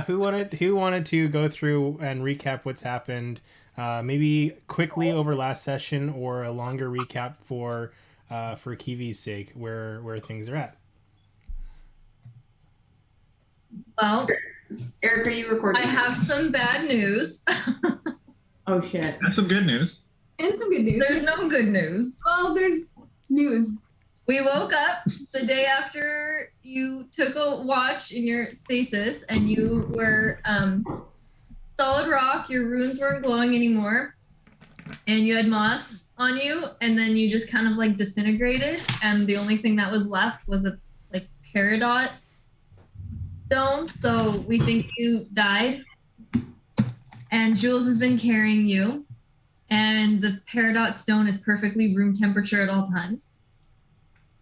Who wanted to go through and recap what's happened? Maybe quickly over last session, or a longer recap for Kiwi's sake, where things are at. Well, Eric, are you recording? I have some bad news. Oh shit! That's some good news. And some good news. There's no good news. Well, there's news. We woke up the day after you took a watch in your stasis, and you were solid rock. Your runes weren't glowing anymore, and you had moss on you, and then you just kind of like disintegrated, and the only thing that was left was a like peridot stone. So we think you died, and Jules has been carrying you, and the peridot stone is perfectly room temperature at all times.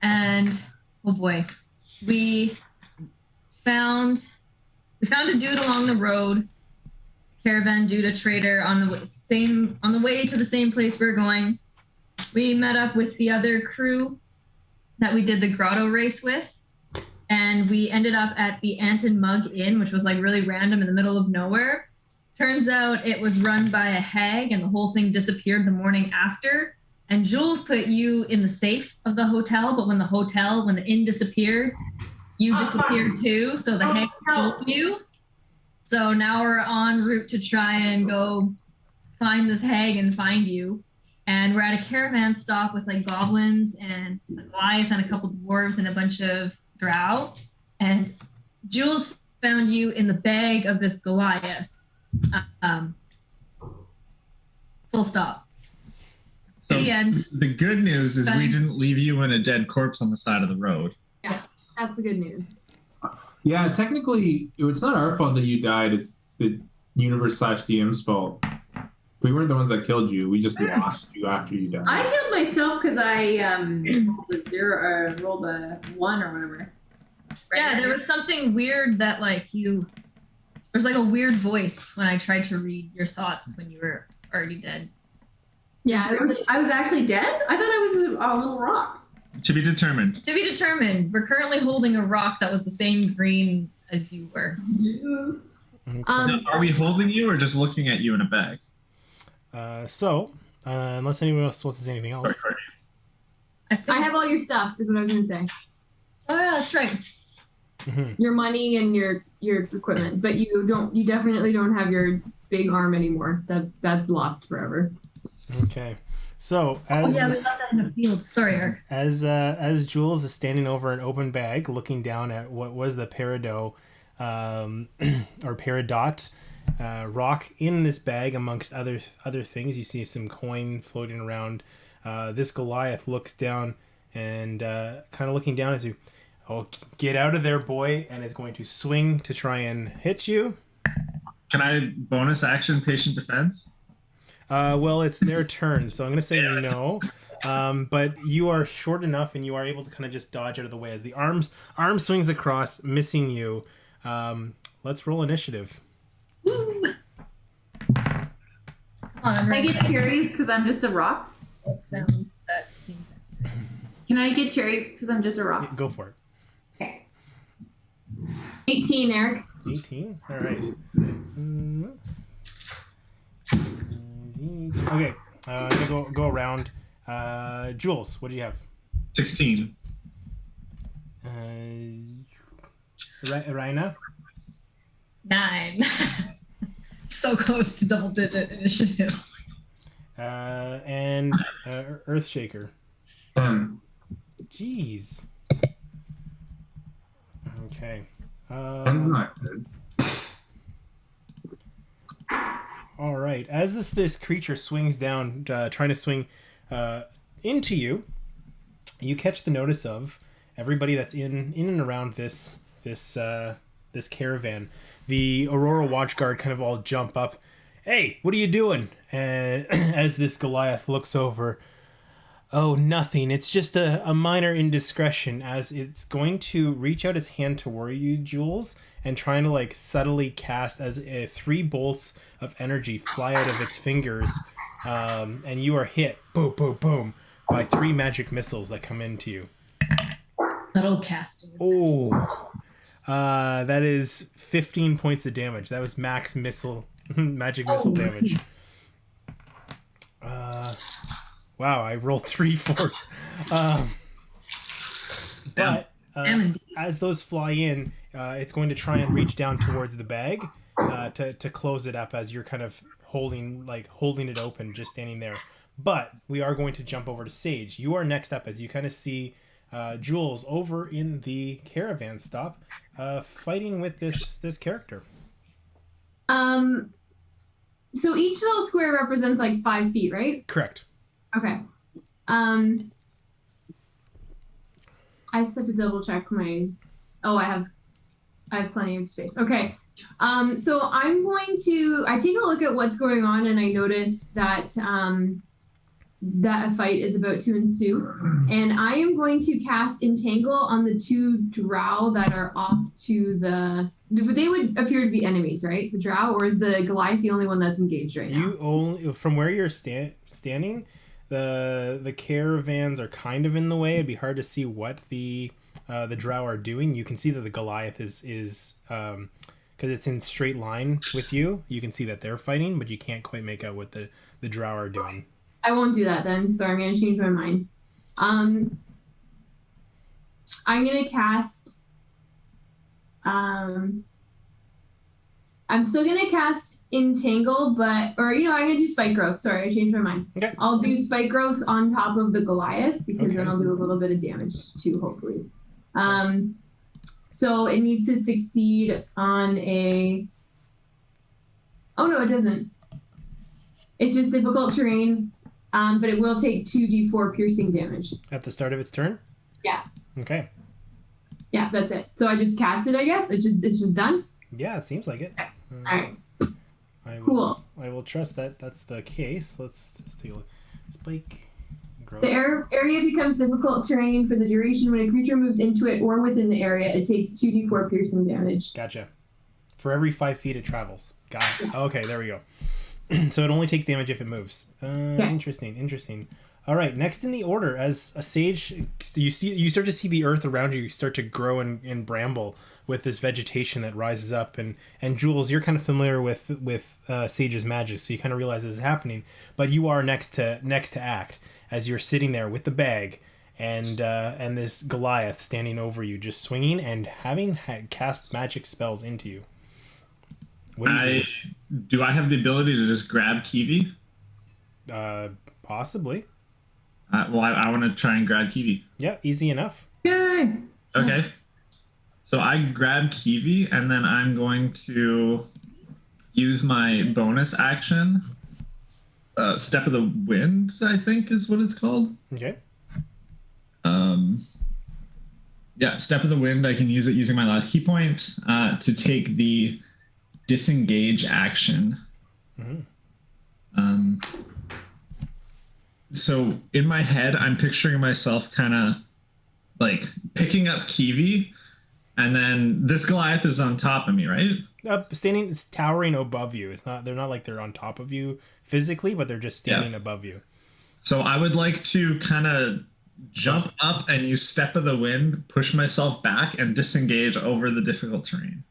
And oh boy, we found a dude along the road, caravan dude, a trader on the way to the same place we're going. We met up with the other crew that we did the grotto race with, and we ended up at the Ant and Mug Inn, which was like really random in the middle of nowhere. Turns out it was run by a hag, and the whole thing disappeared the morning after. And Jules put you in the safe of the hotel, but when the inn disappeared, you disappeared too. So the hag stole you. So now we're en route to try and go find this hag and find you. And we're at a caravan stop with like goblins and a Goliath and a couple dwarves and a bunch of drow. And Jules found you in the bag of this Goliath. Full stop. So The end. the good news is we didn't leave you in a dead corpse on the side of the road. Yeah, that's the good news. Yeah, technically, it's not our fault that you died. It's the universe/DM's fault. We weren't the ones that killed you. We just lost you after you died. I killed myself because I rolled a 1 or whatever. Right Yeah, now. there was something weird that there was like a weird voice when I tried to read your thoughts when you were already dead. Yeah, I was actually dead? I thought I was a little rock. To be determined. To be determined. We're currently holding a rock that was the same green as you were. Jesus. Okay. Now, are we holding you or just looking at you in a bag? Unless anyone else wants to say anything else. Sorry, I have all your stuff, is what I was going to say. Oh yeah, that's right. Mm-hmm. Your money and your equipment, but you definitely don't have your big arm anymore. That's lost forever. Okay. So as we left that in a field. Sorry, Eric. as Jules is standing over an open bag, looking down at what was the peridot or peridot rock in this bag, amongst other things, you see some coin floating around. This Goliath looks down and kind of looking down as you, get out of there, boy, and is going to swing to try and hit you. Can I bonus action patient defense? Well, it's their turn, so I'm going to say no. But you are short enough, and you are able to kind of just dodge out of the way as the arm swings across, missing you. Let's roll initiative. Come on, Can I get cherries because I'm just a rock? that seems Can I get cherries because I'm just a rock? Go for it. Okay. 18, Eric. 18? All right. Okay. I'm going to go around. Jules, what do you have? 16. Reiner? 9. So close to double-digit initiative. And Earthshaker. 10. Jeez. Okay. 10's not good. All right. As this creature swings down, trying to swing into you, you catch the notice of everybody that's in and around this caravan. The Aurora Watchguard kind of all jump up. Hey, what are you doing? And as this Goliath looks over, oh, nothing. It's just a minor indiscretion, as it's going to reach out its hand toward you, Jules, and trying to like subtly cast as 3 bolts of energy fly out of its fingers, and you are hit, boom, boom, boom, by 3 magic missiles that come into you. Subtle casting. Oh. That is 15 points of damage. That was max missile, magic missile damage. Wow, I rolled 3 4s. But as those fly in, it's going to try and reach down towards the bag to close it up as you're kind of holding it open, just standing there. But we are going to jump over to Sage. You are next up as you kind of see Jules over in the caravan stop, fighting with this character. So each little square represents like 5 feet, right? Correct. Okay. I just have to double check my. Oh, I have plenty of space. Okay. So I'm going to. I take a look at what's going on, and I notice that that a fight is about to ensue, and I am going to cast Entangle on the 2 drow that are off to the. They would appear to be enemies, right? The drow, or is the Goliath the only one that's engaged right now? You only from where you're standing. The caravans are kind of in the way. It'd be hard to see what the drow are doing. You can see that the Goliath is because it's in straight line with you. You can see that they're fighting, but you can't quite make out what the drow are doing. I won't do that then. Sorry, I'm going to change my mind. I'm going to cast. I'm still going to cast Entangle, I'm going to do Spike Growth. Sorry, I changed my mind. Okay. I'll do Spike Growth on top of the Goliath because then I'll do a little bit of damage too, hopefully. So it needs to succeed on a... Oh, no, it doesn't. It's just difficult terrain, but it will take 2d4 piercing damage. At the start of its turn? Yeah. Okay. Yeah, that's it. So I just cast it, I guess? It's just done? Yeah, it seems like it. Okay. All right. Cool. I will trust that that's the case. Let's take a look. Spike. Growth. The area becomes difficult terrain for the duration. When a creature moves into it or within the area, it takes 2d4 piercing damage. Gotcha. For every 5 feet it travels. Got it. Yeah. Okay, there we go. So it only takes damage if it moves. Interesting. All right, next in the order, as a sage, you start to see the earth around you start to grow and bramble with this vegetation that rises up. And Jules, you're kind of familiar with sage's magic, so you kind of realize this is happening. But you are next to act as you're sitting there with the bag and this Goliath standing over you, just swinging and having cast magic spells into you. Do I have the ability to just grab Kivi? Possibly. Well, I want to try and grab Kivi. Yeah, easy enough. Yay! Okay. So I grab Kivi, and then I'm going to use my bonus action. Step of the Wind, I think is what it's called. Okay. Yeah, Step of the Wind. I can use it using my last key point to take the disengage action. Mm-hmm. So in my head, I'm picturing myself kind of like picking up Kivi, and then this Goliath is on top of me, right? Standing, towering above you. They're not like they're on top of you physically, but they're just standing above you. So I would like to kind of jump up and use Step of the Wind, push myself back, and disengage over the difficult terrain.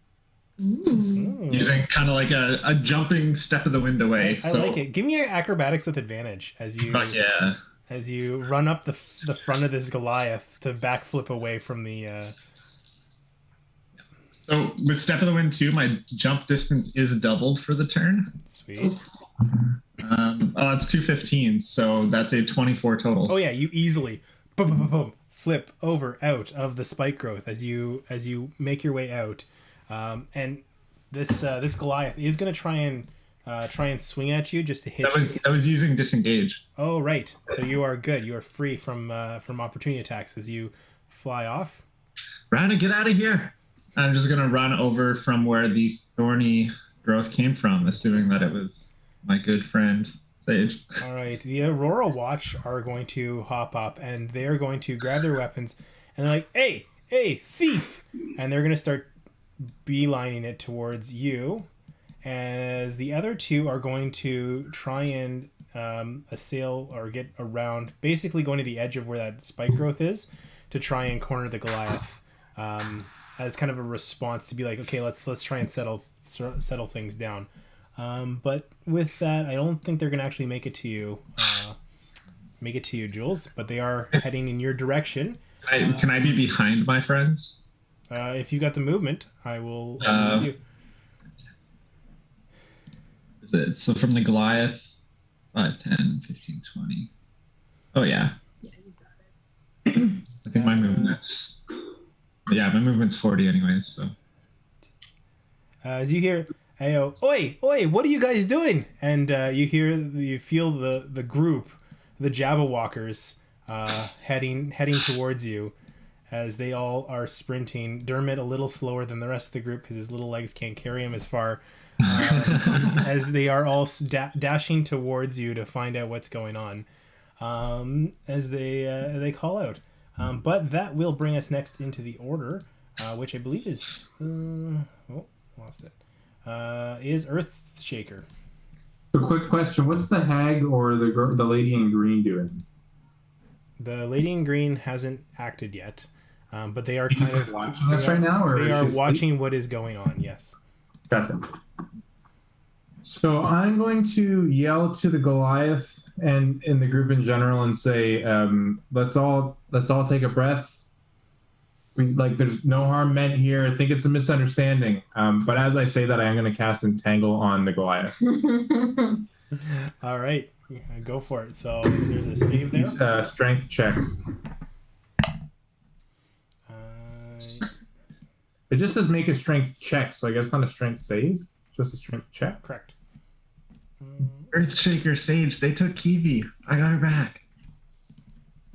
Ooh. Using kind of like a jumping Step of the Wind away. I like it. Give me acrobatics with advantage as you as you run up the front of this Goliath to backflip away from the. So with Step of the Wind 2, my jump distance is doubled for the turn. Sweet. It's 215, so that's a 24 total. Oh yeah, you easily boom, flip over out of the spike growth as you make your way out. And this Goliath is going to try and swing at you just to hit you. That was using disengage. Oh, right. So you are good. You are free from opportunity attacks as you fly off. Reiner, get out of here. I'm just going to run over from where the thorny growth came from, assuming that it was my good friend, Sage. All right. The Aurora Watch are going to hop up, and they're going to grab their weapons, and they're like, hey, thief! And they're going to start beelining it towards you, as the other two are going to try and assail or get around, basically going to the edge of where that spike growth is to try and corner the Goliath. as kind of a response to be like, okay, let's try and settle things down. But with that, I don't think they're gonna actually make it to you. Jules. But they are heading in your direction. Can I be behind my friends? If you got the movement, I will. With you. Is it so from the Goliath? 5, 10, 15, 20. Oh yeah. Yeah, you got it. I think my movement's. Yeah, my movement's 40 anyways. So. As you hear, "Ayo, oi, what are you guys doing?" And you feel the group, the Jabberwockers, heading towards you, as they all are sprinting. Dermot a little slower than the rest of the group because his little legs can't carry him as far. As they are all dashing towards you to find out what's going on, as they call out. But that will bring us next into the order, which I believe is lost it. Is Earthshaker. A quick question: what's the hag or the lady in green doing? The lady in green hasn't acted yet, but they are kind of watching us right now, or they are watching what is going on. Yes. Gotcha. So I'm going to yell to the Goliath and in the group in general and say, let's all take a breath. There's no harm meant here. I think it's a misunderstanding. But as I say that, I am going to cast Entangle on the Goliath. All right, go for it. So there's a save there. Strength check. It just says make a strength check, so I guess not a strength save, just a strength check. Correct. Earthshaker Sage, they took Kivi. I got her back.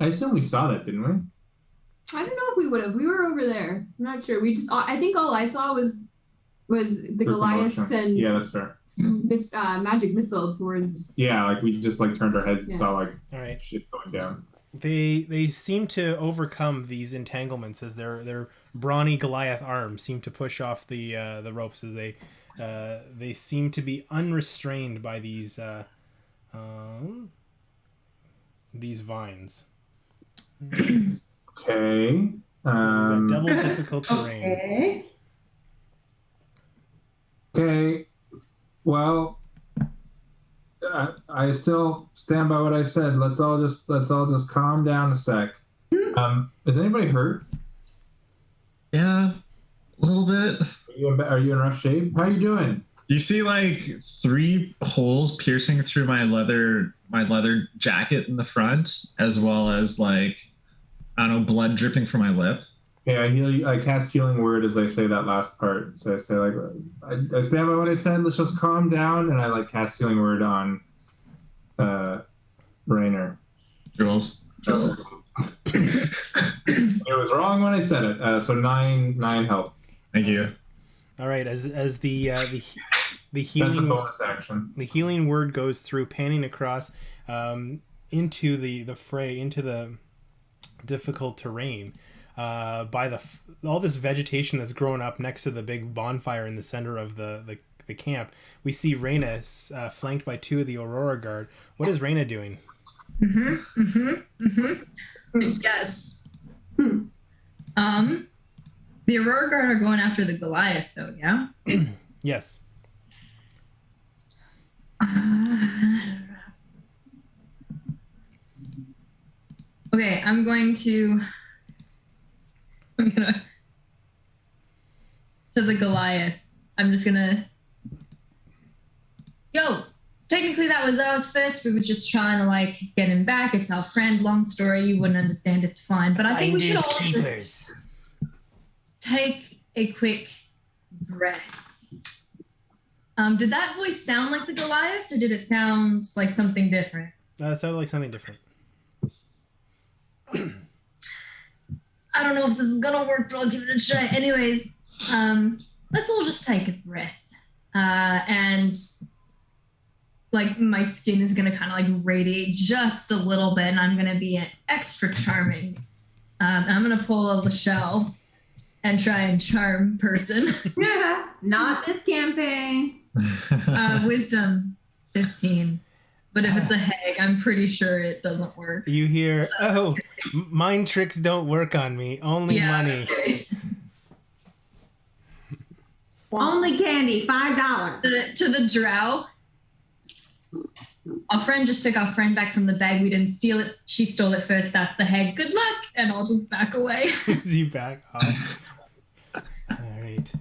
I assume we saw that, didn't we? I don't know if we would have. We were over there. I'm not sure. I think all I saw was the Goliaths and yeah, that's fair. This magic missile towards. Yeah, like we just turned our heads and saw all right, shit going down. They seem to overcome these entanglements as their brawny Goliath arms seem to push off the ropes as they seem to be unrestrained by these vines. Okay. So double difficult terrain. Okay. Okay. Well, I still stand by what I said. Let's all just calm down a sec. Is anybody hurt? Yeah, a little bit. Are you in rough shape? How are you doing? You see, 3 holes piercing through my leather jacket in the front, as well as I don't know, blood dripping from my lip. Yeah, I cast Healing Word as I say that last part. So I say I stand by what I said. Let's just calm down, and I cast Healing Word on Reiner. Jules. It was wrong when I said it. So 9 help. Thank you. All right, as the healing, that's a bonus action. The healing word goes through, panning across into the fray, into the difficult terrain. By all this vegetation that's grown up next to the big bonfire in the center of the camp, we see Reina flanked by 2 of the Aurora Guard. What is Reina doing? Yes. The Aurora Guard are going after the Goliath, though, yeah? Yes. Okay, I'm gonna to the Goliath. I'm just gonna. Yo, technically that was ours first. We were just trying to get him back. It's our friend. Long story, you wouldn't understand. It's fine. But I think we should all just take a quick breath. Did that voice sound like the Goliath's, or did it sound like something different? It sounded like something different. I don't know if this is gonna work, but I'll give it a try. Anyways, let's all just take a breath. And my skin is gonna kind of radiate just a little bit, and I'm gonna be an extra charming. And I'm gonna pull a Leichelle and try and charm person. Yeah, not this campaign. Wisdom 15. But if it's a hag, I'm pretty sure it doesn't work. You hear, mind tricks don't work on me, only money. Okay. Only candy, $5. To the drow. Our friend just took our friend back from the bag. We didn't steal it. She stole it first. That's the head. Good luck. And I'll just back away. You back off. All right.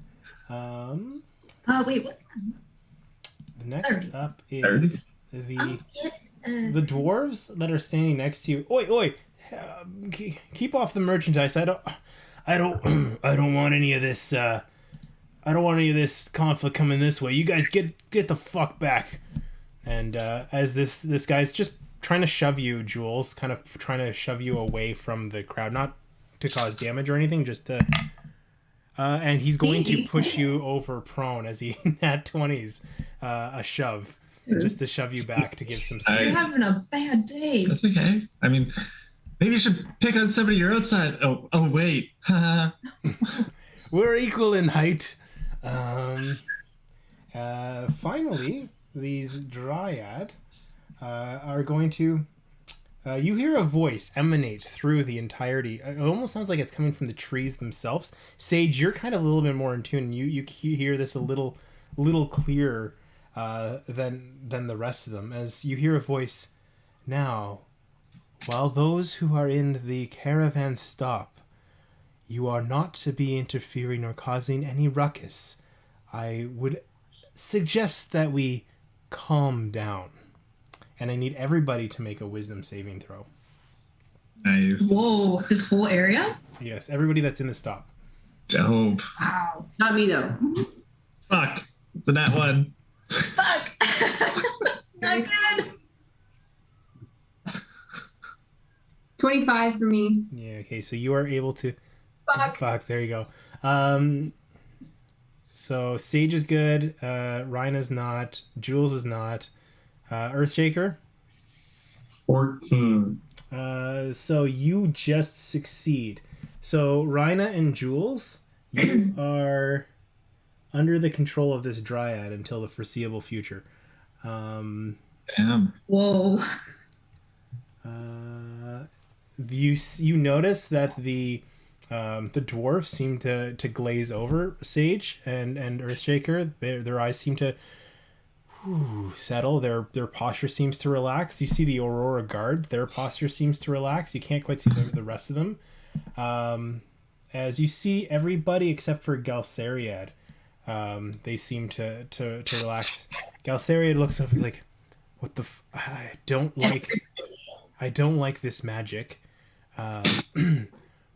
Wait, what? The next 30. up is 30? the dwarves that are standing next to you. Oi! Keep off the merchandise. I don't want any of this. I don't want any of this conflict coming this way. You guys get the fuck back. And as this guy's just trying to shove you, Jules, kind of trying to shove you away from the crowd, not to cause damage or anything, just to. And he's going to push you over prone as he nat 20s a shove, just to shove you back to give some space. You're having a bad day. That's okay. I mean, maybe you should pick on somebody your own size. Oh wait. We're equal in height. Finally, these dryad are going to. You hear a voice emanate through the entirety. It almost sounds like it's coming from the trees themselves. Sage, you're kind of a little bit more in tune. You hear this a little clearer than the rest of them, as you hear a voice. Now, while those who are in the caravan stop, you are not to be interfering or causing any ruckus. I would suggest that we calm down. And I need everybody to make a wisdom saving throw. Nice. Whoa, this whole area? Yes, everybody that's in the stop. Dope. Wow. Not me though. Fuck. The nat one. Fuck. Not good. 25 for me. Yeah, okay, so you are able to... Fuck. There you go. So Sage is good, Reiner's not, Jules is not, Earthshaker? 14. So you just succeed. So Reiner and Jules, you are under the control of this dryad until the foreseeable future. Damn. Whoa. You notice that the dwarves seem to glaze over Sage and Earthshaker. Their eyes seem to settle. Their posture seems to relax. You see the Aurora Guard. Their posture seems to relax. You can't quite see the rest of them. As you see everybody except for Galceriad, they seem to relax. Galceriad looks up and is like, "What the? I don't like this magic.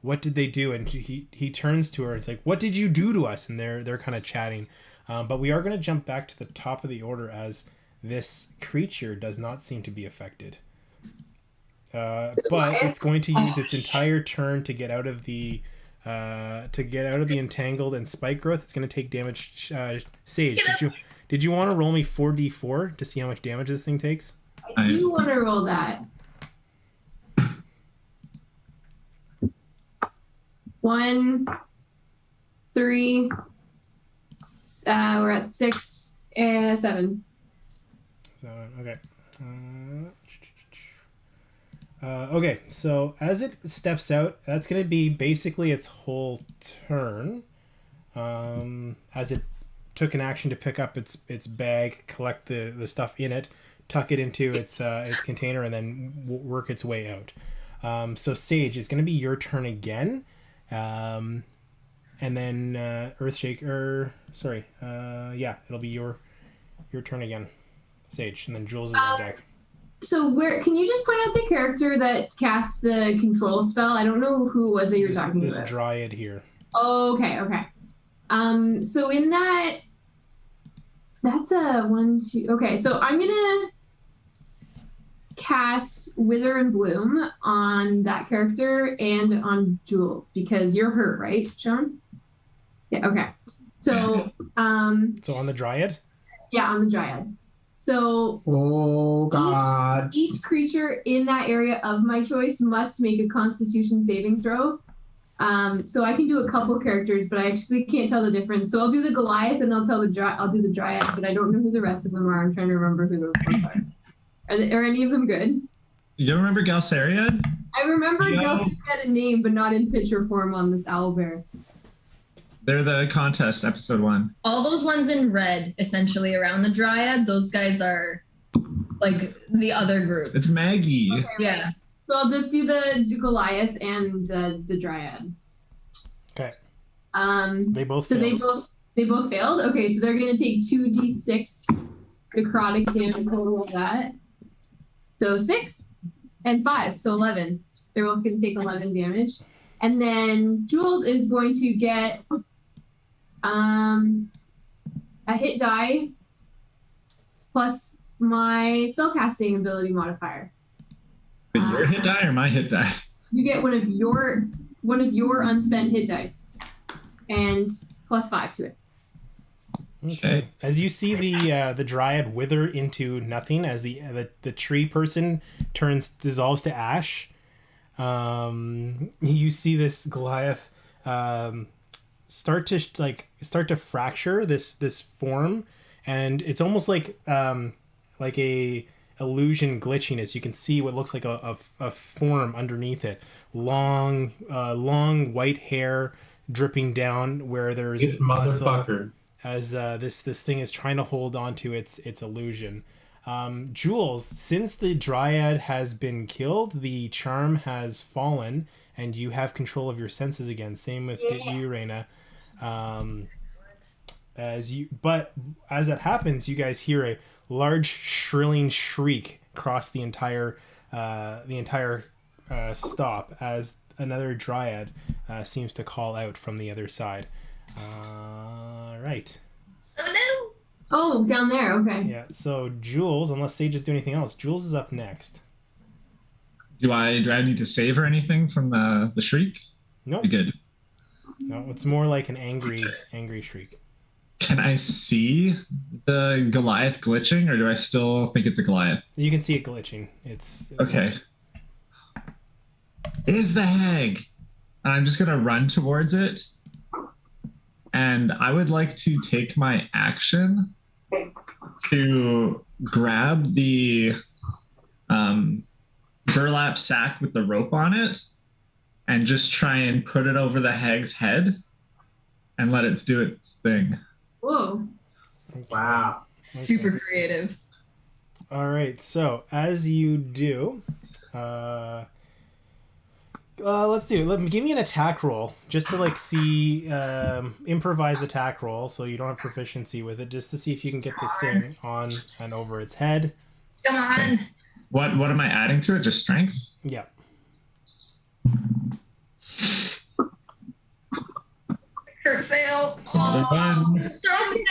What did they do?" And he turns to her. It's like, "What did you do to us?" And they're kind of chatting. But we are going to jump back to the top of the order as this creature does not seem to be affected. But it's going to use its entire turn to get out of the entangled and spike growth. It's going to take damage. Sage, did you want to roll me 4d4 to see how much damage this thing takes? I do want to roll that. 1, 3. We're at 6, 7. Okay. Okay, so as it steps out, that's going to be basically its whole turn. As it took an action to pick up its bag, collect the stuff in it, tuck it into its container, and then work its way out. So Sage, it's going to be your turn again. And then Earthshaker, it'll be your turn again, Sage, and then Jules is on deck. So can you just point out the character that cast the control spell? I don't know who it was that you were talking about. This dryad here. Oh, okay. So in that's a 1, 2. Okay, so I'm gonna cast Wither and Bloom on that character and on Jules because you're hurt, right, Sean? Yeah. Okay. So So on the dryad? Yeah, on the dryad. So oh god. Each creature in that area of my choice must make a Constitution saving throw. So I can do a couple characters, but I actually can't tell the difference. So I'll do the Goliath and I'll do the Dryad, but I don't know who the rest of them are. I'm trying to remember who those ones are. Are any of them good? You don't remember Galceriad? I remember Galceriad had a name, but not in picture form on this owlbear. They're the contest, episode 1. All those ones in red, essentially around the dryad, those guys are like the other group. It's Maggie. Okay, Yeah. So I'll just do the Goliath and the Dryad. Okay. They both So failed. they both failed. Okay, so they're gonna take 2d6 necrotic damage total of that. So 6 and 5, so 11. They're both gonna take 11 damage, and then Jules is going to get a hit die plus my spellcasting ability modifier. Your hit die or my hit die? You get one of your unspent hit dice, and plus 5 to it. Okay. As you see the dryad wither into nothing, as the tree person dissolves to ash, you see this Goliath start to fracture this form, and it's almost like a illusion glitchiness. You can see what looks like a form underneath it, long white hair dripping down where there's This motherfucker. as this thing is trying to hold on to its illusion. Jules, since the dryad has been killed, the charm has fallen, and you have control of your senses again. Same with you, Reina. But as that happens, you guys hear a large shrilling shriek across the entire stop as another dryad seems to call out from the other side. Right. Oh no! Oh, down there. Okay. Yeah. So Jules, unless Sages do anything else, Jules is up next. Do I need to save or anything from the shriek? Nope. Be good. No, it's more like an angry shriek. Can I see the Goliath glitching, or do I still think it's a Goliath? You can see it glitching. It's Okay. It is the hag. I'm just gonna run towards it, and I would like to take my action to grab the burlap sack with the rope on it, and just try and put it over the hag's head, and let it do its thing. Whoa. Wow. Super creative. All right. So as you do, let's do it. Give me an attack roll just to see improvise attack roll, so you don't have proficiency with it, just to see if you can get this thing on and over its head. Come on. What am I adding to it? Just strength? Yeah. Kurt failed. One. Throw me.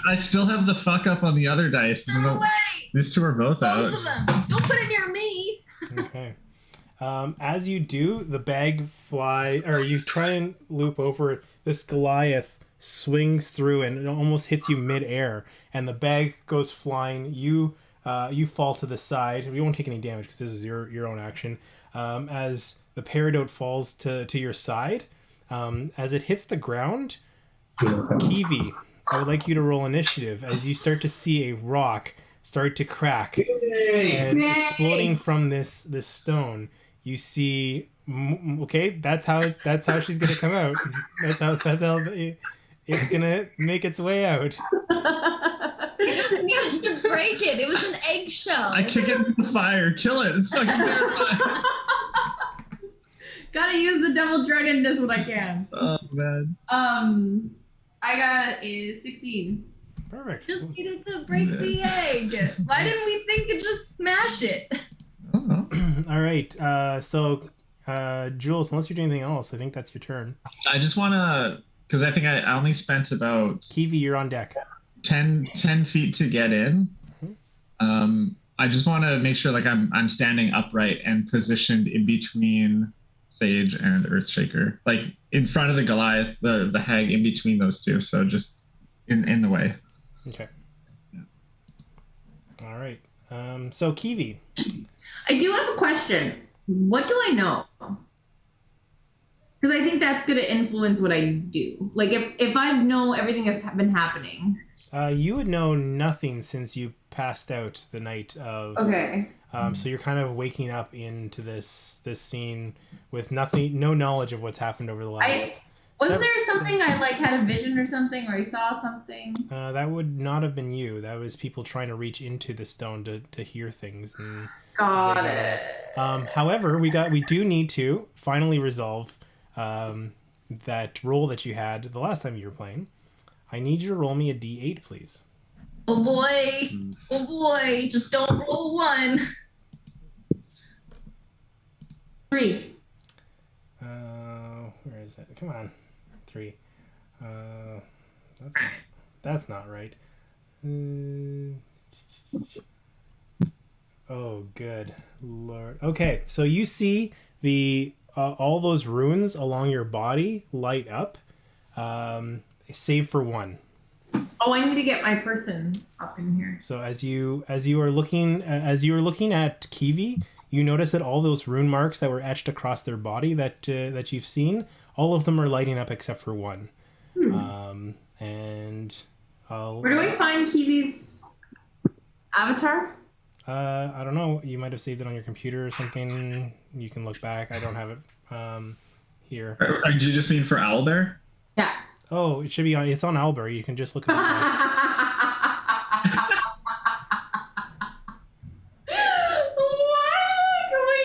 I still have the fuck up on the other dice. Throw away. These two are both out. Both of them. Don't put it near me. Okay. As you do, the bag you try and loop over it. This Goliath swings through and it almost hits you mid-air, and the bag goes flying. You fall to the side. You won't take any damage because this is your own action. As the peridot falls to your side, as it hits the ground, Kivi, I would like you to roll initiative as you start to see a rock start to crack and exploding from this stone. You see, okay, that's how she's gonna come out. That's how it's gonna make its way out. You just needed to break it. It was an eggshell. I kick it in the fire. Kill it. It's fucking terrifying. Gotta use the devil druggedness when I can. Oh, man. I got a 16. Perfect. Just needed to break the egg. Why didn't we think to just smash it? Oh. All right. So, Jules, unless you're doing anything else, I think that's your turn. I just want to, because I think I only spent about Kivi, you're on deck. 10 feet to get in. I just want to make sure I'm standing upright and positioned in between Sage and Earthshaker, in front of the Goliath, the hag, in between those two. So just in the way. Okay. All right. So Kivi. I do have a question. What do I know? Because I think that's going to influence what I do. If I know everything that's been happening. You would know nothing since you passed out the night of. Okay. So you're kind of waking up into this scene with no knowledge of what's happened over the last Wasn't there something I like had a vision or something, or I saw something? That would not have been you. That was people trying to reach into the stone to hear things. And Got it. however, we do need to finally resolve that roll that you had the last time you were playing. I need you to roll me a d8, please. Oh boy, just don't roll 1. 3. Where is it? Come on. 3. That's not right. Oh, good Lord. Okay, so you see the all those runes along your body light up, save for 1. Oh, I need to get my person up in here. So as you are looking at Kivi, you notice that all those rune marks that were etched across their body that you've seen, all of them are lighting up except for 1. And where do I find Kiwi's avatar? I don't know. You might have saved it on your computer or something. You can look back. I don't have it here. Do you just mean for Owlbear? Yeah. Oh, it should be on. It's on Owlbear. You can just look at the site. Why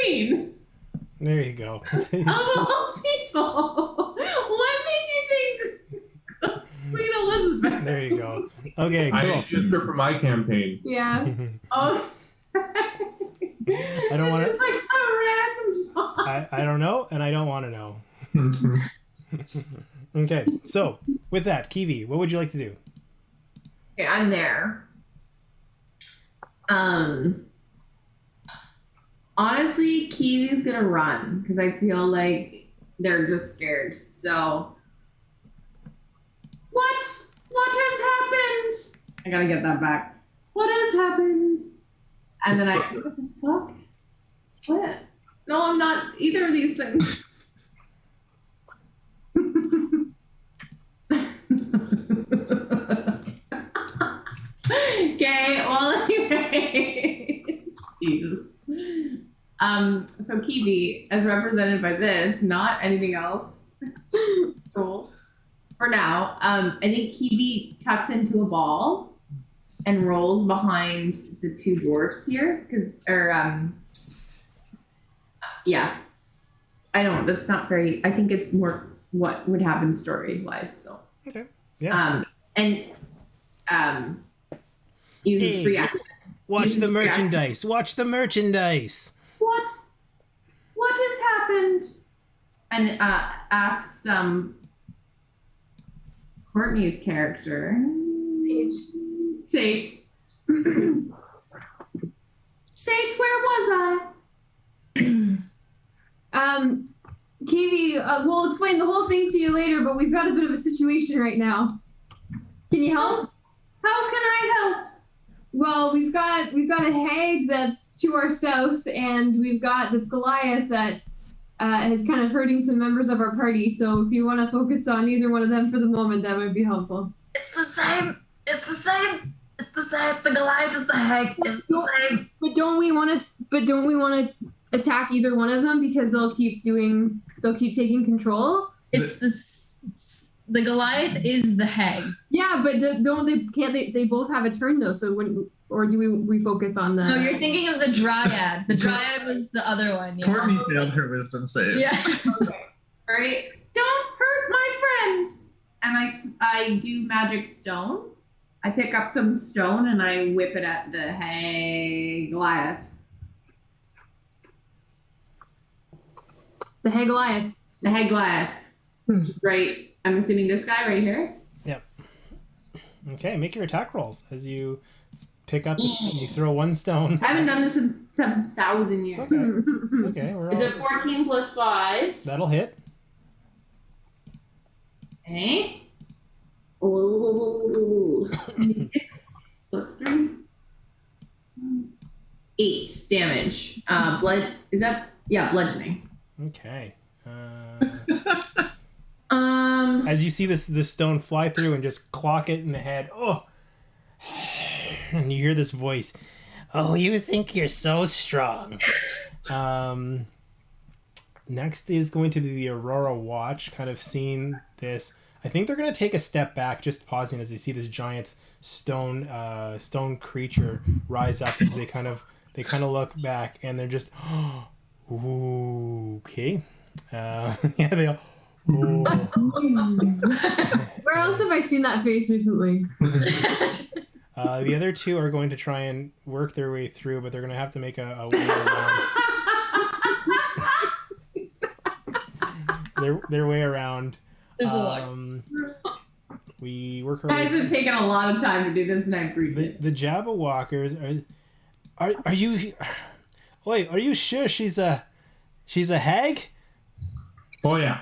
Queen? There you go. Of all people, what made you think Queen Elizabeth? There you go. Okay, I cool. used her for my campaign. Yeah. Oh. I don't want It's to. like a random thought. I don't know, and I don't want to know. Okay, so with that, Kiwi, what would you like to do? Okay, I'm there. Honestly, Kiwi's gonna run because I feel like they're just scared. So, what has happened? I gotta get that back. What has happened? And then what the fuck? What? No, I'm not either of these things. Okay, well, anyway. Jesus. So Kiwi, as represented by this, not anything else. Cool. For now, I think Kiwi tucks into a ball and rolls behind the 2 dwarfs here. Yeah. I don't, that's not very, I think it's more what would happen story-wise, so. Okay. Yeah. Uses free action. Watch uses the free action. merchandise. Watch the merchandise. What has happened? And asks Courtney's character. Sage. Sage, where was I? Kiwi, we'll explain the whole thing to you later, but we've got a bit of a situation right now. Can you help? How can I help? Well, we've got a hag that's to our south, and we've got this Goliath that is kind of hurting some members of our party. So if you want to focus on either one of them for the moment, that might be helpful. It's the same. The Goliath is the hag. It's the same. But don't we want to attack either one of them because they'll keep taking control? The Goliath is the hag. Yeah, but they both have a turn though? So do we focus on the? No, you're thinking of the Dryad. The Dryad was the other one. Yeah. Courtney failed her wisdom save. Yeah. Okay. All right. Don't hurt my friends. And I do magic stone. I pick up some stone and I whip it at the hag Goliath. The hag Goliath. The hag Goliath. Right. I'm assuming this guy right here. Yep. Okay, make your attack rolls as you pick up. You throw 1 stone. I haven't done this in 7,000 years. It's okay. It's okay. Is it 14 plus 5? That'll hit. Okay. Ooh. 6 plus 3. 8 damage. Bludgeoning. Okay. As As you see this stone fly through and just clock it in the head. Oh. And you hear this voice. Oh, you think you're so strong. Next is going to be the Aurora Watch, kind of seeing this. I think they're going to take a step back, just pausing as they see this giant stone creature rise up as they kind of look back, and they're just, ooh, okay. Yeah, they all, ooh. Where else have I seen that face recently? The other two are going to try and work their way through, but they're going to have to make a way around. their way around. There's a lot. We work our Guys way. have taken a lot of time to do this, and I appreciate it. The Jabberwockers are you? Wait, are you sure she's a hag? Oh yeah.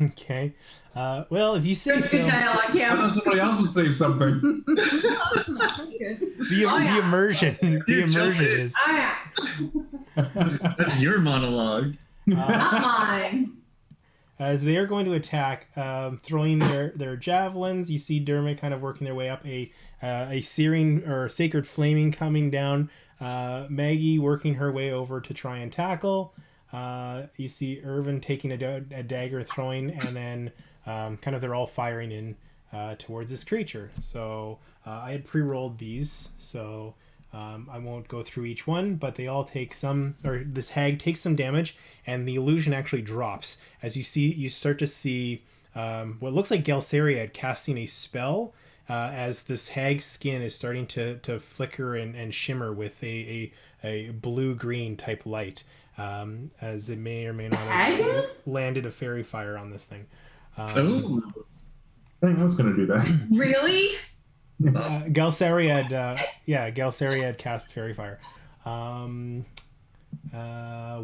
Okay. Well, if you say Good so. dialogue, I Cam. thought somebody else would say something. The immersion. The immersion is. Oh, yeah. That's your monologue. Not mine. As they are going to attack, throwing their javelins. You see Dermot kind of working their way up, a searing or sacred flaming coming down. Maggie working her way over to try and tackle. You see Irvin taking a dagger, throwing, and then kind of they're all firing in towards this creature. So I had pre-rolled these, so I won't go through each one, but they all take some, or this hag takes some damage, and the illusion actually drops. As you start to see what looks like Galsariad casting a spell as this hag's skin is starting to flicker and shimmer with a blue-green type light. As it may or may not have landed a fairy fire on this thing. I think I was going to do that. Really? Galsariad cast fairy fire.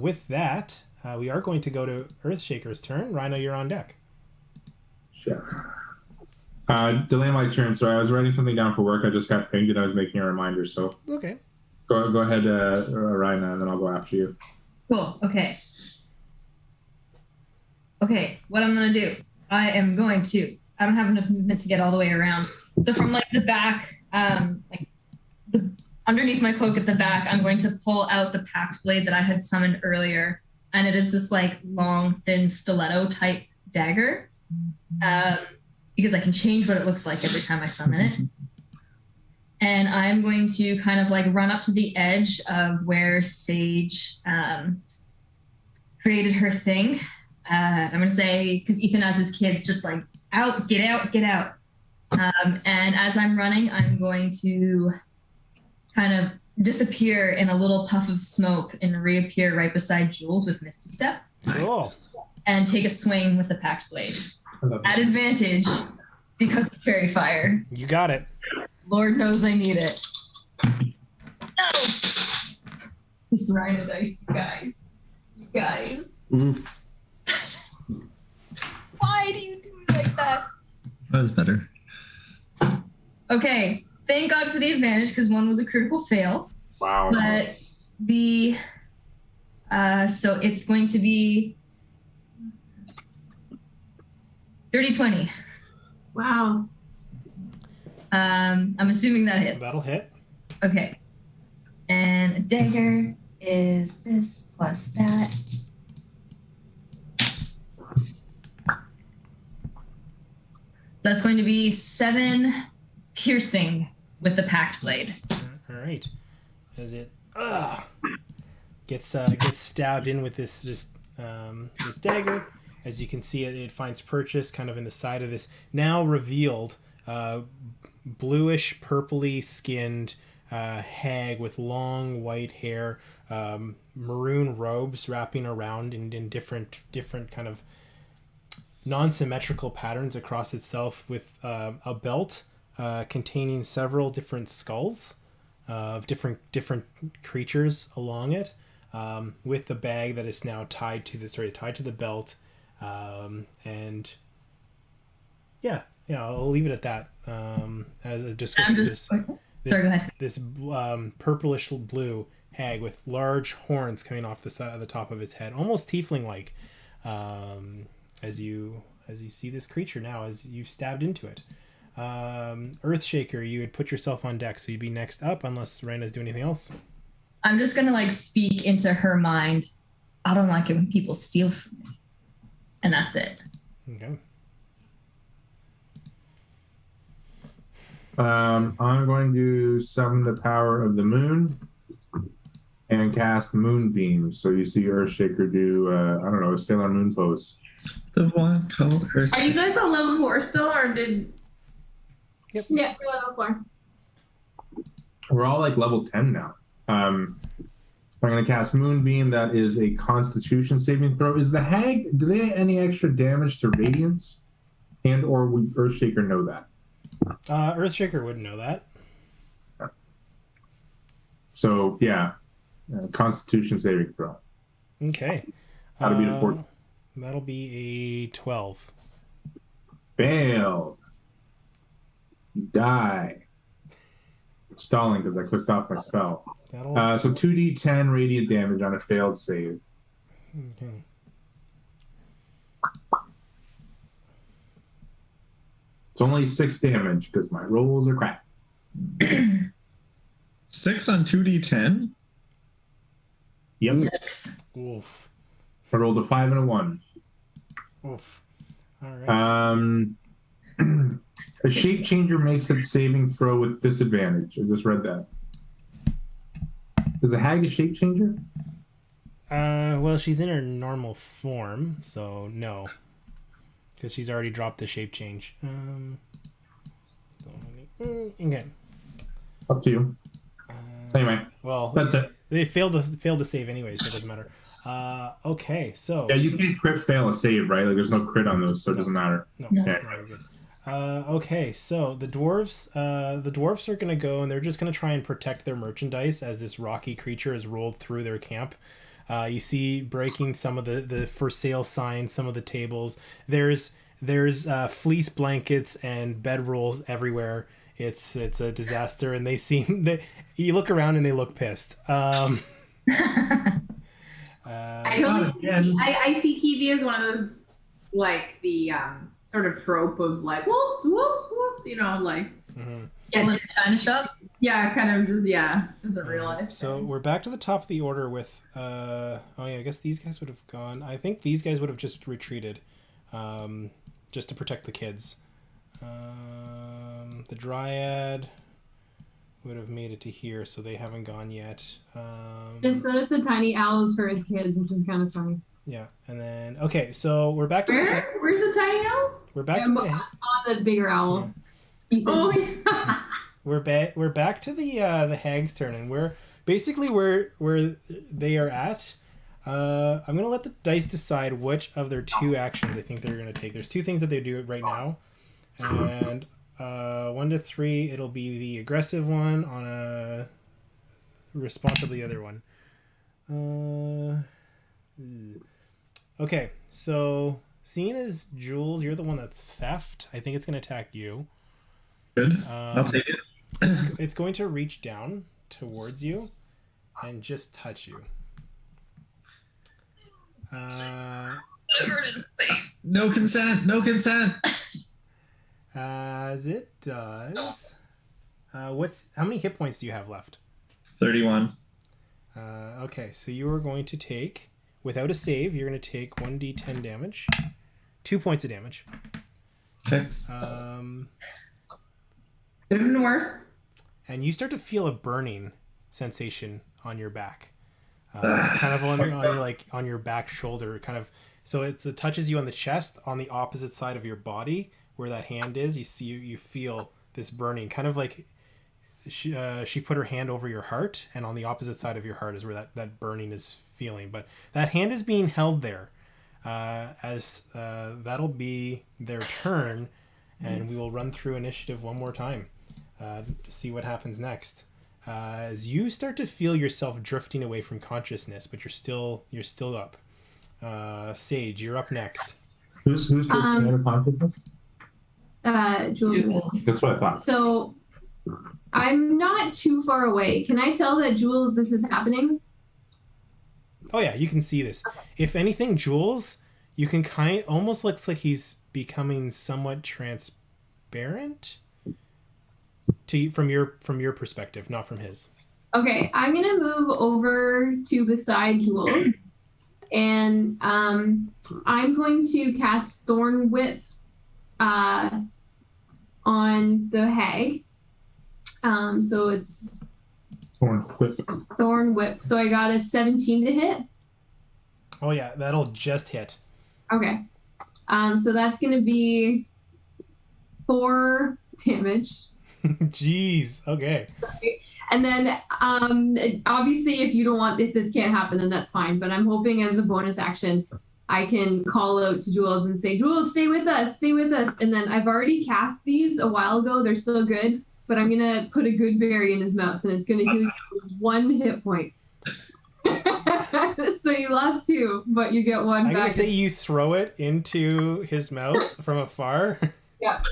With that, we are going to go to Earthshaker's turn. Reiner, you're on deck. Sure. Delay my turn. Sorry, I was writing something down for work. I just got pinged and I was making a reminder. So Okay. go ahead, Reiner, and then I'll go after you. Cool. Okay. What I'm gonna do? I don't have enough movement to get all the way around. So from like the back, underneath my cloak at the back, I'm going to pull out the pact blade that I had summoned earlier, and it is this like long, thin stiletto type dagger, because I can change what it looks like every time I summon it. And I'm going to kind of like run up to the edge of where Sage created her thing. I'm going to say, because Ethan has his kids just like, out, get out, get out. And as I'm running, I'm going to kind of disappear in a little puff of smoke and reappear right beside Jules with Misty Step. Cool. And take a swing with the pact blade. At advantage because of fairy fire. You got it. Lord knows I need it. No! This Reiner dice, guys. You guys. Oof. Why do you do it like that? That was better. Okay. Thank God for the advantage because one was a critical fail. Wow. But the so it's going to be dirty 20. Wow. I'm assuming that hits. That'll hit. Okay. And a dagger is this plus that. That's going to be 7 piercing with the pact blade. All right. As it gets stabbed in with this dagger, as you can see, it finds purchase kind of in the side of this now revealed bluish purpley skinned hag with long white hair, maroon robes wrapping around in different kind of non-symmetrical patterns across itself, with a belt containing several different skulls of different creatures along it, with the bag that is now tied to the belt, and I'll leave it at that as a description. Sorry, go ahead. This purplish blue hag with large horns coming off the side of the top of its head, almost tiefling like. As you see this creature now, as you've stabbed into it. Earthshaker, you had put yourself on deck, so you'd be next up unless Reina's doing anything else. I'm just going to like speak into her mind I don't like it when people steal from me. And that's it. Okay. I'm going to summon the power of the moon and cast Moonbeam. So you see Earthshaker do, I don't know, a Sailor Moon pose. The one called Earthshaker. Are you guys on level 4 still, or did? Yep. Yeah, we're level 4. We're all like level 10 now. I'm going to cast Moonbeam. That is a Constitution saving throw. Is the hag, do they have any extra damage to Radiance? And or would Earthshaker know that? Earthshaker wouldn't know that. So, yeah. Constitution saving throw. Okay. That'll be the 4. That'll be a 12. Failed. You die. It's stalling because I clicked off my spell. So 2d10 radiant damage on a failed save. Okay. It's only 6 damage because my rolls are crap. 6 on 2d10? Yep. Yikes. Oof. I rolled a 5 and a 1. Oof. All right. A shape changer makes its saving throw with disadvantage. I just read that. Is a hag a shape changer? Well, she's in her normal form, so no. Because she's already dropped the shape change. Okay. Up to you. Anyway, Well, that's it. they failed to save anyway, so it doesn't matter. Okay, so Yeah, you can't crit fail a save, right? Like there's no crit on those, so it doesn't matter. no, No. no, we're good. Okay, so the dwarves are gonna go and they're just gonna try and protect their merchandise as this rocky creature has rolled through their camp. You see breaking some of the for sale signs, some of the tables. There's fleece blankets and bedrolls everywhere. It's a disaster, and you look around and they look pissed. I see Kivi as one of those, like the sort of trope of like whoops, whoops, whoops, you know, like Getting in the China shop. yeah, kind of just doesn't realize. So we're back to the top of the order with I guess these guys would have gone. I think these guys would have just retreated, just to protect the kids. The Dryad would have made it to here, so they haven't gone yet. Just notice the tiny owls for his kids, which is kind of funny. Yeah, and then okay, so we're back to Where's the tiny owls? we're back Yeah, to but the on the bigger owl. Oh yeah. we're back to the hag's turn, and we're basically where they are at. I'm gonna let the dice decide which of their 2 actions I think they're gonna take. There's 2 things that they do right now, and 1 to 3 it'll be the aggressive one on a response of the other one. Okay, so seeing as Jules, you're the one that theft, I think it's gonna attack you. Good. I'll take it. It's going to reach down towards you and just touch you. No consent. No consent. As it does. How many hit points do you have left? 31. Okay, so you are going to take, without a save, you're going to take 1d10 damage. 2 points of damage. Okay. Could have been worse. And you start to feel a burning sensation on your back. Kind of on your back shoulder, kind of. So it touches you on the chest, on the opposite side of your body, where that hand is. You feel this burning, kind of like she put her hand over your heart, and on the opposite side of your heart is where that burning is feeling. But that hand is being held there, as that'll be their turn, and we will run through initiative one more time to see what happens next. As you start to feel yourself drifting away from consciousness, but you're still up. Sage, you're up next. Who's drifting out of consciousness? Jules. That's what I thought. So I'm not too far away. Can I tell that Jules this is happening? Oh yeah, you can see this. If anything, Jules, you can almost looks like he's becoming somewhat transparent from your perspective, not from his. Okay, I'm gonna move over to beside Jules, And I'm going to cast Thorn Whip on the hag. So it's Thorn Whip. Thorn Whip. So I got a 17 to hit. Oh yeah, that'll just hit. Okay. So that's going to be 4 damage. Jeez. Okay. And then, obviously, if this can't happen, then that's fine. But I'm hoping as a bonus action, I can call out to Jules and say, Jules, stay with us, stay with us. And then I've already cast these a while ago. They're still good. But I'm going to put a good berry in his mouth, and it's going to heal you 1 hit point. So you lost 2, but you get 1 I'm back. gonna say you throw it into his mouth from afar. Yeah.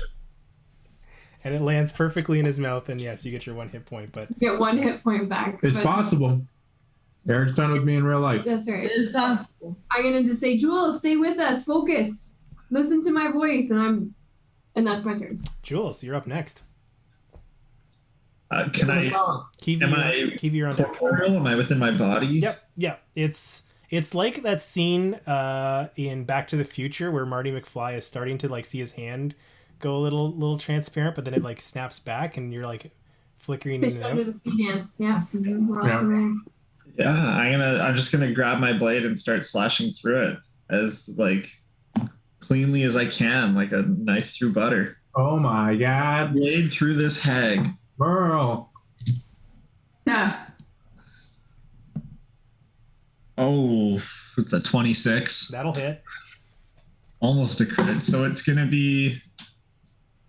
And it lands perfectly in his mouth, and yes, you get your 1 hit point. But You get 1 hit point back. It's but possible. Eric's done with me in real life. That's right. It is possible. I'm going to just say, Jules, stay with us, focus, listen to my voice, and that's my turn. Jules, you're up next. Can I? Kivi, you're on deck. Corporeal? Am I within my body? Yep. It's like that scene in Back to the Future where Marty McFly is starting to like see his hand go a little transparent, but then it like snaps back, and you're like flickering in Fish and under out. the sea dance. Yeah. We're Yeah. off the rack. Yeah, I'm just gonna grab my blade and start slashing through it as like cleanly as I can, like a knife through butter. Oh my god. Blade through this hag. Merle. Yeah. Oh, it's a 26. That'll hit. Almost a crit. So it's gonna be.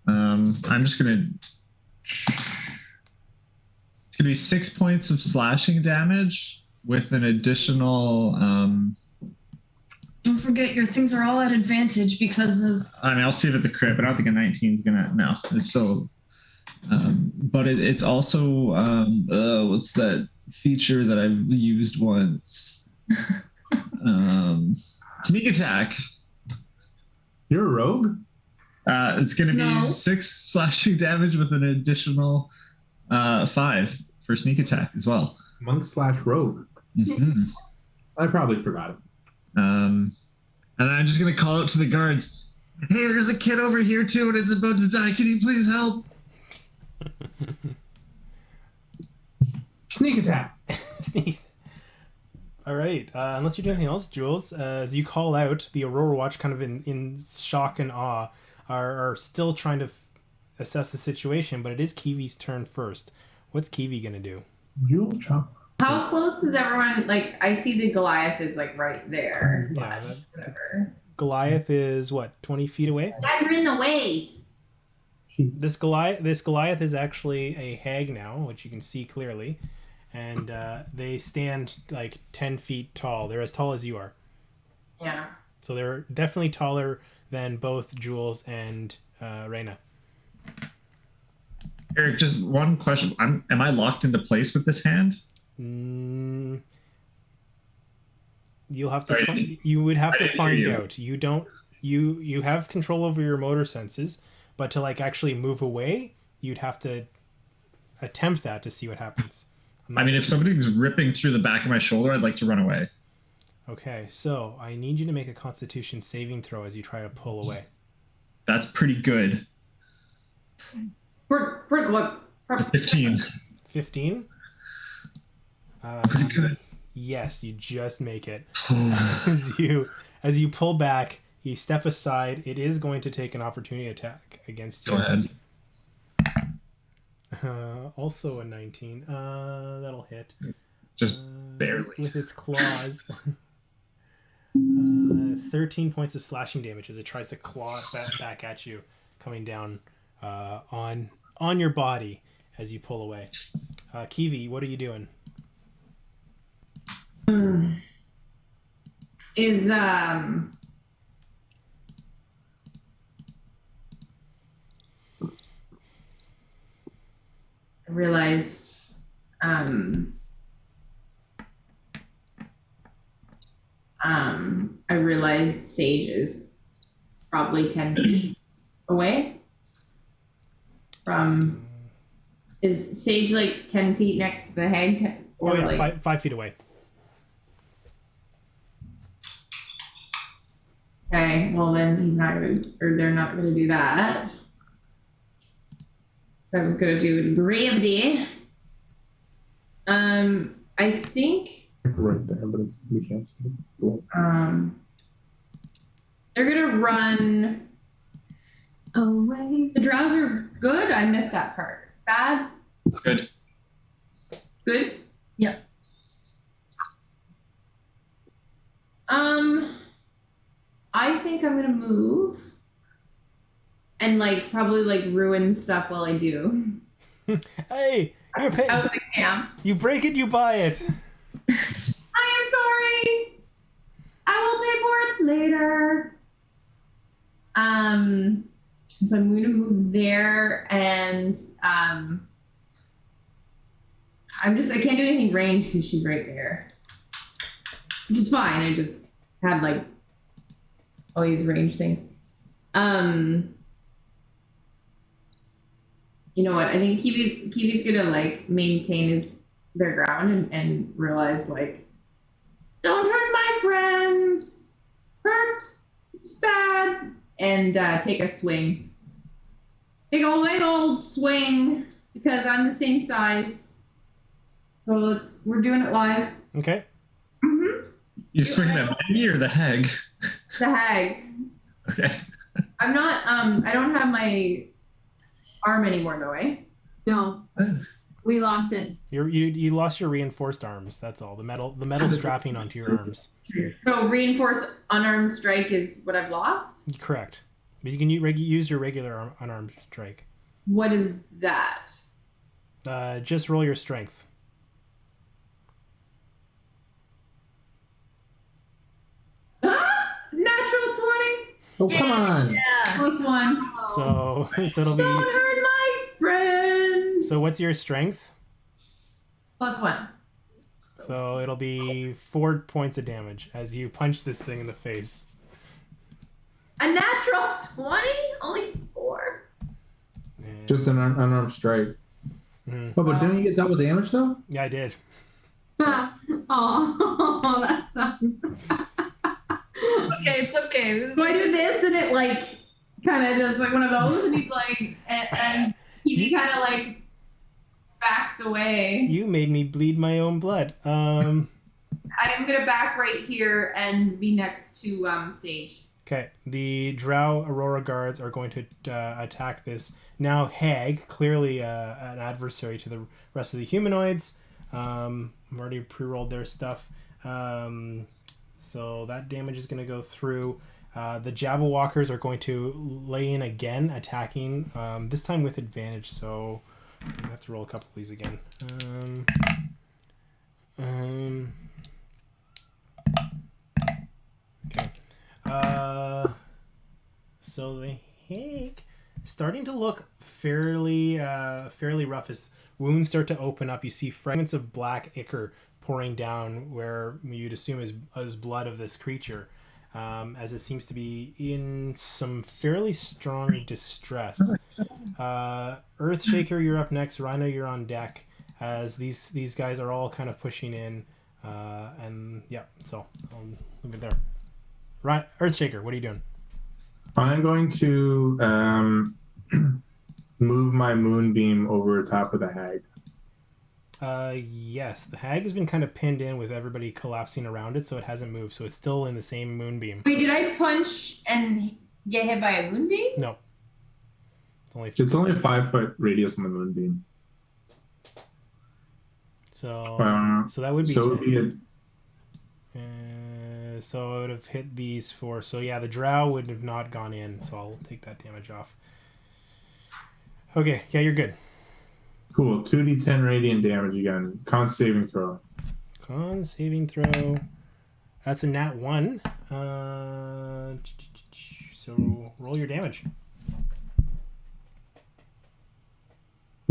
I'm just gonna. It's gonna be 6 points of slashing damage with an additional. Don't forget your things are all at advantage because of. I mean, I'll save it the crit, but I don't think a 19 is gonna. No, it's still. But it's also what's that feature that I've used once? Sneak attack. You're a rogue? It's going to be No. 6 slashing damage with an additional 5 for sneak attack as well. Monk/rogue. Mm-hmm. I probably forgot it. And I'm just going to call out to the guards. Hey, there's a kid over here too, and it's about to die. Can you please help? Sneak attack. All right. Unless you're doing anything else, Jules, as you call out, the Aurora Watch, kind of in shock and awe, are still trying to assess the situation. But it is Kiwi's turn first. What's Kiwi gonna do? Jules chop. How close is everyone? Like, I see the Goliath is like right there. Yeah, slash whatever. Goliath is what, 20 feet away? Guys are in the way. This Goliath is actually a hag now, which you can see clearly, and they stand like 10 feet tall. They're as tall as you are, Yeah. so they're definitely taller than both Jules and Reina. Eric, just one question. Am I locked into place with this hand? You'll have to. Sorry, You would have I to didn't find hear you. out. You don't. You have control over your motor senses, but to like actually move away, you'd have to attempt that to see what happens. I mean, if somebody's ripping through the back of my shoulder, I'd like to run away. Okay, so I need you to make a Constitution saving throw as you try to pull away. That's pretty good. What? 15. 15. Pretty good. Yes, you just make it. as you pull back, you step aside. It is going to take an opportunity attack against you. Go ahead. Also a 19. That'll hit. Just barely. With its claws. 13 points of slashing damage as it tries to claw back at you, coming down on your body as you pull away. Kiwi, what are you doing? Is I realized I realized Sage is probably 10 feet away from. Is Sage like 10 feet next to the hag? Oh yeah, 5 feet away. Okay, well then he's not gonna, or they're not gonna do that. I was gonna do gravity. I think Right there, but we can't see it. Cool. they're gonna run. Away. The drows are good. I missed that part. Bad. Good. Good. Yep. I think I'm gonna move and like probably like ruin stuff while I do. Hey, you're paying. Out of the camp. You break it, you buy it. I am sorry. I will pay for it later. So I'm gonna move there, and I can't do anything range because she's right there, which is fine. I just had like all these range things. You know what? I think Kiwi's gonna like maintain their ground and realize like, don't hurt my friends. Hurt, it's bad, and take a swing. Big old swing because I'm the same size. So we're doing it live. Okay. Mm-hmm. You swinging at me or the hag? The hag. Okay. I'm not. I don't have my arm anymore though, eh? No, we lost it. You lost your reinforced arms. That's all. The metal strapping onto your arms. So reinforced unarmed strike is what I've lost. Correct. But you can use your regular unarmed strike. What is that? Just roll your strength. Natural 20 Oh, come on. Yeah. plus 1. So it'll Don't be. hurt my friends. So what's your strength? Plus 1. So it'll be 4 points of damage as you punch this thing in the face. A natural 20? Only 4? And- Just an unarmed strike. Mhm. Oh, but didn't you get double damage though? Yeah, I did. Oh, that sucks. Okay, it's okay. So I do this and it like kind of does like one of those and he's like, and he kind of like backs away. You made me bleed my own blood. I'm gonna back right here and be next to Sage. Okay, the Drow Aurora guards are going to attack this now hag, clearly an adversary to the rest of the humanoids. I've already pre-rolled their stuff. So that damage is going to go through. The Jabberwockers are going to lay in again, attacking, this time with advantage, so I have to roll a couple of these again. Okay. So the hag starting to look fairly rough as wounds start to open up. You see fragments of black ichor pouring down where you'd assume is blood of this creature, as it seems to be in some fairly strong distress. Earthshaker, you're up next. Reiner, you're on deck as these guys are all kind of pushing in, and yeah, so I'll leave it there. Right, Earthshaker, what are you doing? I'm going to move my moonbeam over top of the hag. Yes, the hag has been kind of pinned in with everybody collapsing around it, so it hasn't moved. So it's still in the same moonbeam. Wait, did I punch and get hit by a moonbeam? No, It's only a 5-foot radius on the moonbeam. so so that would be. So it would be a, so it would have hit these 4. So yeah, the drow would have not gone in. So I'll take that damage off. Okay, yeah, you're good. cool. 2d10 radiant damage again. Con saving throw. Con saving throw. That's a nat 1. So roll your damage.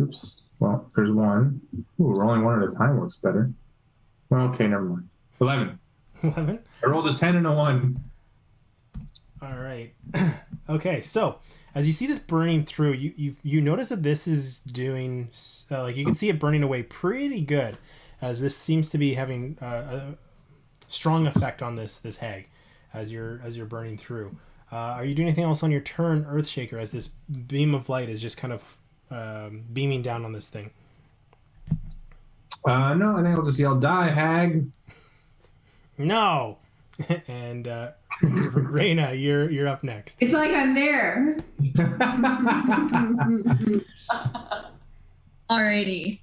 Oops. Well, there's 1. Ooh, rolling 1 at a time works better. Well, okay, never mind. 11. 11. I rolled a 10 and a 1. All right. Okay, so as you see this burning through, you notice that this is doing like you can see it burning away pretty good, as this seems to be having a strong effect on this hag. as you're burning through. Are you doing anything else on your turn, Earthshaker, as this beam of light is just kind of beaming down on this thing? No, I think I'll just yell, "Die, hag!" No. And Reina, you're up next. It's like I'm there. Alrighty.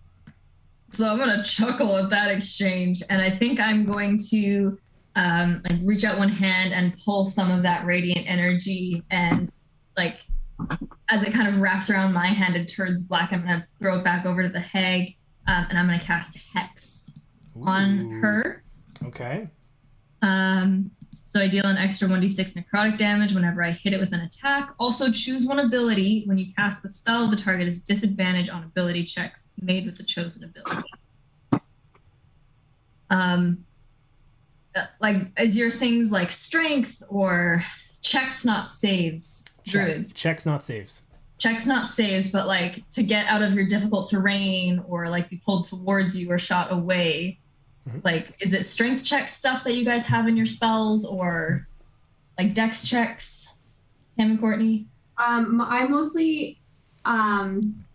So I'm gonna chuckle at that exchange, and I think I'm going to like reach out one hand and pull some of that radiant energy, and like as it kind of wraps around my hand and turns black, I'm gonna throw it back over to the hag, and I'm gonna cast Hex on her. Okay. So I deal an extra 1d6 necrotic damage whenever I hit it with an attack. Also choose one ability. When you cast the spell, the target is disadvantaged on ability checks made with the chosen ability. Like, is your things like strength or checks not saves, Druid? Checks not saves. Checks not saves, but like to get out of your difficult terrain or like be pulled towards you or shot away. Like, is it strength check stuff that you guys have in your spells, or like dex checks? Cam and Courtney? I mostly, I'm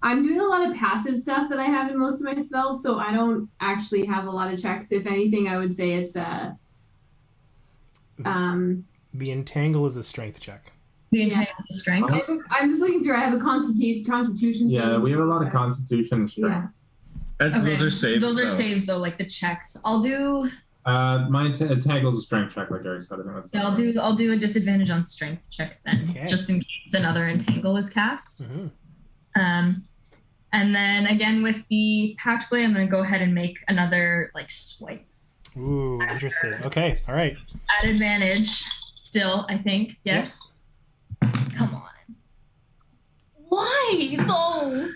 doing a lot of passive stuff that I have in most of my spells, so I don't actually have a lot of checks. If anything, I would say it's The entangle is a strength check. The entangle is strength. I'm just looking through. I have a constitution. Yeah, we have a lot of constitution and strength. Yeah. Those are saves. Those are though. saves though, like the checks. I'll do. My entangle's a strength check, like Eric said. I think that's I'll do a disadvantage on strength checks then, Okay. just in case another entangle is cast. Mm-hmm. And then again with the pact blade, I'm gonna go ahead and make another like swipe Ooh, interesting. Okay, all right. at advantage. Still, I think yes. Come on. Why though?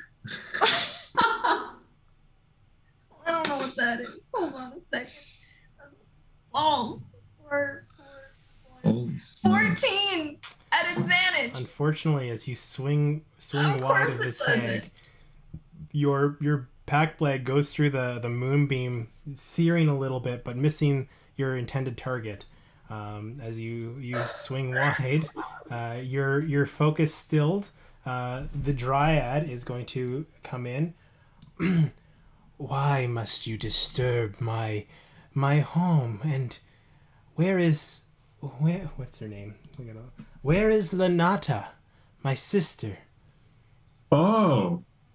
I don't know what that is. Hold on a second. Balls. 14 at advantage. Unfortunately, as you swing wide of this hag, your pack blade goes through the moonbeam, searing a little bit, but missing your intended target. As you swing wide, your focus stilled. The dryad is going to come in. Why must you disturb my home? And what's her name? Where is Lanata, my sister?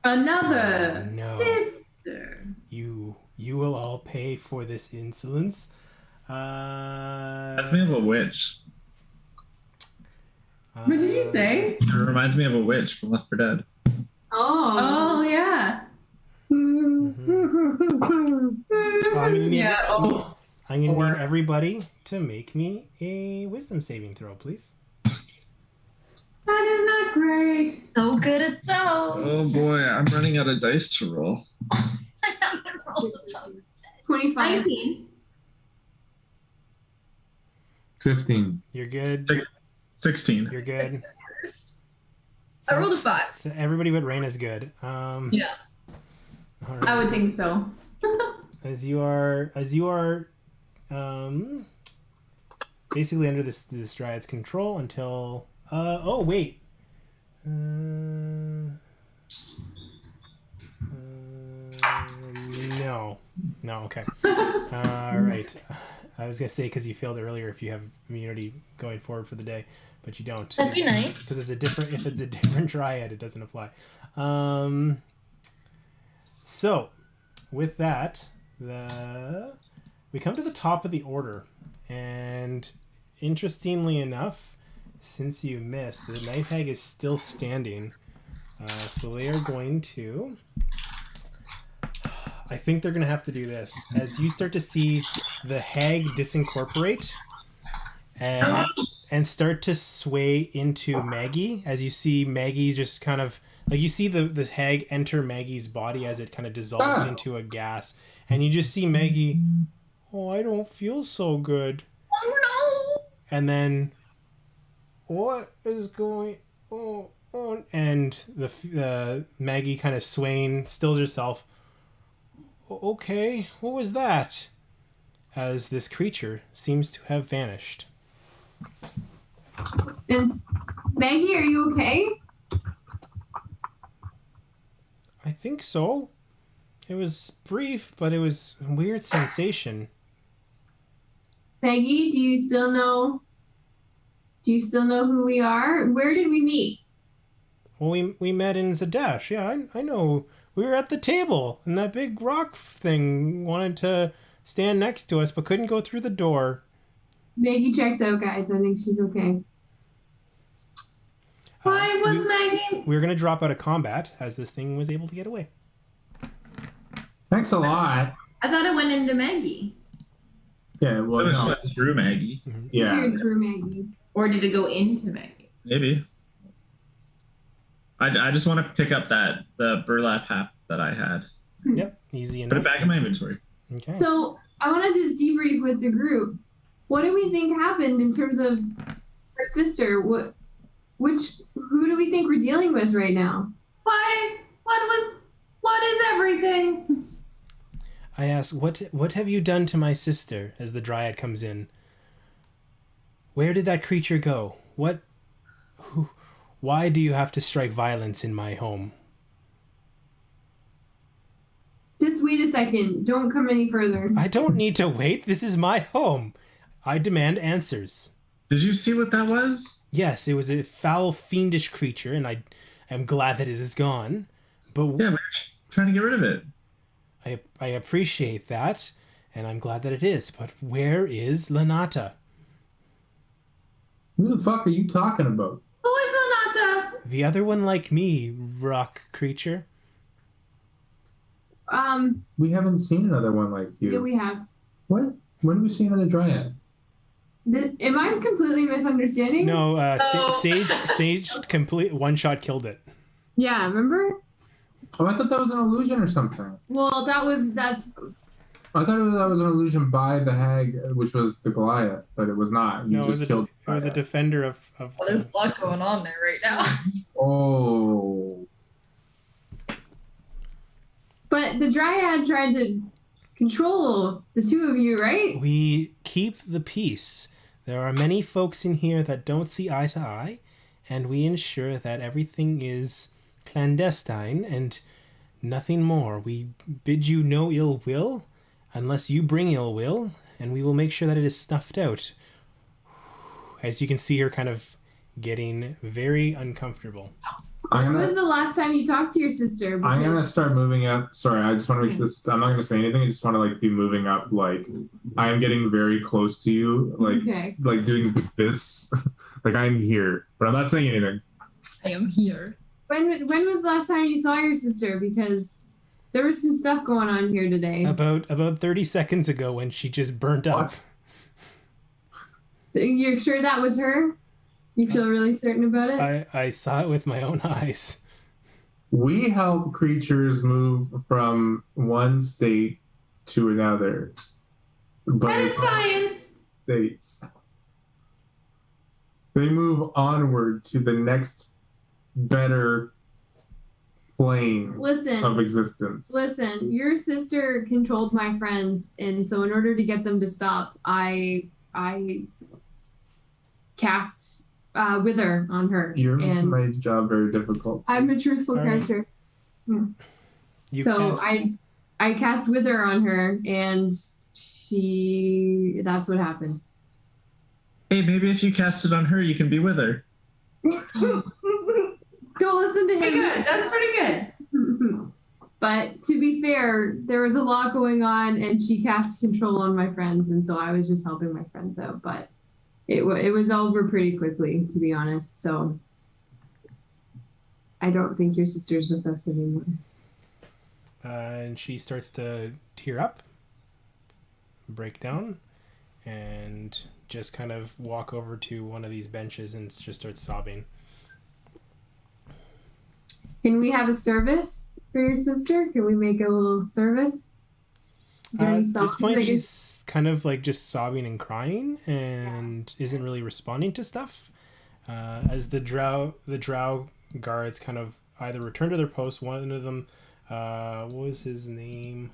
Another No. sister. You will all pay for this insolence. Reminds me of a witch. What did you say? It reminds me of a witch from Left 4 Dead. Oh yeah. I'm gonna need, Yeah. Oh. I'm gonna need everybody to make me a wisdom saving throw, please. That is not great. So good at those. Oh boy, I'm running out of dice to roll. I haven't rolled above 25. 19. 15. You're good. 16. You're good. 10. I rolled a 5. So everybody but Raina's good. Yeah. All right. I would think so. As you are basically under this dryad's control until oh wait. No, okay. All right. I was gonna say because you failed earlier if you have immunity going forward for the day, but you don't. That'd be nice. Because if it's a different dryad, it doesn't apply. So, with that, we come to the top of the order, and interestingly enough, since you missed, the night hag is still standing. So they are going to. I think they're going to have to do this. As you start to see the hag disincorporate and start to sway into Maggie, as you see Maggie just kind of, like you see the hag enter Maggie's body as it kind of dissolves into a gas. And you just see Maggie, oh, I don't feel so good. Oh no! And then, what is going on? And the Maggie kind of swaying, stills herself. Okay, what was that? as this creature seems to have vanished. And Maggie, are you okay? I think so. It was brief, but it was a weird sensation. Maggie, do you still know? Do you still know who we are? Where did we meet? Well, we met in Zadash. Yeah, I know. We were at the table, and that big rock thing wanted to stand next to us, but couldn't go through the door. Maggie checks out, guys. I think she's okay. Why was Maggie? We were going to drop out of combat as this thing was able to get away. Thanks a lot. I thought it went into Maggie. Yeah, well, It no. went through Maggie. Yeah. Weird through Maggie. Or did it go into Maggie? Maybe. I just want to pick up the burlap hat that I had. Yep, easy Put enough. it back in my inventory. Okay. So I want to just debrief with the group. What do we think happened in terms of her sister? Who do we think we're dealing with right now? Why? What is everything? I ask, what have you done to my sister? As the dryad comes in. Where did that creature go? Why do you have to strike violence in my home? Just wait a second. Don't come any further. I don't need to wait. This is my home. I demand answers. Did you see what that was? Yes, it was a foul, fiendish creature, and I am glad that it is gone. But Yeah, we're trying to get rid of it. I appreciate that, and I'm glad that it is. But where is Lanata? Who the fuck are you talking about? Who is Lanata? The other one like me, rock creature. We haven't seen another one like you. Yeah, we have. What? When did we see another dryad? Am I completely misunderstanding? No, Sage complete one-shot killed it. Yeah, remember? Oh, I thought that was an illusion or something. Well, that was that. I thought that was an illusion by the hag, which was the Goliath, but it was not. You No, just killed it was a defender of Well, there's a lot going on there right now. Oh. But the dryad tried to control the two of you, right? We keep the peace. There are many folks in here that don't see eye to eye, and we ensure that everything is clandestine and nothing more. We bid you no ill will, unless you bring ill will, and we will make sure that it is snuffed out. As you can see her kind of getting very uncomfortable. When was the last time you talked to your sister? I'm gonna start moving up. Sorry, I just want to make sure this. I'm not gonna say anything. I just want to be moving up. I am getting very close to you. Okay. Doing this. I'm here, but I'm not saying anything. I am here. When was the last time you saw your sister? Because there was some stuff going on here today. About 30 seconds ago when she just burnt up. You're sure that was her? You feel really certain about it? I saw it with my own eyes. We help creatures move from one state to another. But That is science. states. They move onward to the next better plane of existence. Listen, your sister controlled my friends, and so in order to get them to stop, I cast Wither on her. You're making and my job very difficult. I'm a truthful All right. character. You So cast- I cast Wither on her, and that's what happened. Hey, maybe if you cast it on her, you can be with her. Don't listen to Pretty him. good. That's pretty good. But to be fair, there was a lot going on, and she cast control on my friends, and so I was just helping my friends out. But it was over pretty quickly, to be honest. So I don't think your sister's with us anymore. and she starts to tear up, break down, and just kind of walk over to one of these benches and just start sobbing. Can we have a service for your sister? Can we make a little service? Is there any At this song point, that she's kind of just sobbing and crying and isn't really responding to stuff. As the drow guards kind of either return to their post, one of them, what was his name?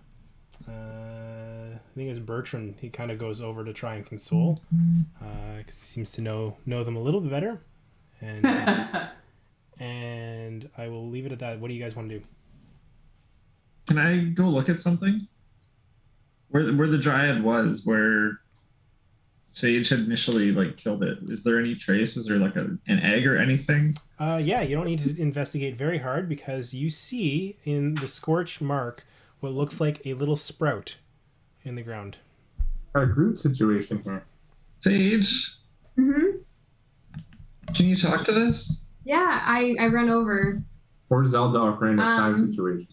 I think it was Bertrand. He kind of goes over to try and console. 'Cause he seems to know them a little bit better. And I will leave it at that. What do you guys want to do? Can I go look at something? Where the dryad was, where Sage had initially killed it. Is there any trace? Is there an egg or anything? Yeah, you don't need to investigate very hard because you see in the scorch mark what looks like a little sprout in the ground. A group situation here. Sage, Mm-hmm. can you talk to this? Yeah, I run over. Or Zelda offering a time situation.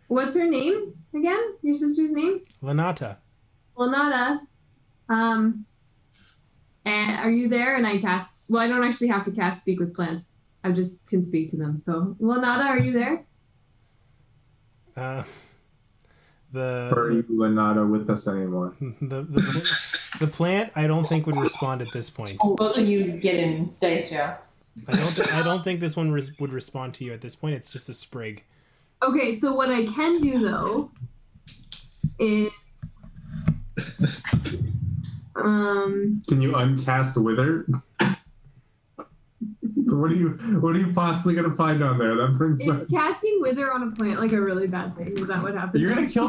What's her name again? Your sister's name? Lanata. Lanata. And are you there? And I cast. Well, I don't actually have to cast Speak with Plants. I just can speak to them. So, Lanata, are you there? Or are you Lanata with us anymore? The plant I don't think would respond at this point. Both of you get in dice jail. I don't think this one would respond to you at this point. It's just a sprig. Okay, so what I can do though is Can you uncast Wither? What are you possibly gonna find on there? That brings is casting Wither on a plant like a really bad thing? Is that what happened? You're gonna kill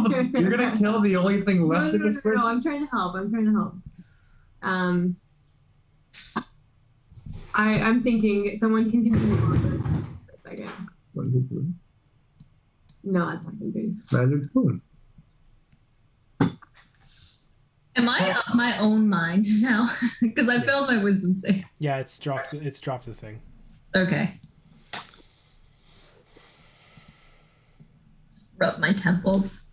the only thing left in this person. No, I'm trying to help. I'm thinking someone can continue on for a second. No, that's not gonna be. Magic spoon. Am I of my own mind now? Because I failed my wisdom save. Yeah, it's dropped the thing. Okay. Rub my temples.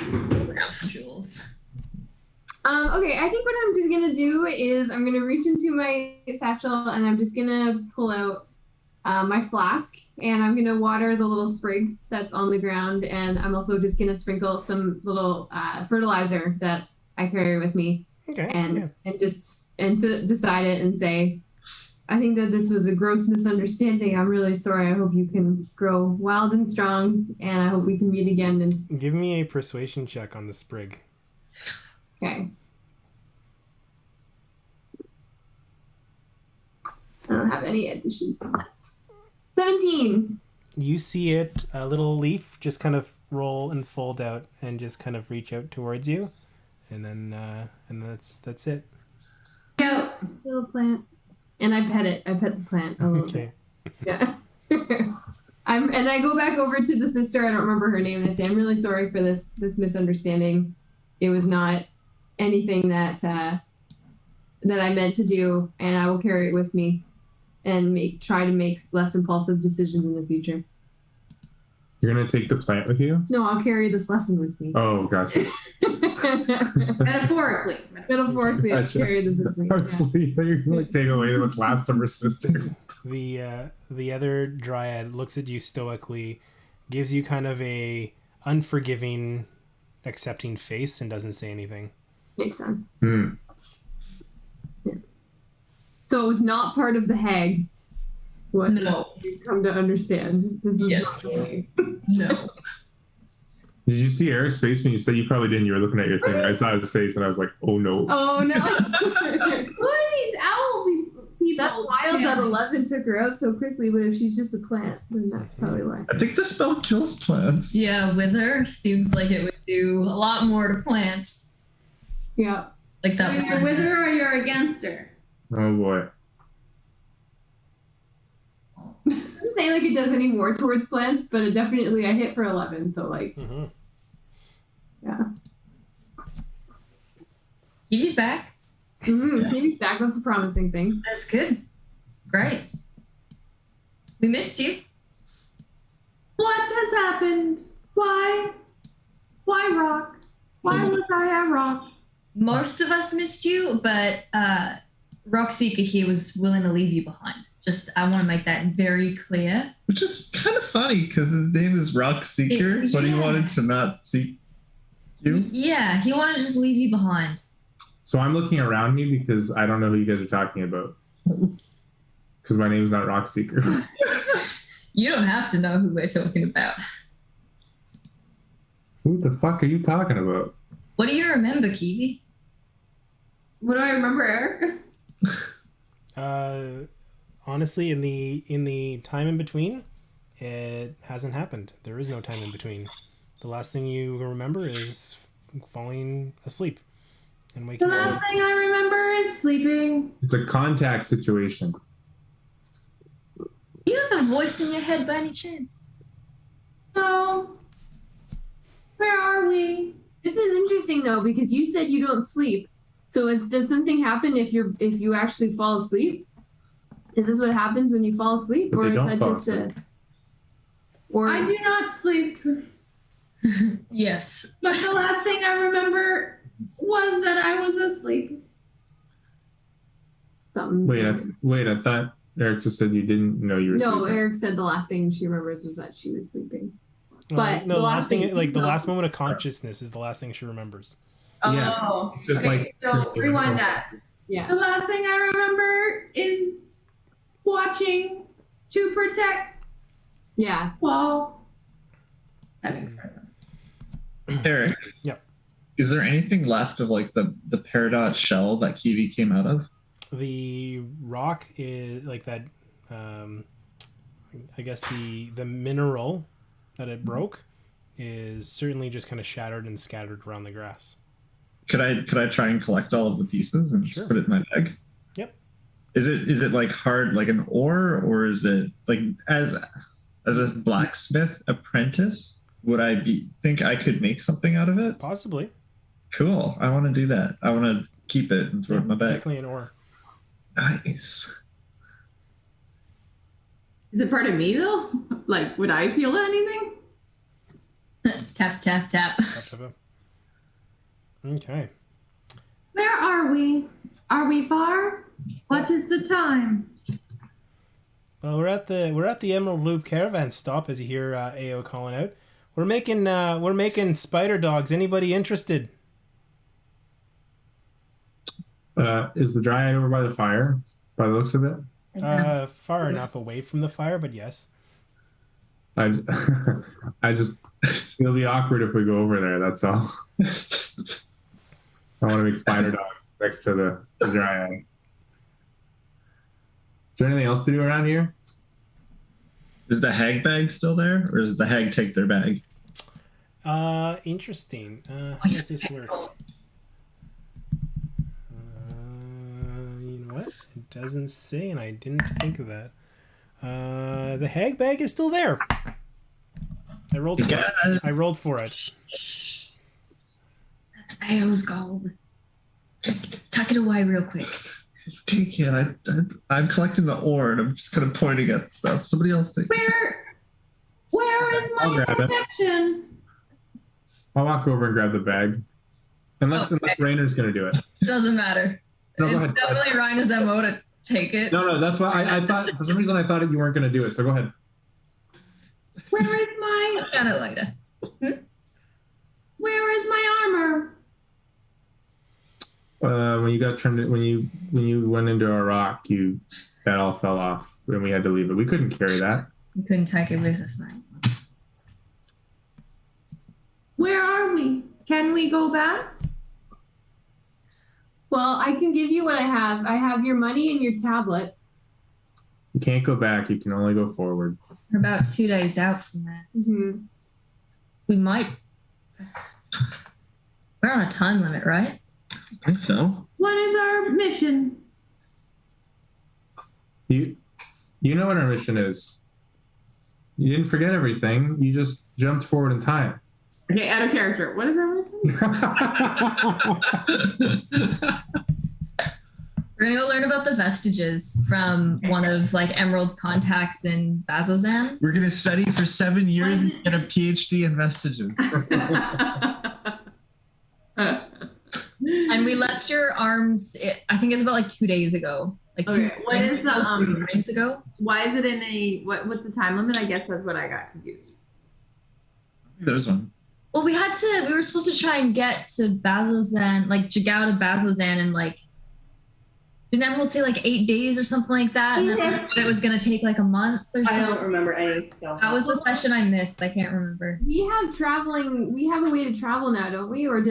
Around for Jules. Okay, I think what I'm just gonna do is I'm gonna reach into my satchel and I'm just gonna pull out my flask and I'm gonna water the little sprig that's on the ground, and I'm also just gonna sprinkle some little fertilizer that I carry with me. Okay. And beside it and say, I think that this was a gross misunderstanding. I'm really sorry. I hope you can grow wild and strong, and I hope we can meet again. And give me a persuasion check on the sprig. okay. I don't have any additions on that. 17. You see it, a little leaf just kind of roll and fold out and just kind of reach out towards you, and then that's it. Go, little plant. And I pet it. I pet the plant a little bit. Yeah. And I go back over to the sister. I don't remember her name, and I say, "I'm really sorry for this misunderstanding. It was not anything that I meant to do, and I will carry it with me and try to make less impulsive decisions in the future." You're gonna take the plant with you? No, I'll carry this lesson with me. Oh, gotcha. Metaphorically. Metaphorically, I'll Gotcha. carry this with me. You're gonna take away what's last of her sister. The other dryad looks at you stoically, gives you kind of a unforgiving, accepting face, and doesn't say anything. Makes sense. Hmm. Yeah. So it was not part of the hag. What No. you come to understand. This is Yes. not the hag. No. Did you see Eric's face when you said you probably didn't? You were looking at your thing. I saw his face and I was like, oh no. Oh no. Who are these owl people? That's wild that 11 took her out so quickly, but if she's just a plant, then that's probably why. I think the spell kills plants. Yeah, Wither seems like it would do a lot more to plants. Yeah. Like that Either one. with her or you're against her. Oh boy. Doesn't say like it does any more towards plants, but it definitely I hit for 11, so like Mm-hmm. yeah. Kiwi's back. Kiwi's back. That's a promising thing. That's good. Great. We missed you. What has happened? Why? Why Rock? Why was I at Rock? Most of us missed you, but Rockseeker here was willing to leave you behind. Just, I want to make that very clear. Which is kind of funny because his name is Rockseeker, but he yeah. wanted to not seek you. Yeah, he wanted to just leave you behind. So I'm looking around me because I don't know who you guys are talking about. Because my name's not Rockseeker. You don't have to know who we're talking about. Who the fuck are you talking about? What do you remember, Kiwi? What do I remember, Eric? Honestly, in the time in between, it hasn't happened. There is no time in between. The last thing you remember is falling asleep and waking The up. last thing I remember is sleeping. It's a contact situation. Do you have a voice in your head by any chance? No. Where are we? This is interesting though, because you said you don't sleep. So does something happen if you actually fall asleep? Is this what happens when you fall asleep, But or they is don't that fall just asleep. Or I do not sleep. Yes. But the last thing I remember was that I was asleep. something? Wait, I thought Eric just said you didn't know you were No, sleeping. Eric said the last thing she remembers was that she was sleeping. No, But no, the the last last thing, thing- like the no. last moment of consciousness is the last thing she remembers. Yeah, Oh, just okay. like- So rewind that. Yeah. The last thing I remember is watching to protect Yeah. Paul. That makes more sense. Eric. Yep. Is there anything left of like the peridot shell that Kiwi came out of? The rock is like that. I guess the mineral that it broke is certainly just kind of shattered and scattered around the grass. Could I try and collect all of the pieces and Sure. just put it in my bag? Yep. Is it like hard like an ore, or is it like as a blacksmith apprentice? Would I think I could make something out of it? Possibly. Cool. I want to do that. I want to keep it and throw it in my bag. Definitely an ore. Nice. Is it part of me though? Like, would I feel anything? Tap, tap, tap. Okay. Where are we? Are we far? What is the time? Well, we're at the Emerald Loop caravan stop. As you hear AO calling out, we're making spider dogs. Anybody interested? Is the dryad over by the fire? By the looks of it, Far enough away from the fire, but yes. I just it'll be awkward if we go over there. That's all. I want to make spider dogs next to the dryad. Is there anything else to do around here? Is the hag bag still there, or does the hag take their bag? Interesting. How does this work? You know what? It doesn't say, and I didn't think of that. The hag bag is still there. I rolled for it. I rolled for it. That's AO's gold. Just tuck it away real quick. Take it. I'm collecting the ore, and I'm just kind of pointing at stuff. Somebody else take it. Where is I'll my grab it. protection? I'll walk over and grab the bag, unless Reiner's gonna do it. Doesn't matter. No, go It's ahead. definitely Reiner's MO to take it. No, that's why I thought for some reason I thought you weren't gonna do it. So go ahead. Where is my I'll get it later. Where is my armor? When you got turned, when you went into our rock, that all fell off, and we had to leave it. We couldn't carry that. We couldn't take it with us, man. Where are we? Can we go back? Well, I can give you what I have. I have your money and your tablet. You can't go back. You can only go forward. We're about 2 days out from that. Mm-hmm. We might. We're on a time limit, right? I think so. What is our mission? You know what our mission is. You didn't forget everything. You just jumped forward in time. Okay, out of character. What is our mission? We're gonna go learn about the vestiges from one of like Emerald's contacts in Bazzoxan. We're gonna study for 7 years and get a PhD in vestiges. And we left your arms. I think it's about like 2 days ago. Like Okay, what is the, 2 days ago? Why is it in a what's the time limit? I guess that's what I got confused. There's one. Well, we were supposed to try and get to Bazzoxan, like Jagao to Bazzoxan in like Didn't everyone say like 8 days or something like that? And then but it was gonna take like a month or I something. don't remember any. So That was the session I missed. I can't remember. We have a way to travel now, don't we? Or am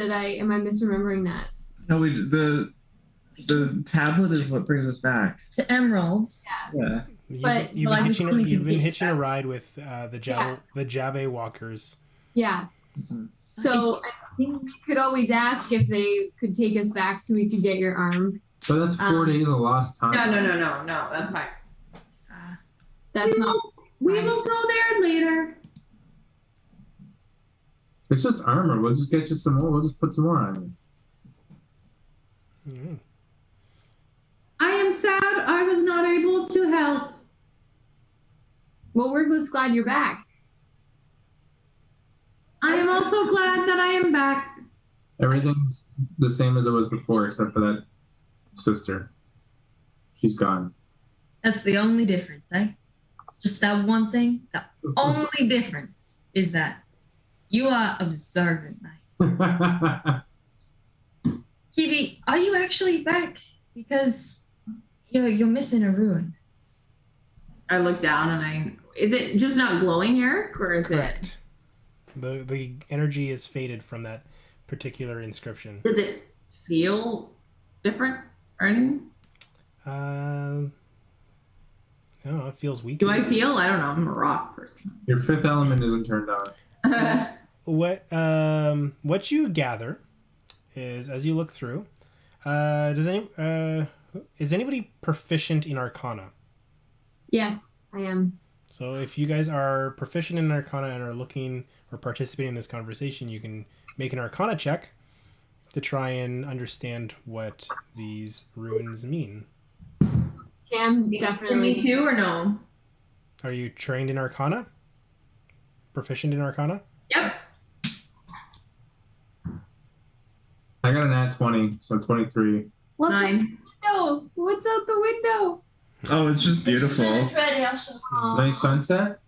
I misremembering that? No, the tablet is what brings us back. To Emeralds. Yeah. But- You've Well, been I'm hitching, assuming you've been it's hitching a that. ride with the Jabbe walkers. Yeah. Mhm. So we could always ask if they could take us back so we could get your arm. So that's 4 days of lost time. No. That's fine. That's not. We will go there later. It's just armor. We'll just get you some more. We'll just put some more on you. Mm. I am sad I was not able to help. Well, we're just glad you're back. I am also glad that I am back. Everything's the same as it was before, except for that sister. She's gone. That's the only difference, eh? Just that one thing. The only difference is that you are observant, mate. Kiwi, are you actually back? Because you're missing a ruin. I look down and is it just not glowing here, or is Correct. The energy is faded from that particular inscription. Does it feel different or anything? No, it feels weak. Do I feel? I don't know. I'm a rock person. Your fifth element isn't turned on. What you gather is, as you look through, is anybody proficient in Arcana? Yes, I am. So if you guys are proficient in Arcana and are looking or participating in this conversation, you can make an Arcana check to try and understand what these ruins mean. Cam definitely. Me too, or no? Are you trained in Arcana? Proficient in Arcana? Yep. I got a nat 20, so 23. What's out 9. the window? What's out the window? Oh, it's just beautiful. Nice sunset.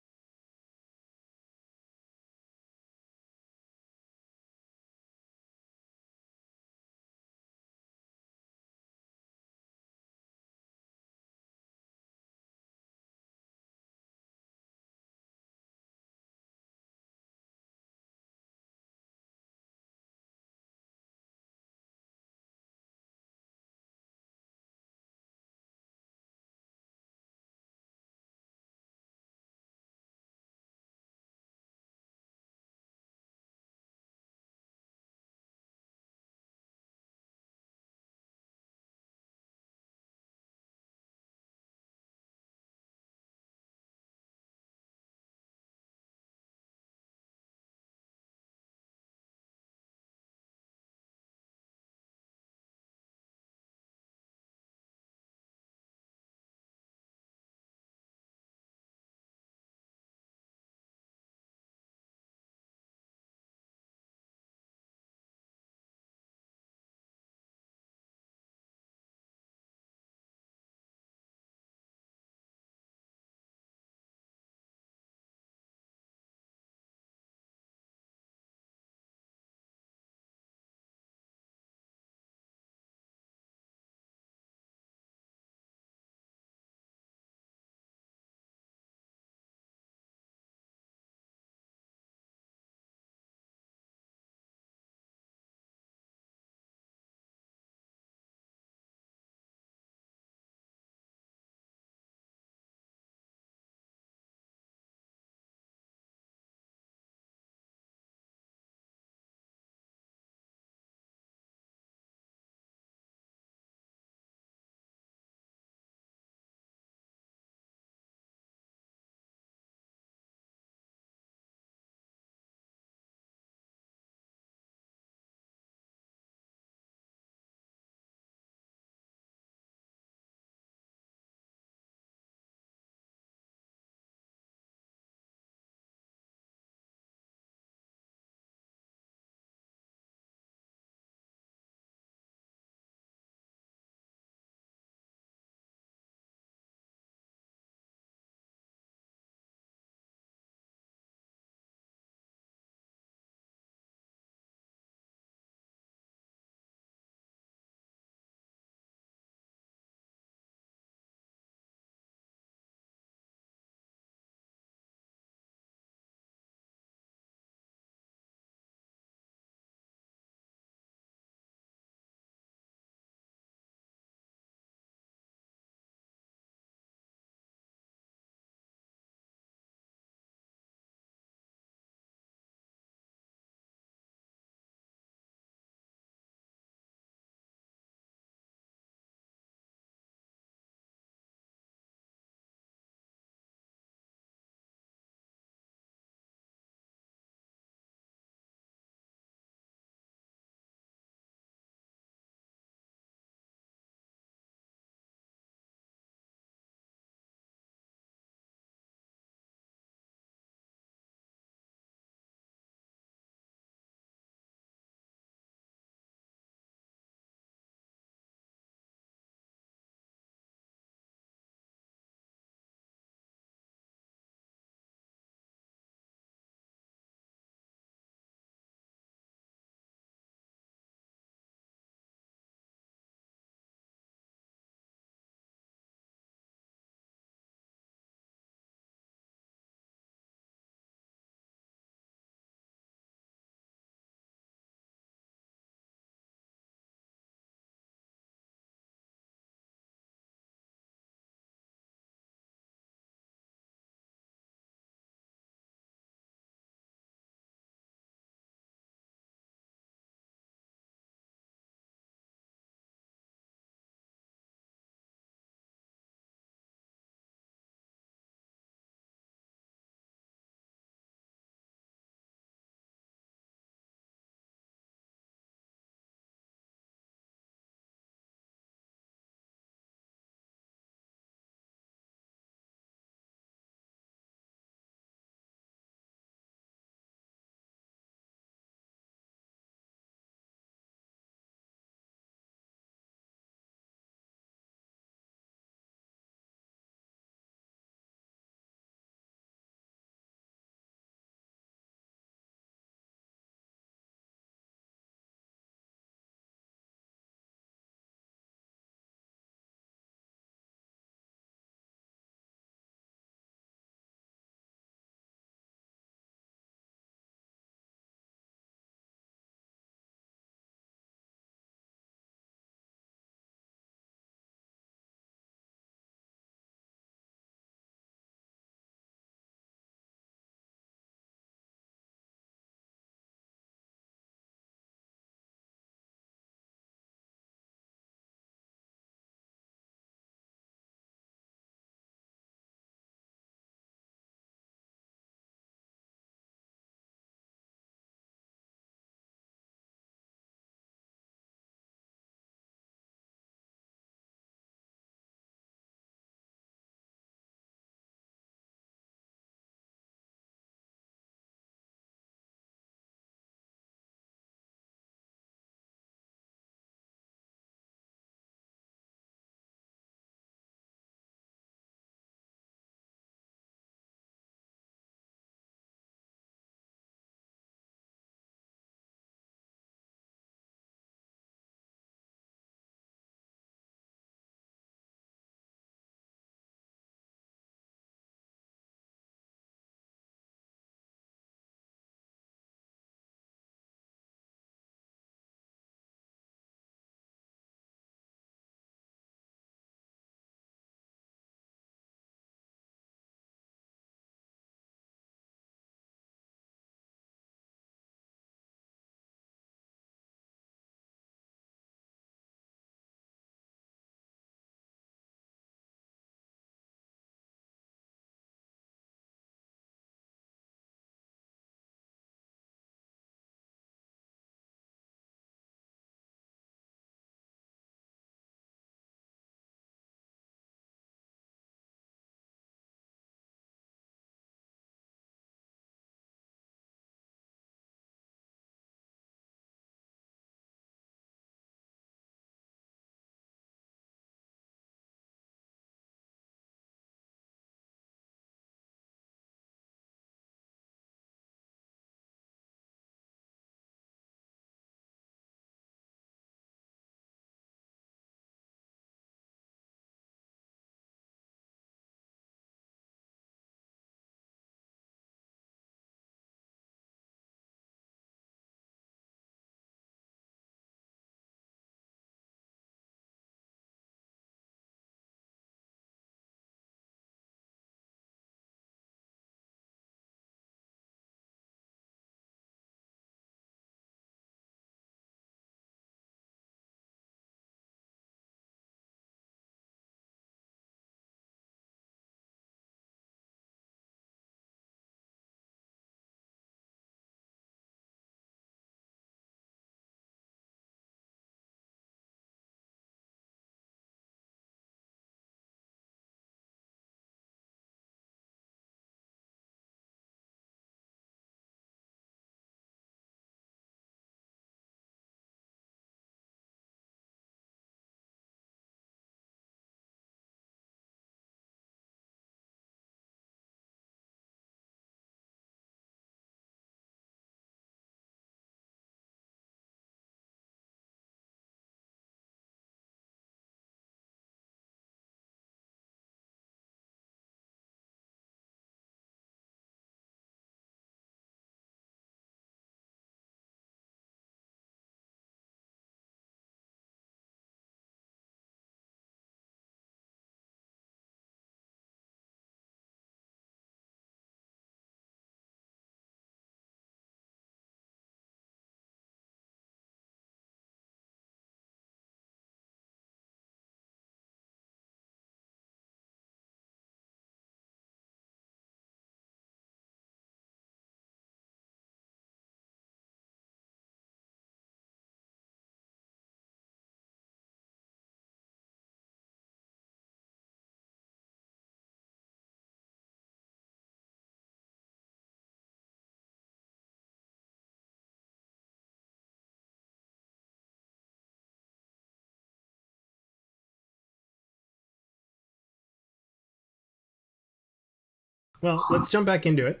Well, let's jump back into it.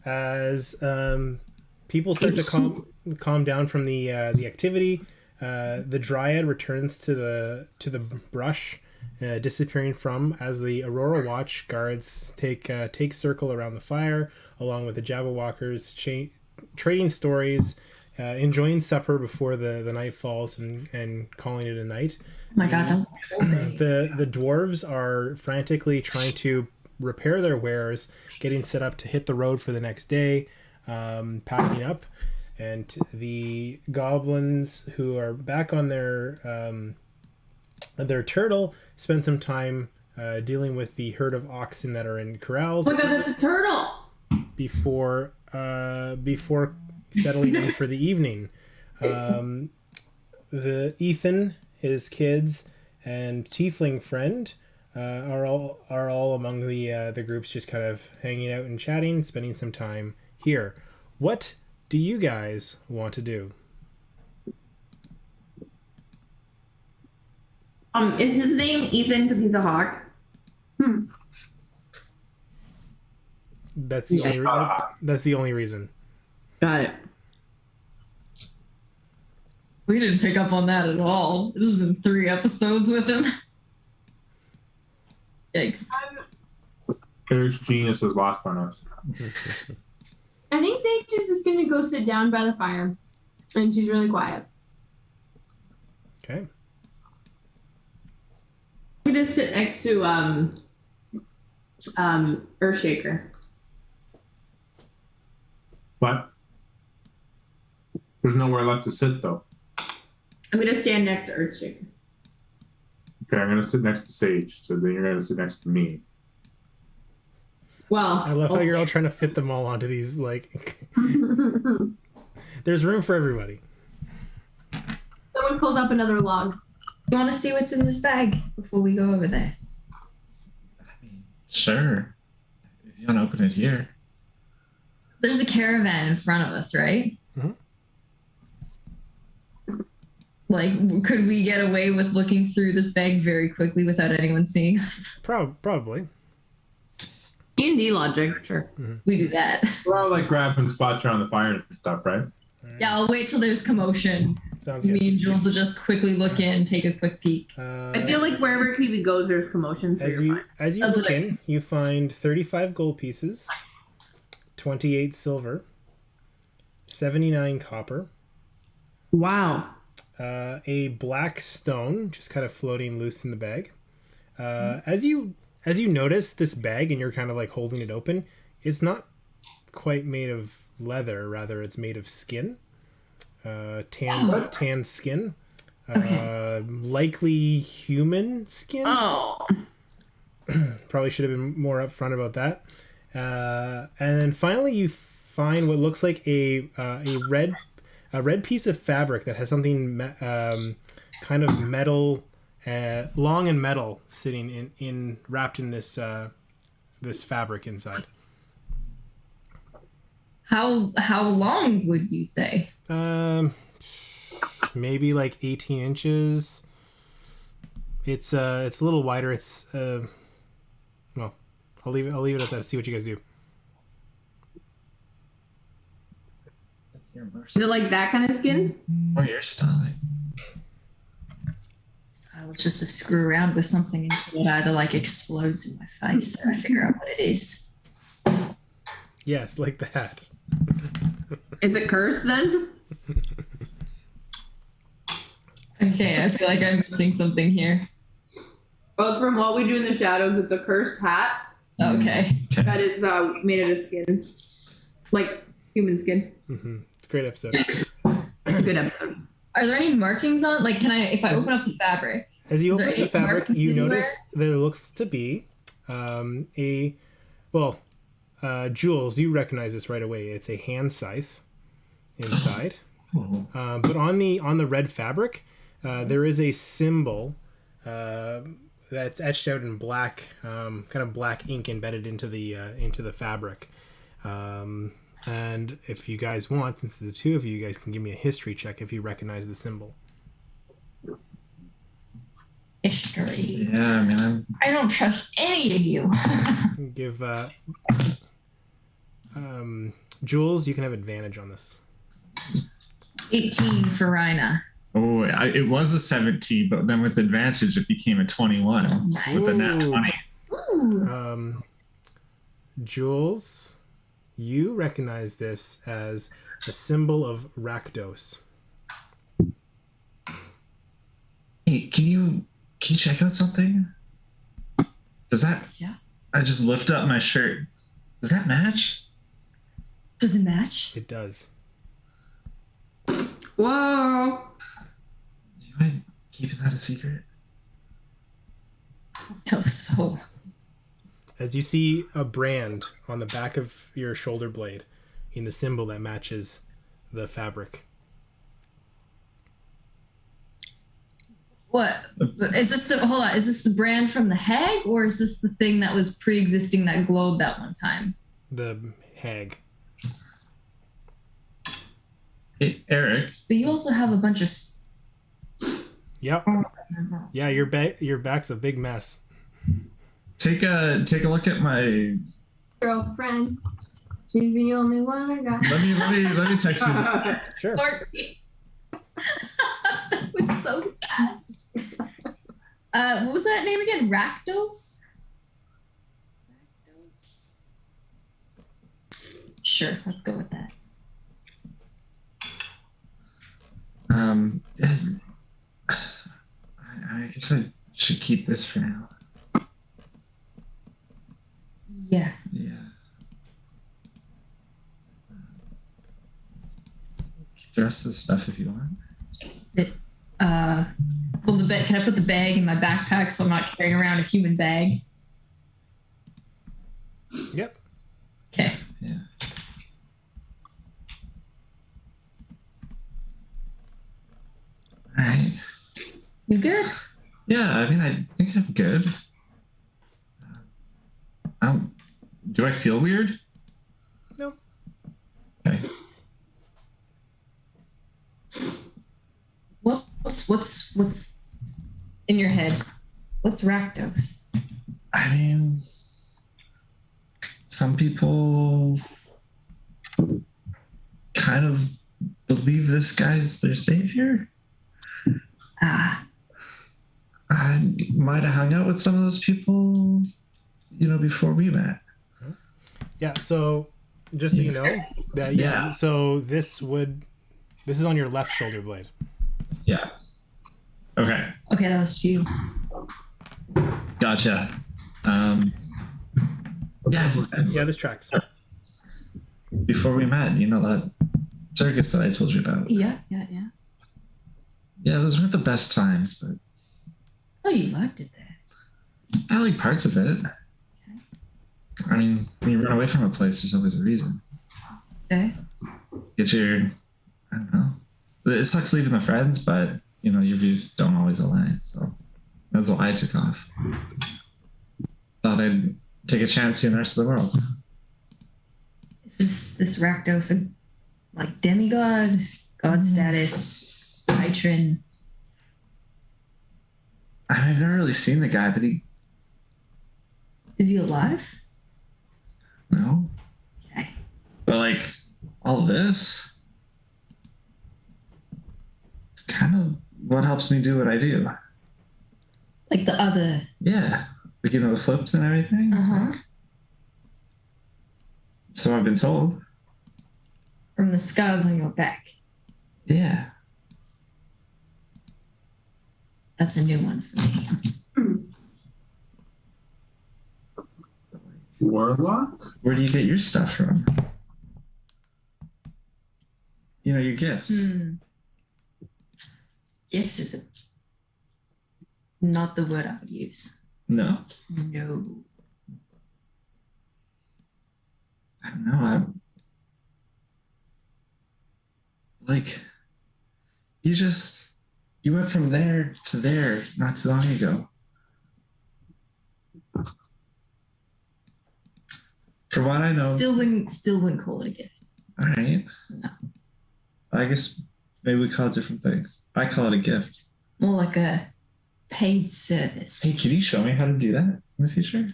As people start to calm down from the activity, the dryad returns to the brush, disappearing from as the Aurora Watch guards take circle around the fire, along with the Jabberwockers, trading stories, enjoying supper before the night falls, and calling it a night. Oh my god, that was The dwarves are frantically trying to repair their wares, getting set up to hit the road for the next day, packing up, and the goblins who are back on their turtle spend some time dealing with the herd of oxen that are in corrals. Oh my god, that's a turtle! Before settling in for the evening. The Ethan, his kids, and tiefling friend are all among the groups, just kind of hanging out and chatting, spending some time here. What do you guys want to do? Is his name Ethan because he's a hawk? That's the only reason. That's the only reason. Got it. We didn't pick up on that at all. This has been 3 episodes with him. Yikes. Eric's genius is lost on us. I think Sage is just going to go sit down by the fire, and she's really quiet. Okay. I'm gonna sit next to Earthshaker. But there's nowhere left to sit, though. I'm gonna stand next to Earthshaker. Okay, I'm gonna sit next to Sage, so then you're gonna sit next to me. Well, I love how you're all trying to fit them all onto these, like... There's room for everybody. Someone pulls up another log. You want to see what's in this bag before we go over there? Sure. If you want to open it here. There's a caravan in front of us, right? Mm-hmm. Like, could we get away with looking through this bag very quickly without anyone seeing us? Probably. D&D logic, sure. We do that. We're all like grabbing spots around the fire and stuff, right? Yeah, I'll wait till there's commotion. Sounds good. Me and Jules will just quickly look in, take a quick peek. I feel like wherever Kiwi goes, there's commotion, so you're fine. As you That's look what I- in, you find 35 gold pieces, 28 silver, 79 copper, Wow. a black stone just kind of floating loose in the bag. As you notice this bag and you're kind of like holding it open, it's not quite made of leather, rather it's made of skin. Tan skin. Likely human skin. Oh. Probably should have been more upfront about that. And then finally, you find what looks like a red piece of fabric that has something kind of metal, long and metal, sitting in wrapped in this fabric inside. How long would you say? Maybe like 18 inches. It's a little wider. It's well, I'll leave it at that. See what you guys do. That's your mercy. Is it like that kind of skin? Or your style. It's just to screw around with something until it either like explodes in my face or I figure out what it is. Yes, like that. Is it cursed then? Okay, I feel like I'm missing something here. Well, from what we do in the shadows, it's a cursed hat Okay. that is made out of skin. Like human skin. Mm-hmm. It's a great episode. It's a good episode. Are there any markings on? Like, can I, if I open up the fabric? As you Is there open up the any fabric, markings you anywhere? notice there looks to be Jules, you recognize this right away. It's a hand scythe inside. But on the red fabric, there is a symbol that's etched out in black, kind of black ink embedded into the fabric. And if you guys want, since the two of you guys can give me a history check if you recognize the symbol. history. Yeah, I mean, I don't trust any of you. Give Jules, you can have advantage on this. 18 for Reiner. it was a 17, but then with advantage, it became a 21 with a nat 20. Ooh. Jules, you recognize this as a symbol of Rakdos. Hey, can you check out something? Does that? Yeah. I just lift up my shirt. Does that match? Does it match? It does. Whoa. Do you mind keeping that a secret? Tell us so. As you see a brand on the back of your shoulder blade in the symbol that matches the fabric. What is this? Hold on. Is this the brand from the hag, or is this the thing that was pre-existing that glowed that one time? The hag. Hey, Eric. But you also have a bunch of. Yep. Yeah, your back's a big mess. Take a look at my. Girlfriend. She's the only one I got. Let me text you. Sure. Courtney. That was so fast. What was that name again? Rakdos? Sure, let's go with that. I guess I should keep this for now. Yeah. Yeah. Keep the rest of the stuff if you want. Well, can I put the bag in my backpack so I'm not carrying around a human bag? Yep. Okay. Yeah. All right. You good? Yeah, I mean, I think I'm good. Do I feel weird? No. Okay. What's in your head? What's Rakdos? I mean, some people kind of believe this guy's their savior. Ah. I might have hung out with some of those people, before we met. Yeah, so just so you know, Yeah. so this is on your left shoulder blade. Yeah. Okay. Okay, that was you. Gotcha. Yeah, this tracks. Before we met, that circus that I told you about. Yeah. Yeah, those weren't the best times, but Oh, you liked it there. I like parts of it. I mean, when you run away from a place, there's always a reason. Okay. Get your, I don't know. It sucks leaving the friends, but, your views don't always align. So that's why I took off. Thought I'd take a chance seeing the rest of the world. Is this Rakdos a demigod, god status, patron? I've never really seen the guy, but Is he alive? no. Okay. But all of this, it's kind of what helps me do what I do. Like the other. Yeah. The flips and everything. Uh-huh. So I've been told. From the scars on your back. Yeah. That's a new one for me. Warlock? Where do you get your stuff from? Your gifts. Gifts is not the word I would use. No. No. I don't know. You went from there to there not too long ago. From what I know. Still wouldn't call it a gift. All right. No. I guess maybe we call it different things. I call it a gift. More like a paid service. Hey, can you show me how to do that in the future?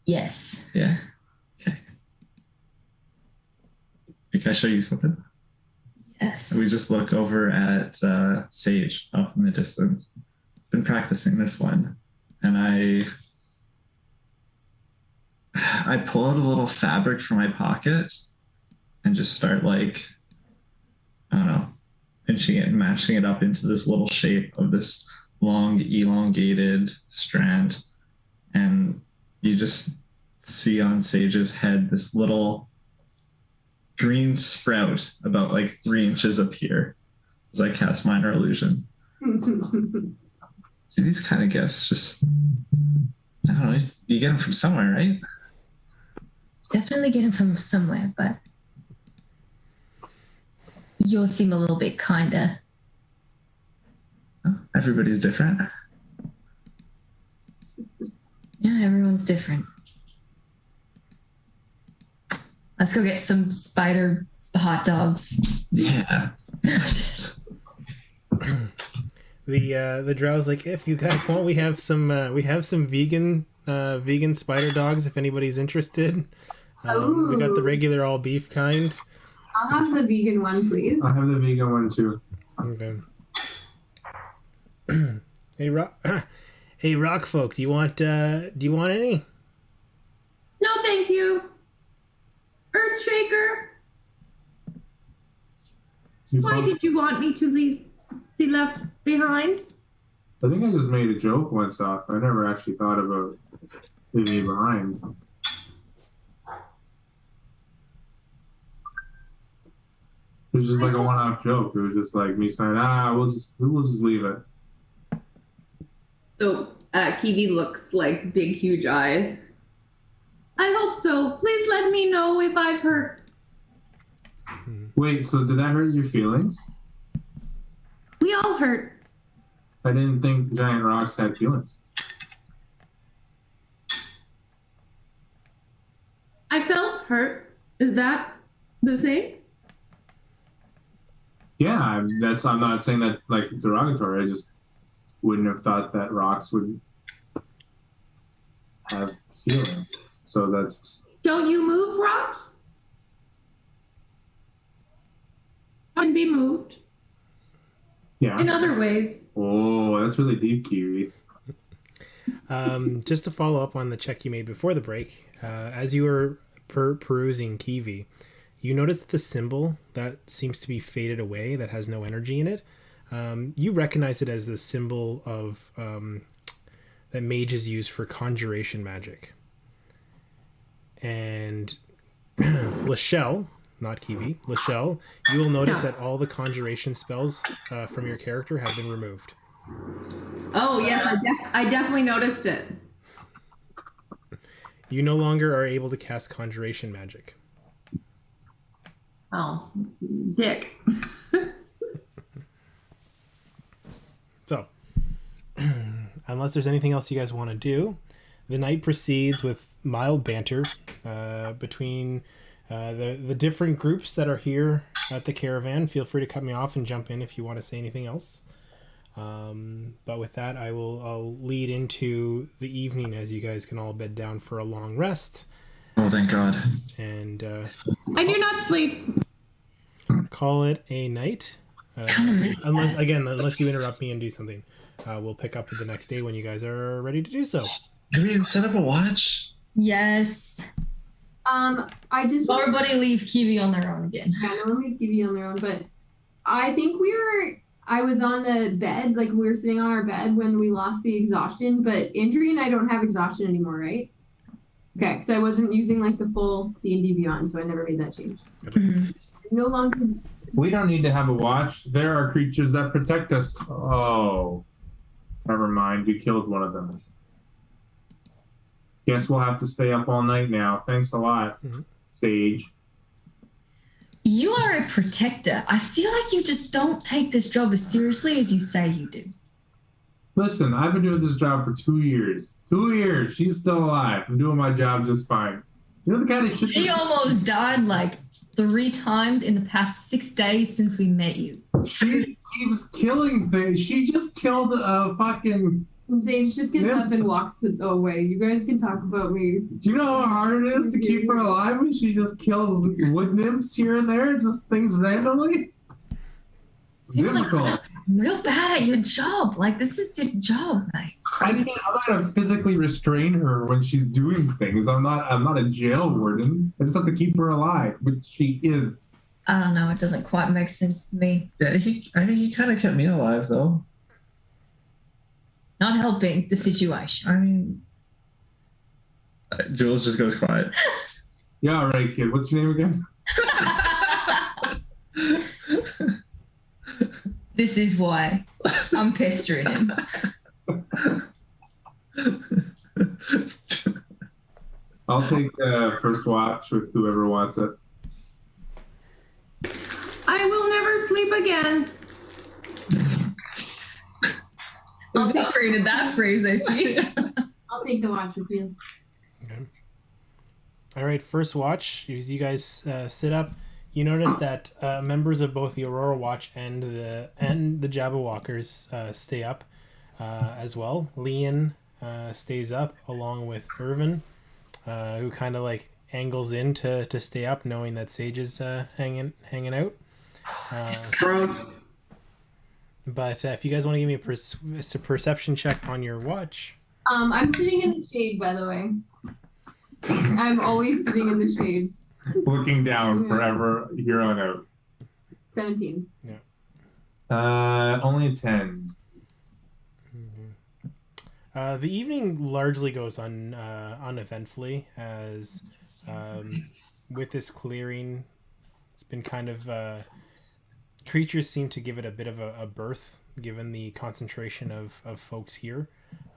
Yes. Yeah. Okay. Can I show you something? Yes. We just look over at Sage off in the distance. Been practicing this one, and I pull out a little fabric from my pocket and just start like, I don't know, pinching it and mashing it up into this little shape of this long elongated strand. And you just see on Sage's head this little green sprout about like 3 inches up here as I cast Minor Illusion. See, these kind of gifts just, I don't know, you get them from somewhere, right? Definitely get him from somewhere, but yours seem a little bit kinder. Everybody's different. Yeah, everyone's different. Let's go get some spider hot dogs. Yeah. The drow's like, if you guys want, we have some vegan spider dogs if anybody's interested. We got the regular all beef kind. I'll have the vegan one, please. I have the vegan one too. Okay. Hey rock folk, do you want any? No, thank you. Earthshaker, why did you want me to be left behind? I think I just made a joke once off. I never actually thought about leaving you behind. It was just like a one-off joke. It was just like me saying, we'll just leave it. So Kiwi looks like big, huge eyes. I hope so. Please let me know if I've hurt. Wait, so did that hurt your feelings? We all hurt. I didn't think giant rocks had feelings. I felt hurt. Is that the same? Yeah, I'm not saying that like derogatory. I just wouldn't have thought that rocks would have feelings. So that's... Don't you move rocks? Can be moved. Yeah. In other ways. Oh, that's really deep, Kiwi. Just to follow up on the check you made before the break, as you were perusing Kiwi, you noticed the symbol that seems to be faded away, that has no energy in it. You recognize it as the symbol of that mages use for conjuration magic. And Leichelle, not Kiwi, Leichelle, you will notice that all the conjuration spells from your character have been removed. Oh, yes, I definitely noticed it. You no longer are able to cast conjuration magic. Oh, dick. So, unless there's anything else you guys want to do, the night proceeds with mild banter between the different groups that are here at the caravan. Feel free to cut me off and jump in if you want to say anything else. But with that, I'll lead into the evening as you guys can all bed down for a long rest. Oh, thank God. And I do not sleep. call it a night. Unless you interrupt me and do something. We'll pick up the next day when you guys are ready to do so. Do we set up a watch? Yes. I just Everybody leave Kiwi on their own again. Yeah, no one leave Kiwi on their own, but I think I was on the bed, like we were sitting on our bed when we lost the exhaustion, but Andrea and I don't have exhaustion anymore, right? Okay, because I wasn't using like the full D&D Beyond, so I never made that change. Mm-hmm. No longer. We don't need to have a watch. There are creatures that protect us. Oh, never mind. You killed one of them. Guess we'll have to stay up all night now. Thanks a lot, Sage. You are a protector. I feel like you just don't take this job as seriously as you say you do. Listen, I've been doing this job for 2 years. 2 years. She's still alive. I'm doing my job just fine. You know the kind of shit. She almost died like 3 times in the past 6 days since we met you. She keeps killing things. She just killed a fucking... Sage just gets up and walks away. You guys can talk about me. Do you know how hard it is to keep her alive when she just kills wood nymphs here and there? Just things randomly? It's difficult. Like, I'm real bad at your job. Like, this is your job, mate. I'm not gonna physically restrain her when she's doing things. I'm not a jail warden. I just have to keep her alive, which she is. I don't know. It doesn't quite make sense to me. Yeah, I think he kind of kept me alive, though. Not helping the situation. I mean, Jules just goes quiet. Yeah, all right, kid. What's your name again? This is why I'm pestering him. I'll take first watch with whoever wants it. I will never sleep again. I'll separated that phrase, I see. I'll take the watch with you. Okay. All right, first watch. As you guys sit up, you notice that members of both the Aurora Watch and the Jabberwockers stay up as well. Leon stays up along with Irvin, who kind of like angles in to stay up, knowing that Sage is hanging out. But if you guys want to give me a perception check on your watch. I'm sitting in the shade, by the way. I'm always sitting in the shade. Looking down forever here on out. 17. Yeah. Only a 10. Mm-hmm. The evening largely goes on uneventfully as with this clearing, it's been kind of creatures seem to give it a bit of a birth given the concentration of folks here.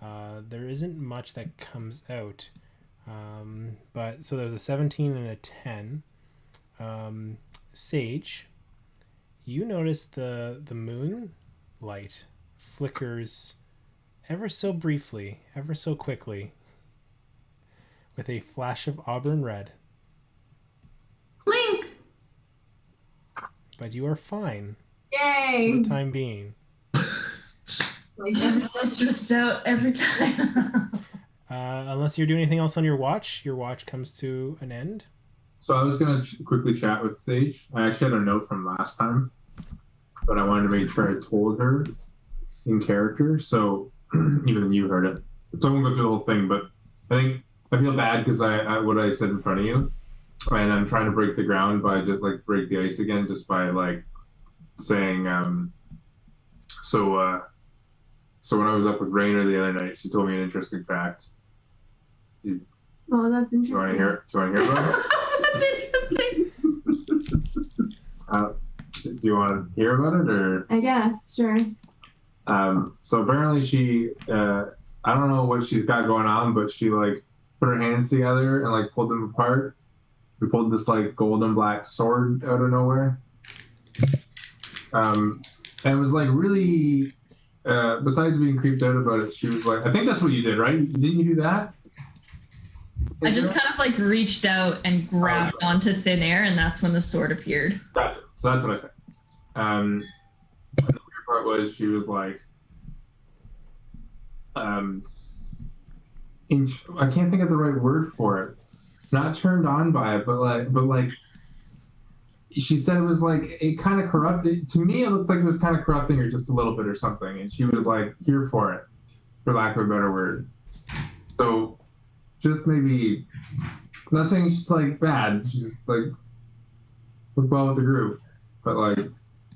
There isn't much that comes out. But so there's a 17 and a 10. Sage, you notice the moon light flickers ever so briefly, ever so quickly, with a flash of auburn red. Blink! But you are fine Yay! for the time being. I'm so stressed out every time. Unless you're doing anything else on your watch comes to an end. So I was going to quickly chat with Sage. I actually had a note from last time, but I wanted to make sure I told her in character. So even you heard it. So I won't go through the whole thing, but I feel bad because I what I said in front of you, and I'm trying to break the ground by just like break the ice again, just by like saying, so when I was up with Reiner the other night, she told me an interesting fact. Oh, that's Do you want to hear about it? That's interesting. Do you want to hear about it, or? I guess, sure. So apparently she, I don't know what she's got going on, but she like put her hands together and like pulled them apart. We pulled this like golden black sword out of nowhere. And it was like really, besides being creeped out about it, she was like, I think that's what you did, right? Didn't you do that? I just kind of like reached out and grabbed onto thin air, and that's when the sword appeared. That's it. So that's what I said. And the weird part was she was like, I can't think of the right word for it. Not turned on by it, but like she said it was like it kind of corrupted. To me, it looked like it was kind of corrupting her just a little bit or something, and she was like here for it, for lack of a better word. So just maybe, I'm not saying she's like bad. She's just like work well with the group, but like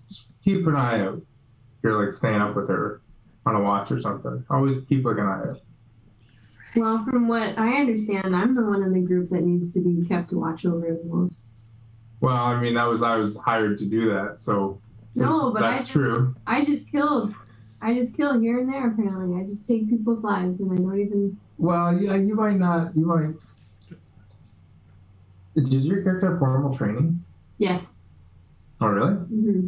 just keep an eye out. If you're like staying up with her on a watch or something, always keep like an eye out. Well, from what I understand, I'm the one in the group that needs to be kept watch over the most. Well, I mean, I was hired to do that, so No, but that's true. I just kill here and there. Apparently, I just take people's lives, and I don't even. Well, yeah, you might not. You might. Does your character have formal training? Yes. Oh, really? Mm-hmm.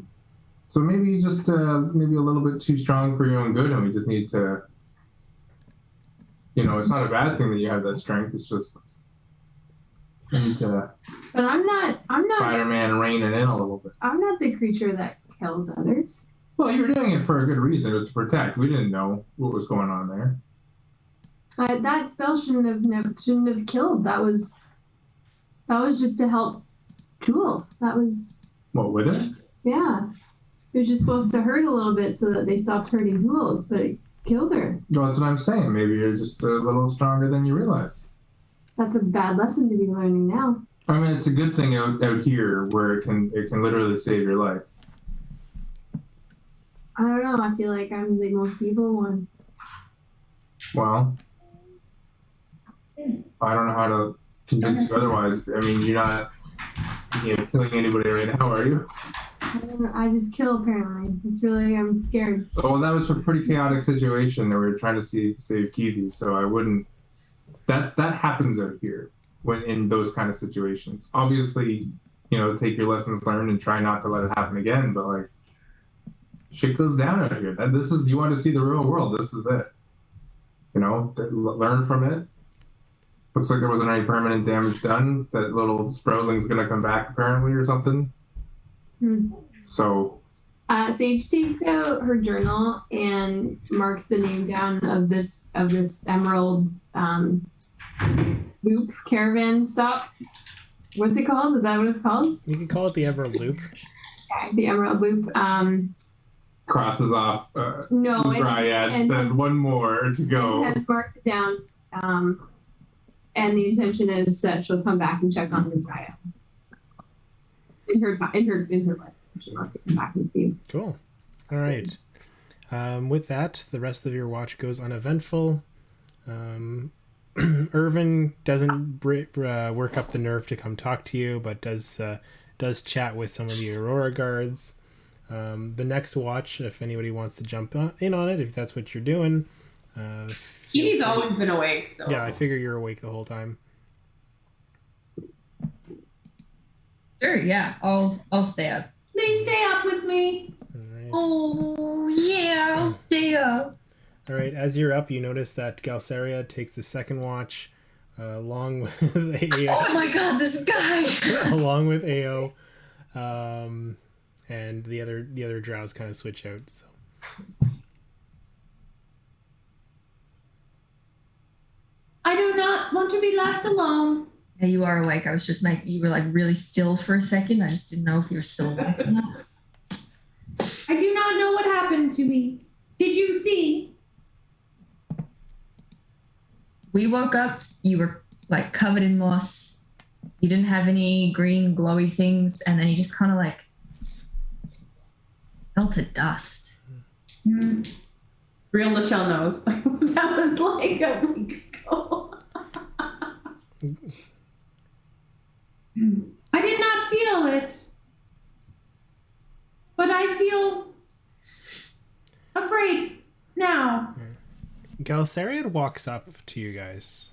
So maybe you just maybe a little bit too strong for your own good, and we just need to. You know, it's not a bad thing that you have that strength. It's just into But I'm not Spider-Man reining in a little bit. I'm not the creature that kills others. Well, you were doing it for a good reason. It was to protect. We didn't know what was going on there. That spell shouldn't have killed. That was just to help Jules. That was What, with it? yeah. It was just supposed to hurt a little bit so that they stopped hurting Jules, but it killed her. Well, that's what I'm saying. Maybe you're just a little stronger than you realize. That's a bad lesson to be learning now. I mean, it's a good thing out here where it can literally save your life. I don't know. I feel like I'm the most evil one. Well, I don't know how to convince you otherwise. I mean, you're not killing anybody right now, are you? I just kill, apparently. It's really, I'm scared. Well, that was a pretty chaotic situation that we were trying to save Kivi, so I wouldn't... That happens out here when in those kind of situations. Obviously, take your lessons learned and try not to let it happen again, but, like, shit goes down out here. You want to see the real world, this is it. Learn from it. Looks like there wasn't any permanent damage done. That little Sprouling's gonna come back, apparently, or something. So... Sage takes out her journal and marks the name down of this emerald loop caravan stop. What's it called? Is that what it's called? You can call it the Emerald Loop. The Emerald Loop. Crosses off No, Dryad, said one more to go. And has marks it down. And the intention is that she'll come back and check on the Dryad. In her life. She wants to come back and see. Cool. All right. With that, the rest of your watch goes uneventful. Irvin doesn't work up the nerve to come talk to you, but does chat with some of the Aurora guards. The next watch, if anybody wants to jump in on it, if that's what you're doing. Kiwi's always been awake, so. Yeah, I figure you're awake the whole time. Sure, yeah. I'll stay up. Please stay up with me. All right. Oh, yeah, I'll stay up. All right, as you're up, you notice that Galceria takes the second watch, along with AO. Oh my god, this guy! Along with AO, and the other drows kind of switch out. So. I do not want to be left alone. Yeah, you are awake. I was just you were like really still for a second. I just didn't know if you were still awake or not. I do not know what happened to me. Did you see? We woke up, you were like covered in moss. You didn't have any green glowy things, and then you just kind of like fell to dust. Real Leichelle knows. That was like a week ago. I did not feel it, but I feel afraid now. Galceria walks up to you guys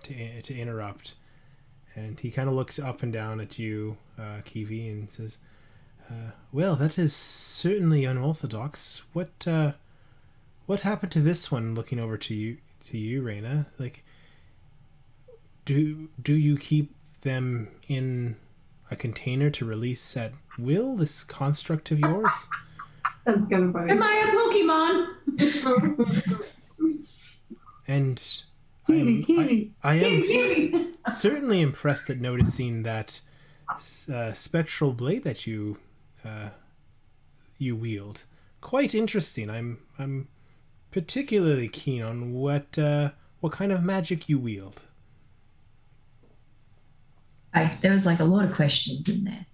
to interrupt, and he kind of looks up and down at you, Kivi, and says, "Well, that is certainly unorthodox. What happened to this one?" Looking over to you, Reina. Like, do you keep them in a container to release at will? This construct of yours? That's kind of funny. Am I a Pokemon? And Kiwi. I am certainly impressed at noticing that spectral blade that you wield. Quite interesting. I'm particularly keen on what kind of magic you wield. There was like a lot of questions in there.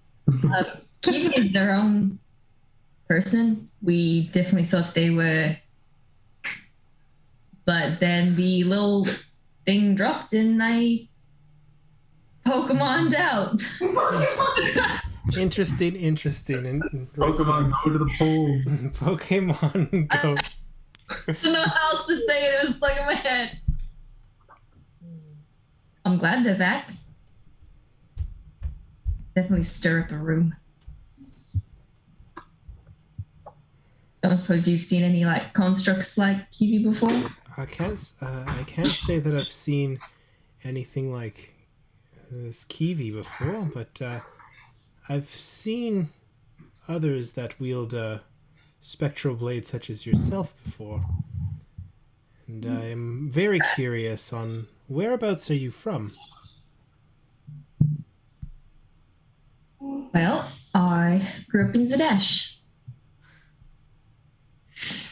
Kivi is their own person. We definitely thought they were, but then the little thing dropped and I Pokemon'd out. Interesting. And Pokemon go to the polls. Pokemon go. I don't know how else to say it. It was stuck in my head. I'm glad they're back. Definitely stir up a room. Don't suppose you've seen any like constructs like Kiwi before? I can't say that I've seen anything like this Kivi before, but I've seen others that wield spectral blades such as yourself before. And I'm very curious on whereabouts are you from? Well, I grew up in Zadesh.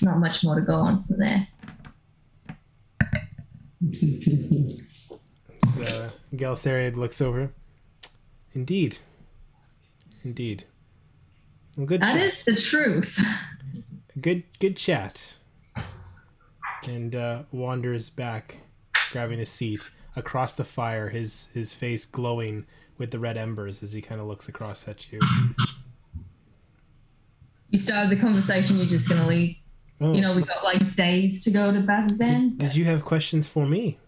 Not much more to go on from there. Galsariad looks over. Indeed. Well, good That chat. is the truth. Good chat. And wanders back, grabbing a seat across the fire, his face glowing with the red embers as he kind of looks across at you. You started the conversation, you're just going to leave. Oh, You know, we got like days to go to Bazzoxan. did you have questions for me?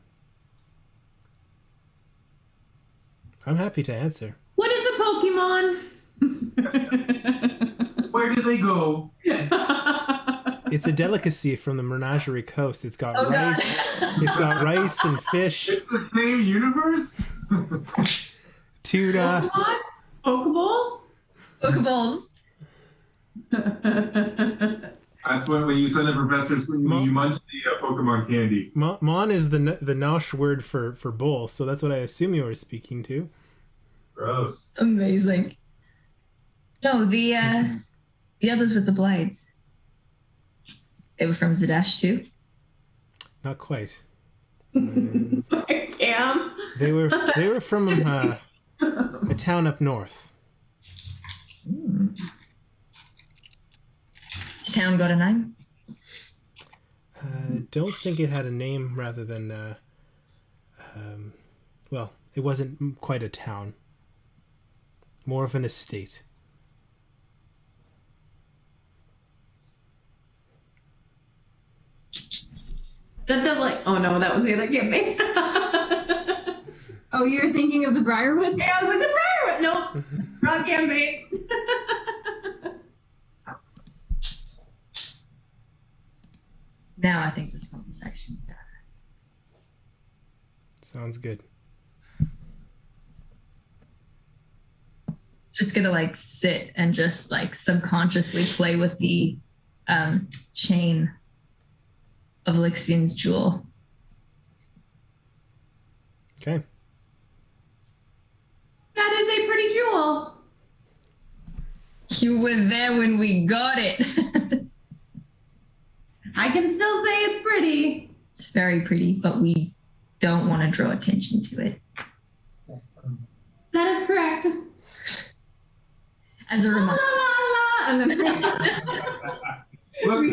I'm happy to answer. What is a Pokemon? Where did they go? It's a delicacy from the Menagerie Coast. It's got Oh, God. rice. It's got rice and fish. It's the same universe? Tuna. Pokemon? Pokeballs? Pokeballs. That's when you send the professors, when you munch the Pokemon candy. Mon is the Nosh word for bowl, so that's what I assume you were speaking to. Gross. Amazing. No, the others with the blades. They were from Zadesh too. Not quite. Cam? They were from a town up north. This town got a name? Don't think it had a name rather than, well, it wasn't quite a town. More of an estate. Is that the like? Oh no, that was the other campaign. Oh, you're thinking of the Briarwoods? Yeah, I was like the Briarwood. Nope, wrong campaign. Now I think this conversation's done. Sounds good. Just gonna like sit and just like subconsciously play with the chain of Elixian's jewel. Okay. That is a pretty jewel. You were there when we got it. I can still say it's pretty. It's very pretty, but we don't want to draw attention to it. That is correct. As a La reminder. la la, and then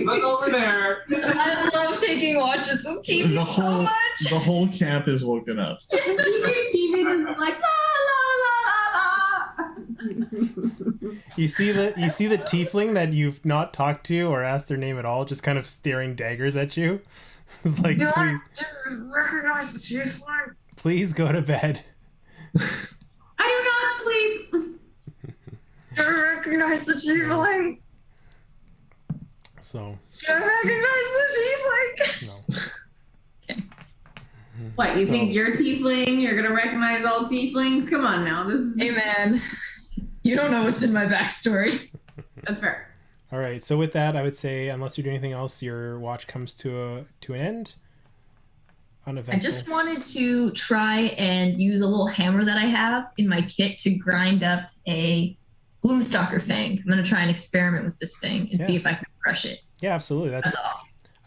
Look over there. I love taking watches with Kiwi so much. The whole camp is woken up. Kiwi is like la la la la la. You see the tiefling that you've not talked to or asked their name at all, just kind of staring daggers at you. It's like, please, Recognize the tiefling? please go to bed. I do not sleep. Do I recognize the tiefling? So Do I recognize the tiefling? no. What, you So- think you're tiefling? You're gonna recognize all tieflings? Come on now, this is Hey man, you don't know what's in my backstory. that's fair. All right. So with that, I would say, unless you do anything else, your watch comes to an end. I Uneventful. just wanted to try and use a little hammer that I have in my kit to grind up a Gloomstalker fang. I'm gonna try and experiment with this thing and see Yeah. if I can crush it. Yeah, absolutely. That's. That's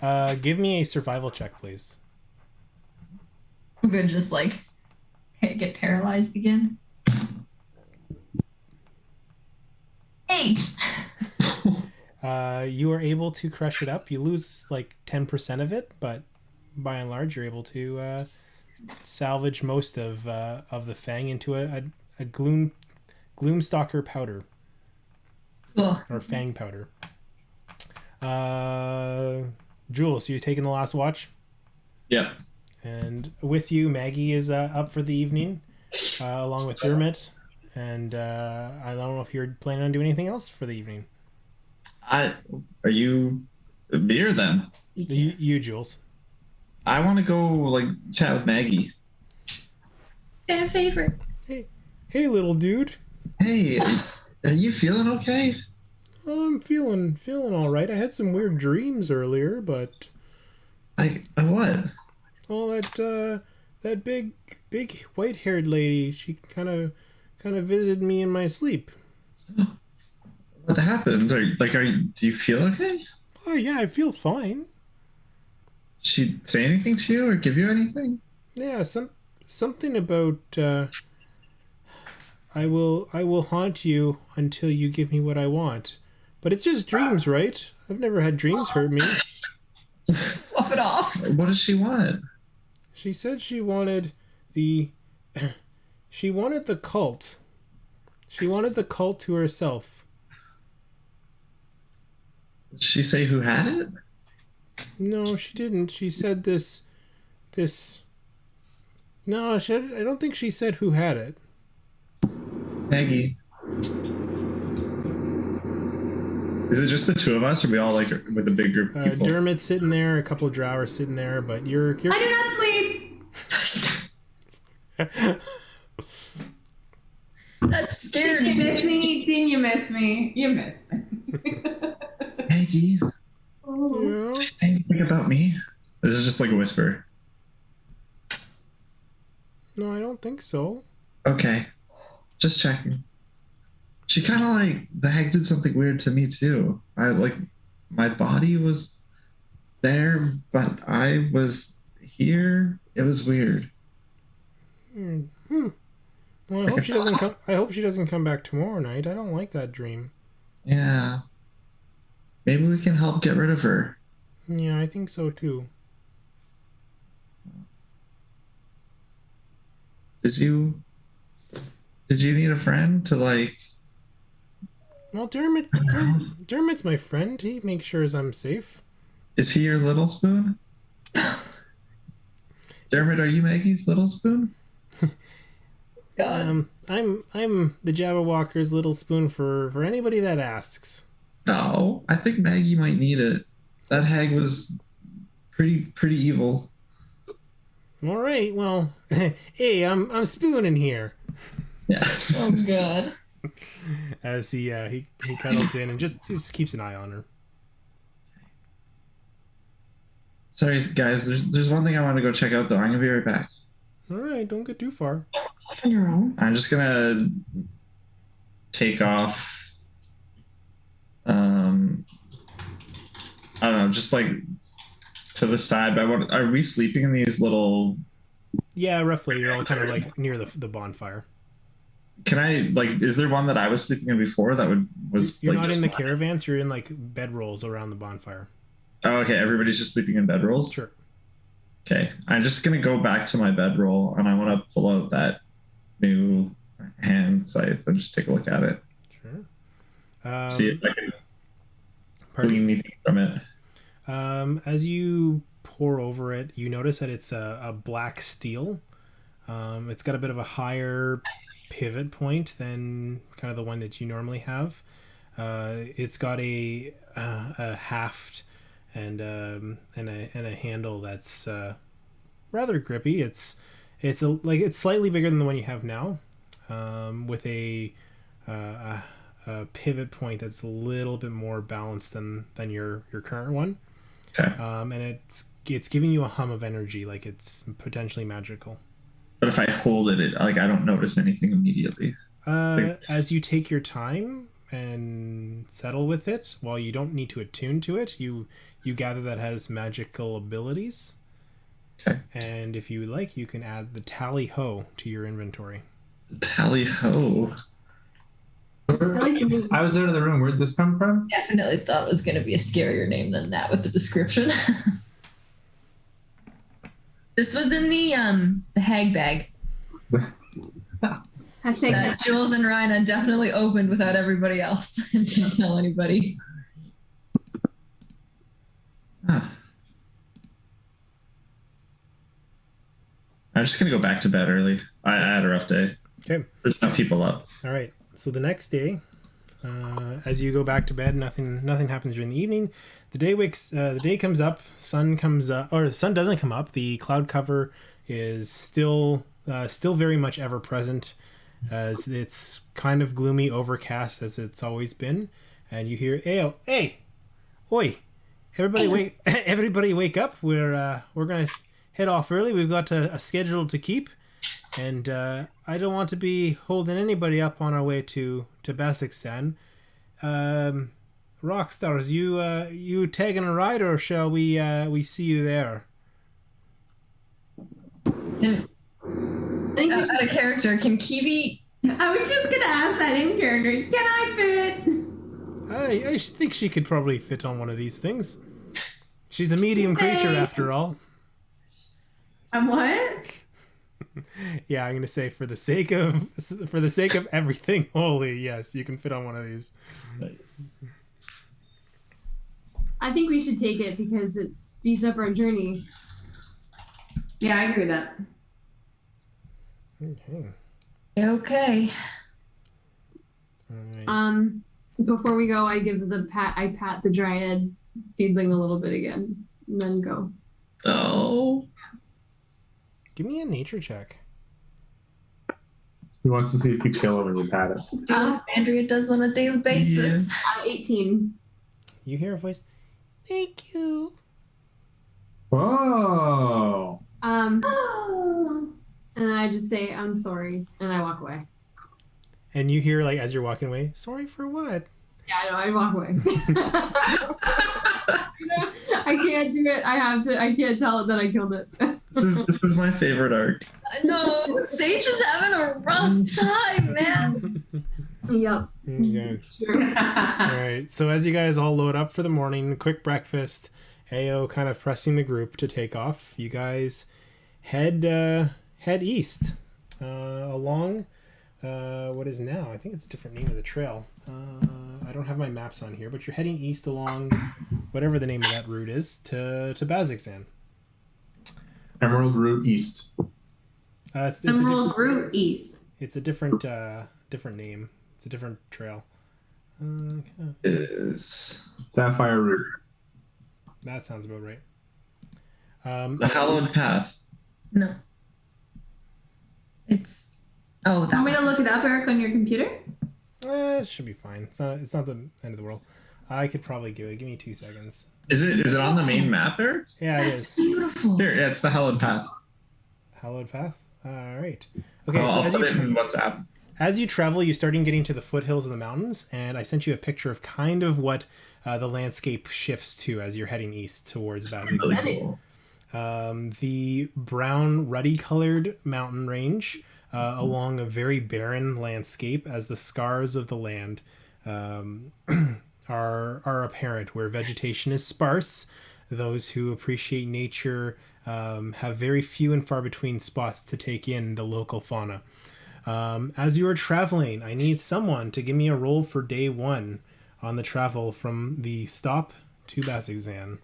all. Give me a survival check, please. I'm gonna just like get paralyzed again. 8. You are able to crush it up. You lose like 10% of it, but by and large, you're able to salvage most of the fang into a gloomstalker powder Cool. or fang powder. Jules, you taking the last watch, Yeah. and with you, Maggie is up for the evening, along with Dermot. And I don't know if you're planning on doing anything else for the evening. Are you a beer then? You Jules. I want to go like chat with Maggie. Fan favorite. Hey, little dude. Hey, are you feeling okay? I'm feeling all right. I had some weird dreams earlier, but Like, what? oh, that big white-haired lady, she kind of visited me in my sleep. What happened? Do you feel okay? Oh yeah, I feel fine. Did she say anything to you or give you anything? Yeah, something about I will haunt you until you give me what I want. But it's just dreams, right? I've never had dreams hurt me. Fluff it off. What does she want? She said she wanted the she wanted the cult. She wanted the cult to herself. Did she say who had it? No, she didn't. She said this. No, I don't think she said who had it. Maggie. Is it just the two of us, or are we all like with a big group of people? Dermot's sitting there, a couple of drow are sitting there, but you're. I do not sleep. That scared Didn't you miss me. me? Didn't you miss me? You missed me. Maggie, Yeah. anything about me? This is just like a whisper. No, I don't think so. Okay, just checking. She kind of like the hag did something weird to me too. My body was there, but I was here. It was weird. Well, I hope she doesn't come. I hope she doesn't come back tomorrow night. I don't like that dream. Yeah. Maybe we can help get rid of her. Yeah, I think so too. Did you need a friend to like? Well, Dermot's my friend. He makes sure I'm safe. Is he your little spoon? Dermot, are you Maggie's little spoon? God. I'm the Jabberwocker's little spoon for anybody that asks. No, I think Maggie might need it. That hag was pretty evil. All right, well, hey, I'm spooning here. Yeah. Oh God. As he cuddles in and just keeps an eye on her. Sorry, guys. There's one thing I want to go check out though. I'm gonna be right back. All right, don't get too far. Off on your own. I'm just gonna take off. I don't know, just like to the side. But are we sleeping in these little? Yeah, roughly. You're all kind of like near the bonfire. Can I like? Is there one that I was sleeping in before that was? You're like, not just in the mine? caravans. You're in like bedrolls around the bonfire. Oh, okay. Everybody's just sleeping in bedrolls. Sure. Okay, I'm just gonna go back to my bedroll and I want to pull out that new hand scythe and just take a look at it. Sure. See if I can Pardon? glean anything from it. As you pour over it, you notice that it's a black steel. It's got a bit of a higher pivot point than kind of the one that you normally have. It's got a haft and a handle that's rather grippy. It's slightly bigger than the one you have now, with a pivot point that's a little bit more balanced than your current one. Okay. And it's giving you a hum of energy, like it's potentially magical. But if I hold it, like I don't notice anything immediately. As you take your time and settle with it, while you don't need to attune to it, you gather that it has magical abilities. Okay. And if you like, you can add the tally ho to your inventory. Tally ho. I was out of the room. Where'd this come from? Definitely thought it was going to be a scarier name than that with the description. This was in the hag bag Hashtag that Jules and Reiner definitely opened without everybody else and didn't tell anybody. Huh. I'm just gonna go back to bed early. I had a rough day. Okay. There's enough people up. All right. So the next day, as you go back to bed, nothing happens during the evening. The day comes up. Sun comes up, or the sun doesn't come up. The cloud cover is still very much ever present. as it's kind of gloomy, overcast as it's always been, and you hear, "Hey, oi, everybody wake up! We're gonna head off early. We've got a schedule to keep, and I don't want to be holding anybody up on our way to Bazzoxan. Rockstars, you taking a ride, or shall we see you there?" And out of character, can Kiwi? I was just gonna ask that in character. Can I fit? I think she could probably fit on one of these things. She's a medium creature after all. What? Yeah, I'm gonna say for the sake of everything holy, yes, you can fit on one of these. I think we should take it because it speeds up our journey. Yeah, I agree with that. Okay. Okay. All right. Before we go, I pat the dryad seedling a little bit again, and then go. Oh. Give me a nature check. He wants to see if you kill him when you pat it. Do what Andrea does on a daily basis. 18. You hear a voice. Thank you. Whoa! And then I just say, "I'm sorry," and I walk away. And you hear, like, as you're walking away, "Sorry for what?" Yeah, I know. I walk away. I can't do it. I can't tell it that I killed it. This is my favorite arc. No, Sage is having a rough time, man. Yep. Okay. Sure. All right. So as you guys all load up for the morning, quick breakfast, AO kind of pressing the group to take off. You guys head east along what is now, I think it's a different name of the trail. I don't have my maps on here, but you're heading east along whatever the name of that route is to Bazzoxan. Emerald Route East. It's Emerald Route East. It's a different name. It's a different trail. Is Sapphire Route. That sounds about right. the Hallowed Path. No. It's that Want me to look it up, Eric, on your computer? It should be fine. It's not the end of the world. I could probably do it. Give me 2 seconds. Is it on the main map, Eric? Yeah, it is. beautiful. Here, yeah, it's the Hallowed Path. Hallowed Path. All right. Okay. So I'll put it in WhatsApp. as you travel, you starting getting to the foothills of the mountains, and I sent you a picture of kind of what the landscape shifts to as you're heading east towards Bazzoxan. Really cool. The brown, ruddy-colored mountain range along a very barren landscape, as the scars of the land are apparent, where vegetation is sparse. Those who appreciate nature have very few and far between spots to take in the local fauna. As you are traveling, I need someone to give me a roll for day 1 on the travel from the stop to Bazzoxan.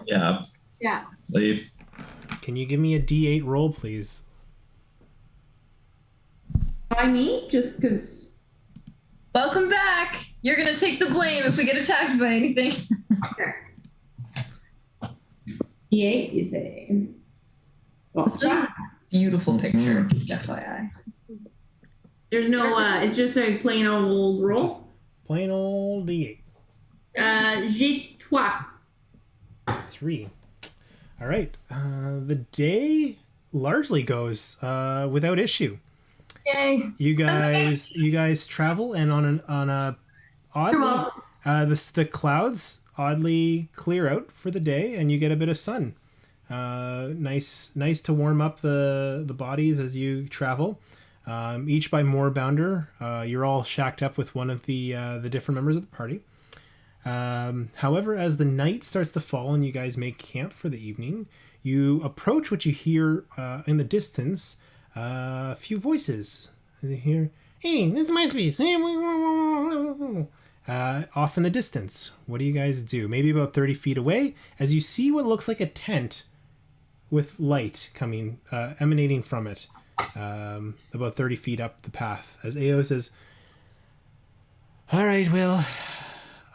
Yeah. Yeah. Leave. Can you give me a D8 roll, please? By me? Just because. Welcome back. You're gonna take the blame if we get attacked by anything. D8, you say? Well, This is a beautiful picture, just FYI. there's no, it's just a plain old roll. Plain old D8. J'ai trois. 3. All right. The day largely goes without issue. Yay. You guys travel, and on a oddly the clouds oddly clear out for the day, and you get a bit of sun. Nice to warm up the bodies as you travel. Each by Moorbounder. You're all shacked up with one of the different members of the party. However, as the night starts to fall and you guys make camp for the evening, you approach what you hear in the distance. A few voices. As you hear, "Hey, that's my space." Off in the distance. What do you guys do? Maybe about 30 feet away, as you see what looks like a tent with light coming, emanating from it, about 30 feet up the path. As AO says, "All right, well,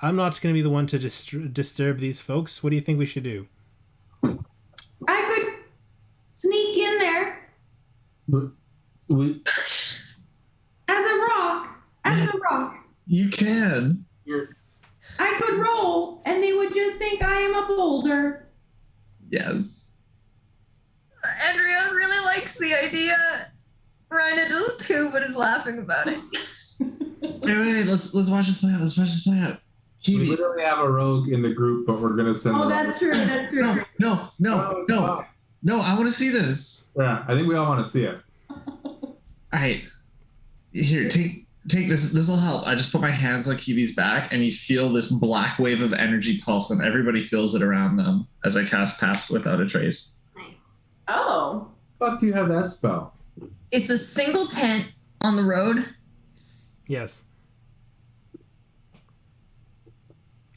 I'm not going to be the one to disturb these folks. What do you think we should do?" I could sneak in there. We You can. I could roll, and they would just think I am a boulder. Yes. Andrea really likes the idea. Reiner does too, but is laughing about it. Wait. Let's watch this play out. We Kiwi. literally have a rogue in the group, but we're gonna send. Oh, them that's true. That's true. No. No, I want to see this. Yeah, I think we all want to see it. All right. Here, take this. This will help. I just put my hands on Kiwi's back, and you feel this black wave of energy pulse, and everybody feels it around them as I cast Pass Without a Trace. Nice. Oh. Fuck, do you have that spell? It's a single tent on the road. Yes.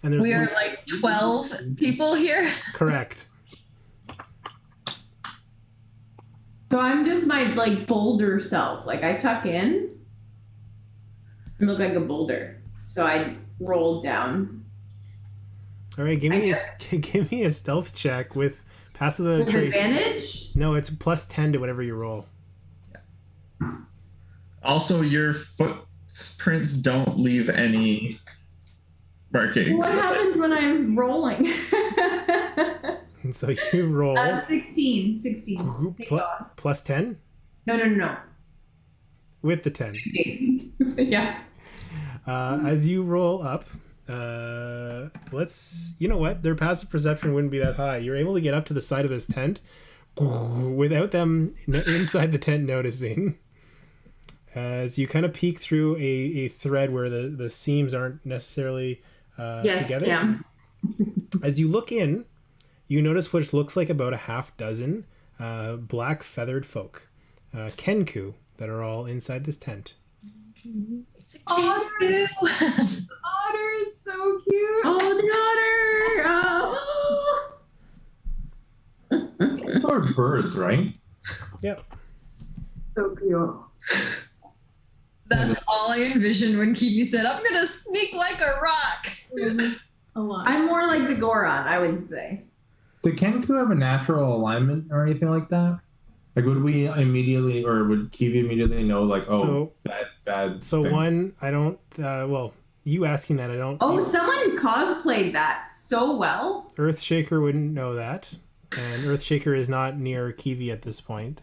And We are like 12 people here. correct. So I'm just my like boulder self. Like I tuck in and look like a boulder. So I roll down. All right, give me a stealth check with pass without a With trace. advantage? No, it's plus 10 to whatever you roll. Also, your footprints don't leave any markings. What happens when I'm rolling? So you roll 16. 16. Thank God. plus 10 No. with the 10. 16. Yeah. As you roll up, you know what? Their passive perception wouldn't be that high. You're able to get up to the side of this tent without them inside the tent noticing. As you kind of peek through a thread where the seams aren't necessarily together. Yeah. As you look in, you notice what looks like about a half dozen black feathered folk, Kenku, that are all inside this tent. Otter. Otter is so cute. Oh, the otter! Oh. Or birds, right? Yep. So cute. That's all I envisioned when Kiwi said, I'm going to sneak like a rock. A lot. I'm more like the Goron, I would say. Did Kenku have a natural alignment or anything like that? Like, would we immediately, or would Kiwi immediately know, like, bad So things? one, I don't, you asking that, I don't. Oh, someone cosplayed that so well. Earthshaker wouldn't know that. And Earthshaker is not near Kiwi at this point.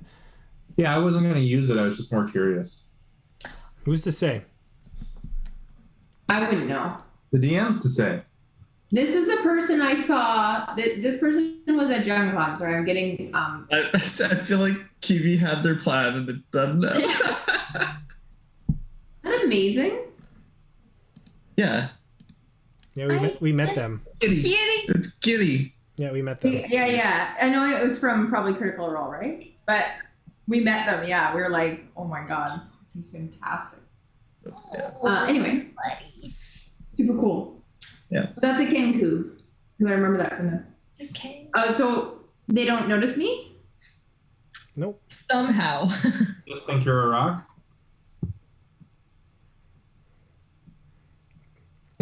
Yeah, I wasn't going to use it. I was just more curious. Who's to say? I wouldn't know. The DM's to say. This is the person I saw. This person was at Jungle, so I'm getting. I feel like Kiwi had their plan and it's done now. Isn't that amazing? Yeah. Yeah, we met them. Kitty. It's Kitty. Yeah, we met them. Yeah. I know it was from probably Critical Role, right? But we met them. Yeah, we were like, oh my god, this is fantastic. Yeah. Anyway, super cool. Yeah. So that's a Kenku. Because I remember that from them. Okay. So they don't notice me? Nope. Somehow. Just think you're a rock?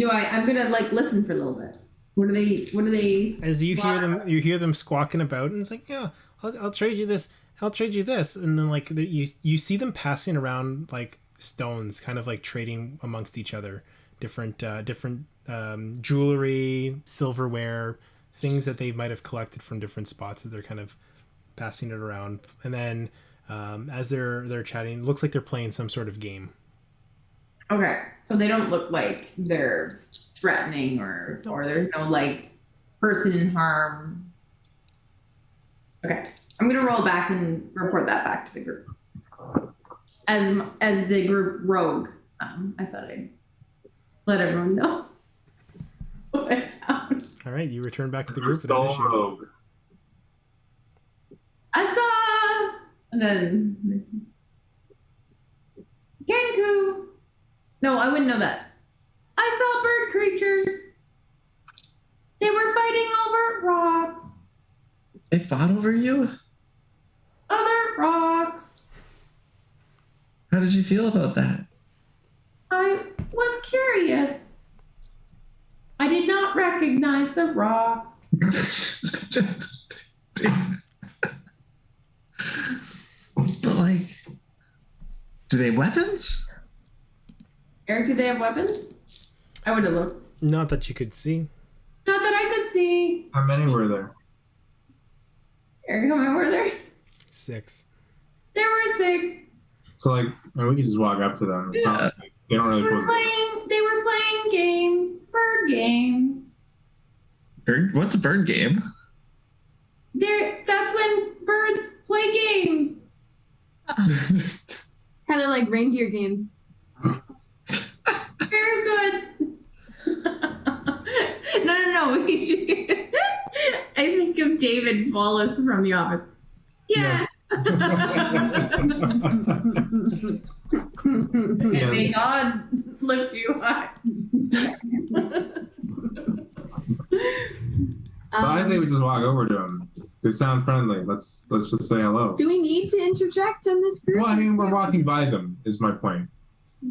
I'm gonna like listen for a little bit. What do they As you hear them squawking about, and it's like, yeah, I'll trade you this. I'll trade you this, and then like you see them passing around like stones, kind of like trading amongst each other, different jewelry, silverware, things that they might have collected from different spots as they're kind of passing it around. And then as they're chatting, it looks like they're playing some sort of game. Okay. So they don't look like they're threatening or there's no like person in harm. Okay. I'm gonna roll back and report that back to the group. As the group rogue, I thought I'd let everyone know what I found. All right, you return back to the group without issue. Rogue. I saw, and then Kenku. No, I wouldn't know that. I saw bird creatures. They were fighting over rocks. They fought over you? Other rocks. How did you feel about that? I was curious. I did not recognize the rocks. But like, do they have weapons? Eric, do they have weapons? I would have looked. Not that you could see. Not that I could see. How many were there? Eric, how many were there? 6. There were 6. So like, I mean, we can just walk up to them. It's not like, they don't really pose. They were playing games. Bird games. Bird? What's a bird game? That's when birds play games. Kind of like reindeer games. Very good. No. I think of David Wallace from The Office. Yes. Yes. May God lift you high. So I say we just walk over to them. They sound friendly. Let's just say hello. Do we need to interject on this group? Well, I mean, we're walking by them. Is my point.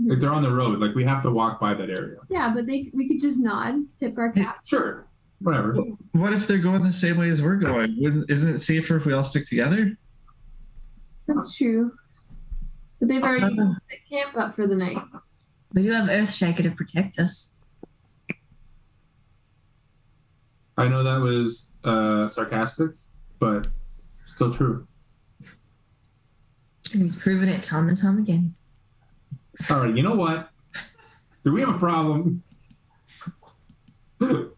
If they're on the road, like we have to walk by that area. Yeah, but we could just nod, tip our caps. Sure. Whatever. What if they're going the same way as we're going? Isn't it safer if we all stick together? That's true. But they've already set camp up for the night. We do have Earthshaker to protect us. I know that was sarcastic, but still true. And he's proven it time and time again. All right, you know what? Do we have a problem? No.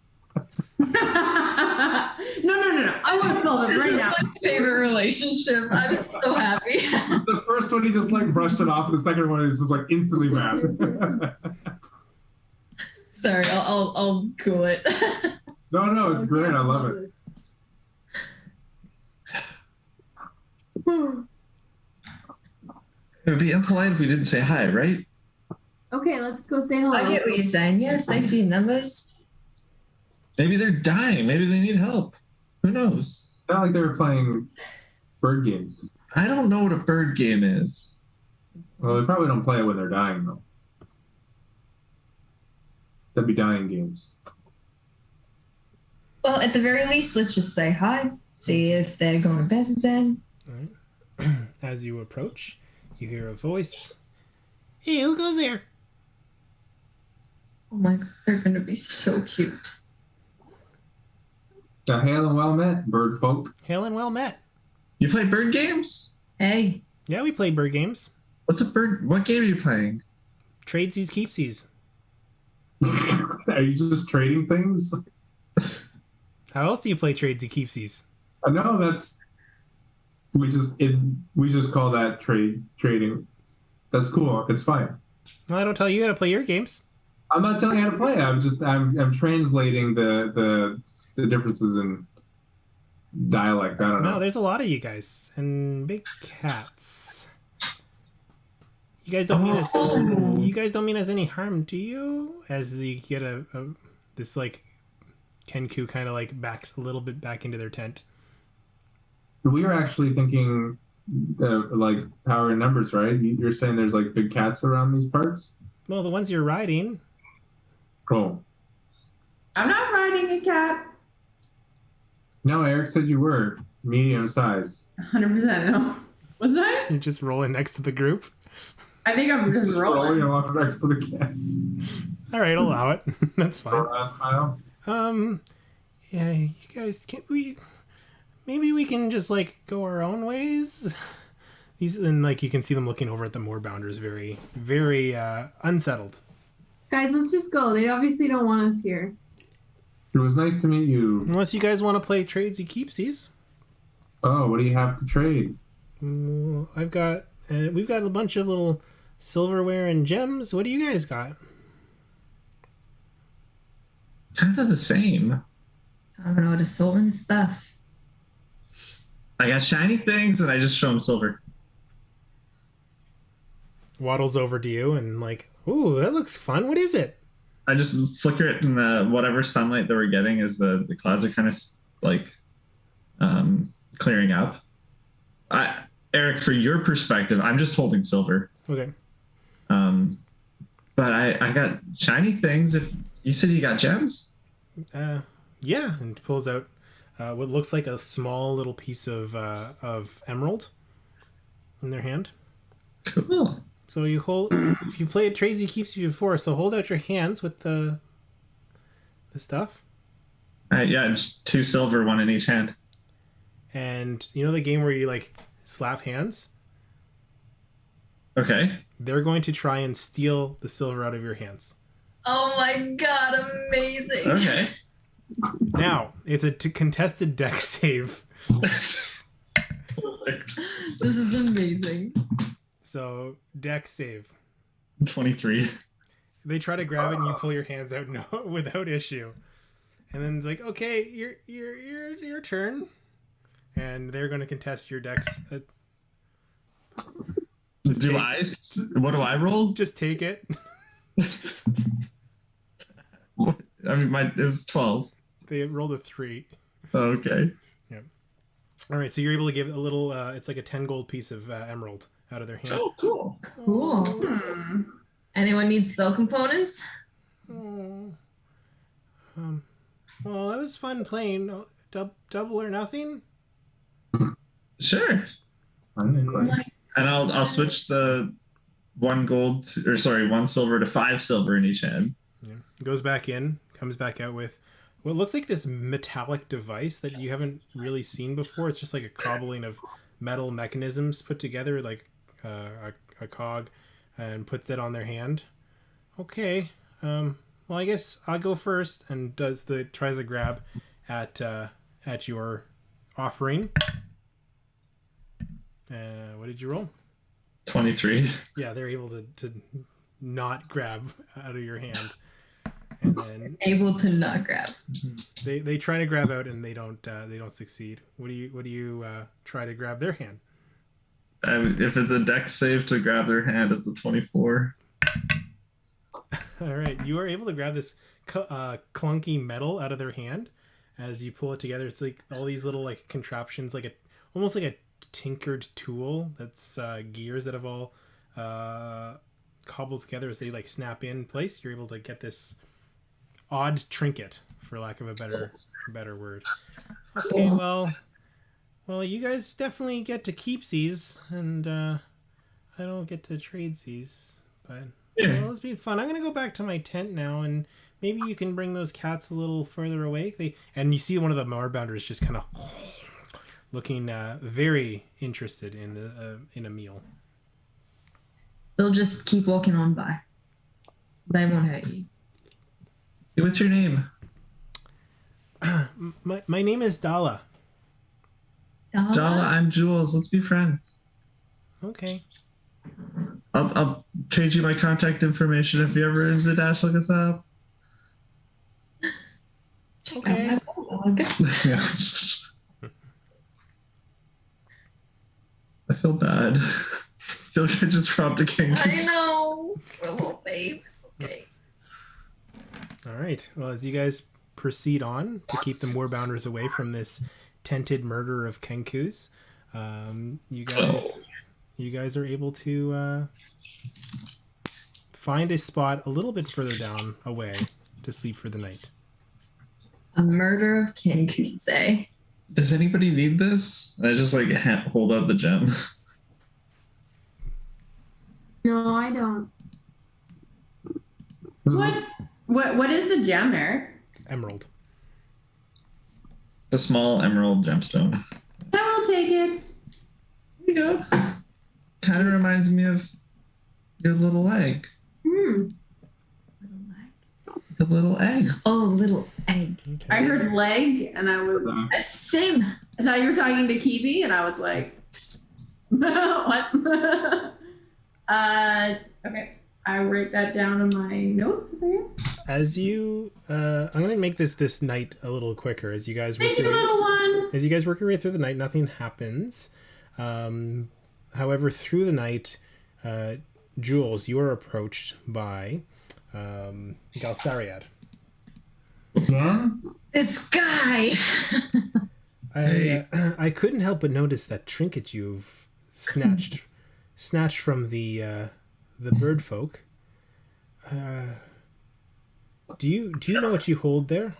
I want to solve it right now. My favorite relationship. I'm so happy. The first one, he just like brushed it off, and the second one is just like instantly mad. Sorry, I'll cool it. No, it's great. I love it. It would be impolite if we didn't say hi, right? Okay, let's go say hello. I get what you're saying. Yeah, safety in numbers. Maybe they're dying. Maybe they need help. Who knows? Not like they were playing bird games. I don't know what a bird game is. Well, they probably don't play it when they're dying, though. That'd be dying games. Well, at the very least, let's just say hi. See if they're going to Bazzoxan. All right. As you approach, you hear a voice. Hey, who goes there? Oh my god, they're going to be so cute. Hail and well met, bird folk. Hail and well met. You play bird games? Hey. Yeah, we play bird games. What's a bird? What game are you playing? Tradesies, keepsies. Are you just trading things? How else do you play tradesy, keepsies? No, that's we just call that trading. That's cool. It's fine. Well, I don't tell you how to play your games. I'm not telling you how to play it. I'm translating the differences in dialect. I don't know. No, there's a lot of you guys and big cats. You guys don't mean us. You guys don't mean us any harm, do you? As you get this like Kenku kind of like backs a little bit back into their tent. We were actually thinking like power in numbers, right? You're saying there's like big cats around these parts? Well, the ones you're riding. Cool. I'm not riding a cat. No, Eric said you were medium size. 100% no. Was I? You're just rolling next to the group. I think I'm just rolling. Along next to the cat. All right, allow it. That's fine. Style. Yeah, you guys maybe we can just like go our own ways. And like you can see them looking over at the moorbounders, very, very unsettled. Guys, let's just go. They obviously don't want us here. It was nice to meet you. Unless you guys want to play tradesy keepsies. Oh, what do you have to trade? We've got a bunch of little silverware and gems. What do you guys got? Kind of the same. I don't know, the silver stuff. I got shiny things and I just show them silver. Waddles over to you and like, ooh, that looks fun. What is it? I just flicker it in the whatever sunlight that we're getting as the clouds are kind of like clearing up. Eric, for your perspective, I'm just holding silver. Okay. But I got shiny things. If you said you got gems? Yeah, and pulls out what looks like a small little piece of emerald in their hand. Cool. So you hold, if you played Tracy Keeps You before, so hold out your hands with the the stuff. Yeah, just 2 silver, 1 in each hand. And you know the game where you like slap hands? Okay. They're going to try and steal the silver out of your hands. Oh my god, amazing. Okay. Now, it's a contested deck save. Perfect. This is amazing. So, deck save. 23. They try to grab it and you pull your hands out without issue. And then it's like, okay, your turn. And they're going to contest your decks. What do I roll? Just take it. I mean, it was 12. They rolled a 3. Okay. Yep. All right, so you're able to give a little. It's like a 10 gold piece of emerald out of their hand. Oh, cool. Cool. Anyone need spell components? Oh. Well, that was fun playing. Double or nothing. Sure. And I'll switch the 1 silver to 5 silver in each hand. Yeah. Goes back in, comes back out with what looks like this metallic device that you haven't really seen before. It's just like a cobbling of metal mechanisms put together, like a cog, and puts that on their hand. Okay. Well, I guess I'll go first, and tries to grab at your offering. What did you roll? 23. Yeah, they're able to not grab out of your hand, and then Able to not grab. they try to grab out and they don't succeed. What do you try to grab their hand? If it's a deck save to grab their hand, it's a 24. All right, you are able to grab this clunky metal out of their hand as you pull it together. It's like all these little like contraptions, almost like a tinkered tool that's gears that have all cobbled together as they like snap in place. You're able to get this odd trinket, for lack of a better word. Okay, well, you guys definitely get to keep these, and I don't get to trade these, but well, it's been fun. I'm gonna go back to my tent now, and maybe you can bring those cats a little further away. And you see one of the moorbounders just kind of looking very interested in a meal. They'll just keep walking on by. They won't hurt you. Hey, what's your name? My name is Dala. Dala, I'm Jules. Let's be friends. Okay. I'll trade you my contact information if you're ever in Zadash. Look us up. Okay. Yeah. I feel bad. I feel like I just robbed a king. I know. Poor little babe. It's okay. All right. Well, as you guys proceed on to keep the moorbounders away from this tented murder of Kenkus, you guys are able to find a spot a little bit further down away to sleep for the night. A murder of Kenku, say. Does anybody need this? I just like hold out the gem. No, I don't. What is the gem, Eric? Emerald. A small emerald gemstone. I will take it. There you go. Kind of reminds me of your little egg. The little egg. Oh, little egg. Okay. I heard leg, and I was. Same. I thought you were talking to Kivi, and I was like, what? Okay. I write that down in my notes, I guess. As you, I'm gonna make this night a little quicker. As you guys work Thank you, little one. As you guys work your way through the night, nothing happens. However, through the night, Jules, you are approached by Galsariad. Again? This guy. I couldn't help but notice that trinket you've snatched from the bird folk. Do you know what you hold there?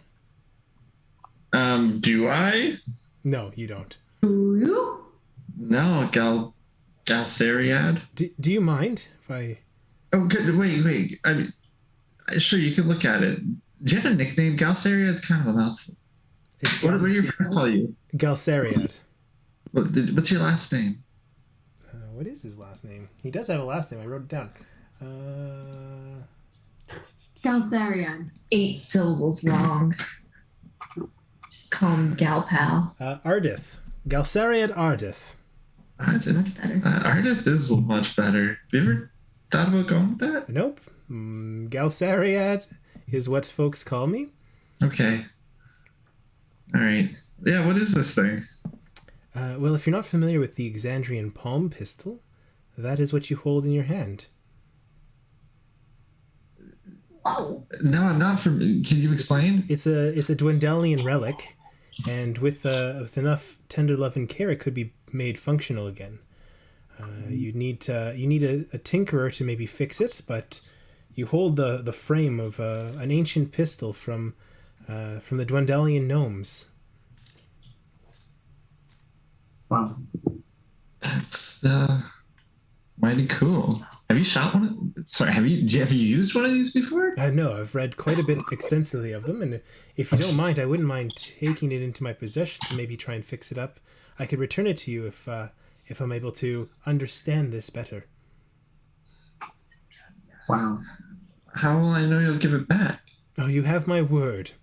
Do I? No, you don't. Do you? No, Galsariad. Do you mind if I? Oh, good. Wait. I mean, sure, you can look at it. Do you have a nickname? Galceria? It's kind of a mouthful. What do your friends call you? Galceriad. What's your last name? What is his last name? He does have a last name. I wrote it down. Galcerian. 8 syllables long. Just call him Gal Pal. Ardith. Galceriad Ardith. Much better. Ardith is much better. Have you ever thought about going with that? Nope. Galceriad is what folks call me. Okay. All right. Yeah, what is this thing? Well, if you're not familiar with the Exandrian palm pistol, that is what you hold in your hand. Oh. No, I'm not from. Can you explain? It's a Dwendalian relic, and with enough tender love and care, it could be made functional again. You need a tinkerer to maybe fix it, but you hold the frame of an ancient pistol from the Dwendalian gnomes. Wow. That's mighty cool. Have you shot one? Sorry, have you used one of these before? No, I've read quite a bit extensively of them, and if you don't mind, I wouldn't mind taking it into my possession to maybe try and fix it up. I could return it to you if I'm able to understand this better. Wow. How will I know you'll give it back? Oh, you have my word.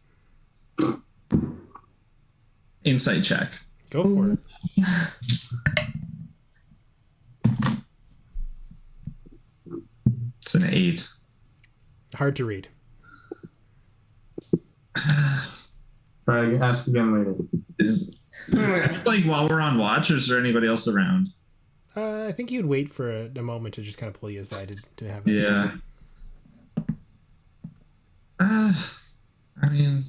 Insight check. Go for it. It's an 8. Hard to read. Try to ask again later. It's like while we're on watch, or is there anybody else around? I think you'd wait for a moment to just kind of pull you aside to have that. Yeah. I mean,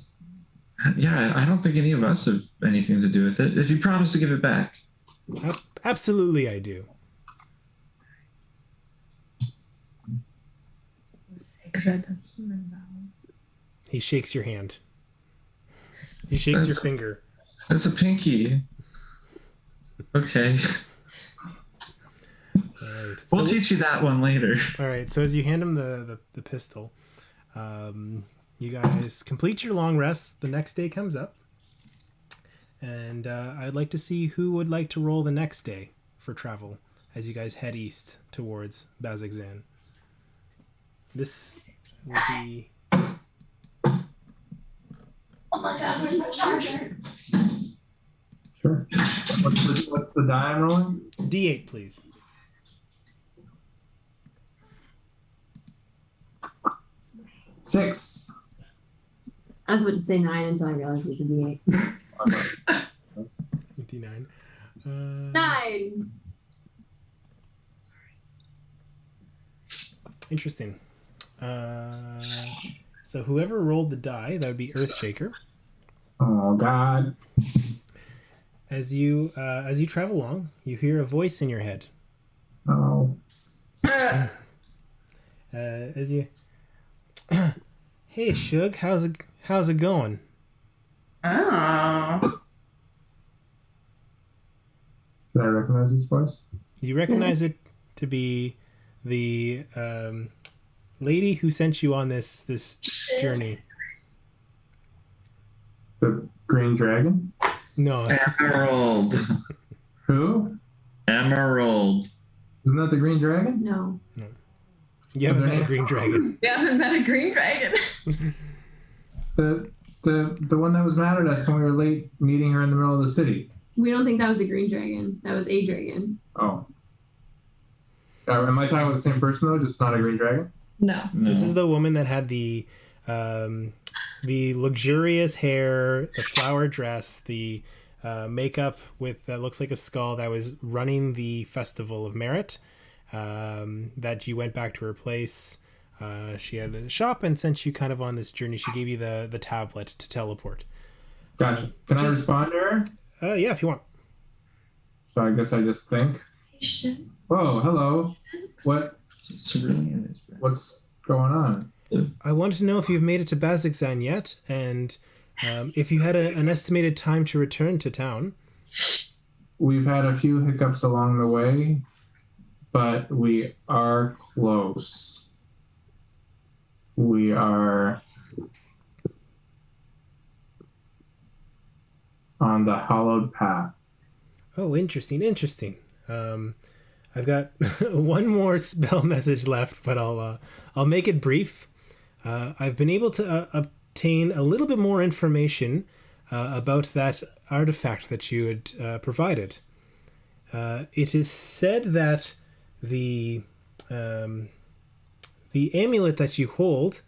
yeah, I don't think any of us have anything to do with it. If you promise to give it back. Absolutely, I do. Sacred human vows. He shakes your hand. He shakes your finger. That's a pinky. Okay. All right. We'll teach you that one later. All right. So as you hand him the pistol, you guys complete your long rest. The next day comes up, and I'd like to see who would like to roll the next day for travel as you guys head east towards Bazzoxan. This will be. Oh my god, where's my charger? Sure. What's the die I'm rolling? D8, please. Six. I was about to say 9 until I realized it was a D8. D9. 9! Interesting. So whoever rolled the die, that would be Earthshaker. Oh God. As you travel along, you hear a voice in your head. Oh. As you, hey Shug, how's it going? Oh. Did I recognize this voice? You recognize it to be the lady who sent you on this journey. The Green Dragon? No, Emerald. Who? Emerald. Isn't that the Green Dragon? No. you haven't met a green dragon. We haven't met a green dragon. The one that was mad at us when we were late meeting her in the middle of the city. We don't think that was a green dragon. That was a dragon. Oh. Am I talking about the same person though? Just not a green dragon? No. This is the woman that had the luxurious hair, the flower dress, the makeup with that looks like a skull, that was running the Festival of Merit. That you went back to her place. She had a shop and sent you kind of on this journey. She gave you the tablet to teleport. Gotcha. Can I respond to her? Yeah, if you want. So I guess I just think. Whoa, hello. What's going on? I wanted to know if you've made it to Bazzoxan yet, and if you had an estimated time to return to town. We've had a few hiccups along the way, but we are close. We are on the hallowed path. Oh, interesting. I've got one more spell message left, but I'll make it brief. I've been able to obtain a little bit more information about that artifact that you had provided. It is said that the amulet that you hold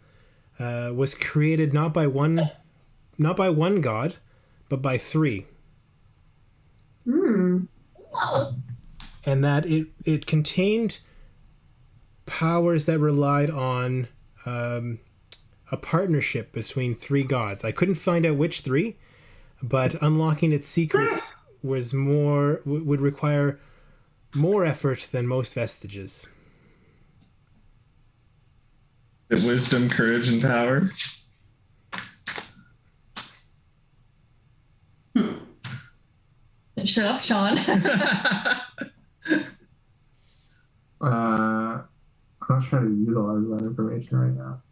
was created not by one god, but by 3. And that it contained powers that relied on a partnership between 3 gods. I couldn't find out which 3, but unlocking its secrets would require more effort than most vestiges. Wisdom, courage, and power. Shut up, Sean. I'm not trying to utilize that information right now.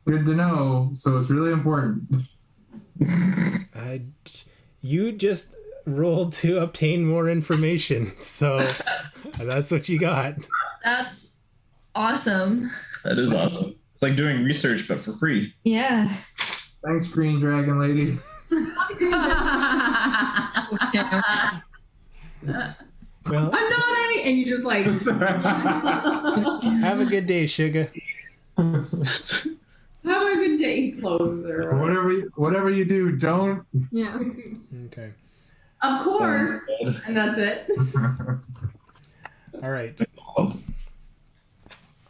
Good to know. So it's really important. You just rolled to obtain more information, so that's what you got. That's awesome. That is awesome. It's like doing research, but for free. Yeah. Thanks, Green Dragon Lady. Well, I'm not any, and you just like. have a good day, sugar. Have a good day. He closes her. Whatever you do, don't. Yeah. Okay. Of course. And that's it. All right.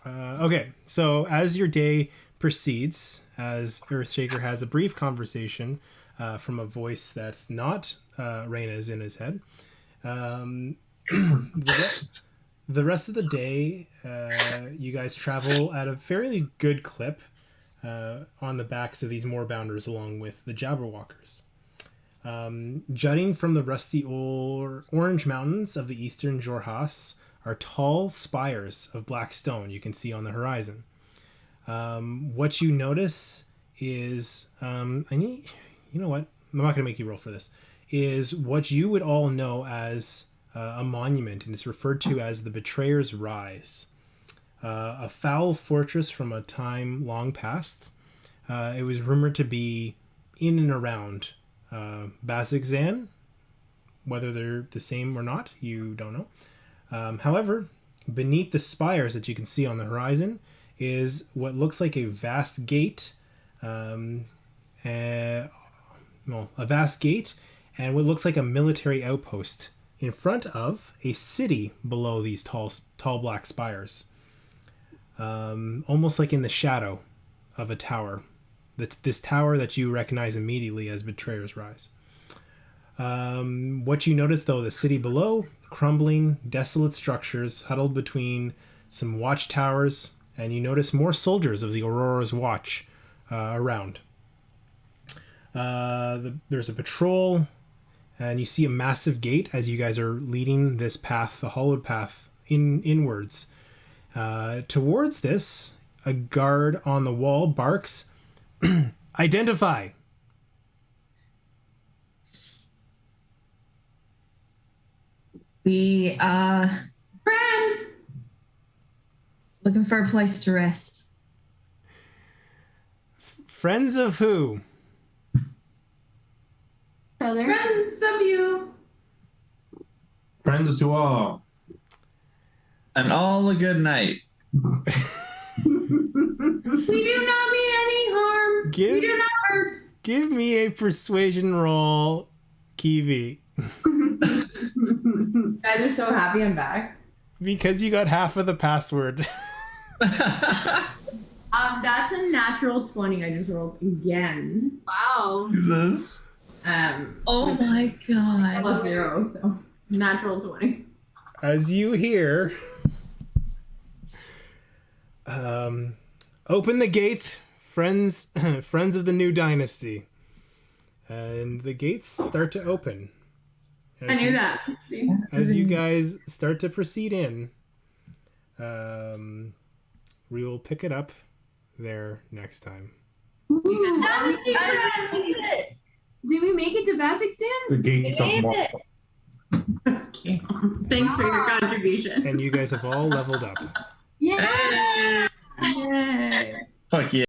Okay, so as your day proceeds, as Earthshaker has a brief conversation from a voice that's not Reina's in his head, the rest of the day, you guys travel at a fairly good clip on the backs of these moorbounders along with the Jabberwockers. Jutting from the rusty orange mountains of the eastern Jorhas are tall spires of black stone you can see on the horizon. What you notice is, you know what? I'm not going to make you roll for this. Is what you would all know as a monument, and it's referred to as the Betrayer's Rise. A foul fortress from a time long past. It was rumored to be in and around Bazzoxan. Whether they're the same or not, you don't know. However, beneath the spires that you can see on the horizon is what looks like a vast gate. A vast gate and what looks like a military outpost in front of a city below these tall black spires. Almost like in the shadow of a tower. This tower that you recognize immediately as Betrayer's Rise. What you notice, though, the city below, crumbling, desolate structures huddled between some watchtowers, and you notice more soldiers of the Aurora's Watch around. There's a patrol, and you see a massive gate as you guys are leading this path, the hollowed path, inwards. Towards this, a guard on the wall barks, "Identify!" We Friends. looking for a place to rest. Friends of who? Brother. Friends of you. Friends to all. And all a good night. We do not mean any harm. We do not hurt. Give me a persuasion roll, Kivi. You guys are so happy I'm back. Because you got half of the password. That's a natural 20 I just rolled again. Wow. Jesus. Oh my god. Plus 0, so natural 20. As you hear, open the gate, friends of the new dynasty. And the gates start to open. I knew that. See? As you guys start to proceed in, we will pick it up there next time. Ooh, Dynasty are we- friends! did we make it to Bazzoxan? The gates of made Mar- it. Okay. Thanks for your contribution. And you guys have all leveled up. Yeah. Yay. Fuck yeah.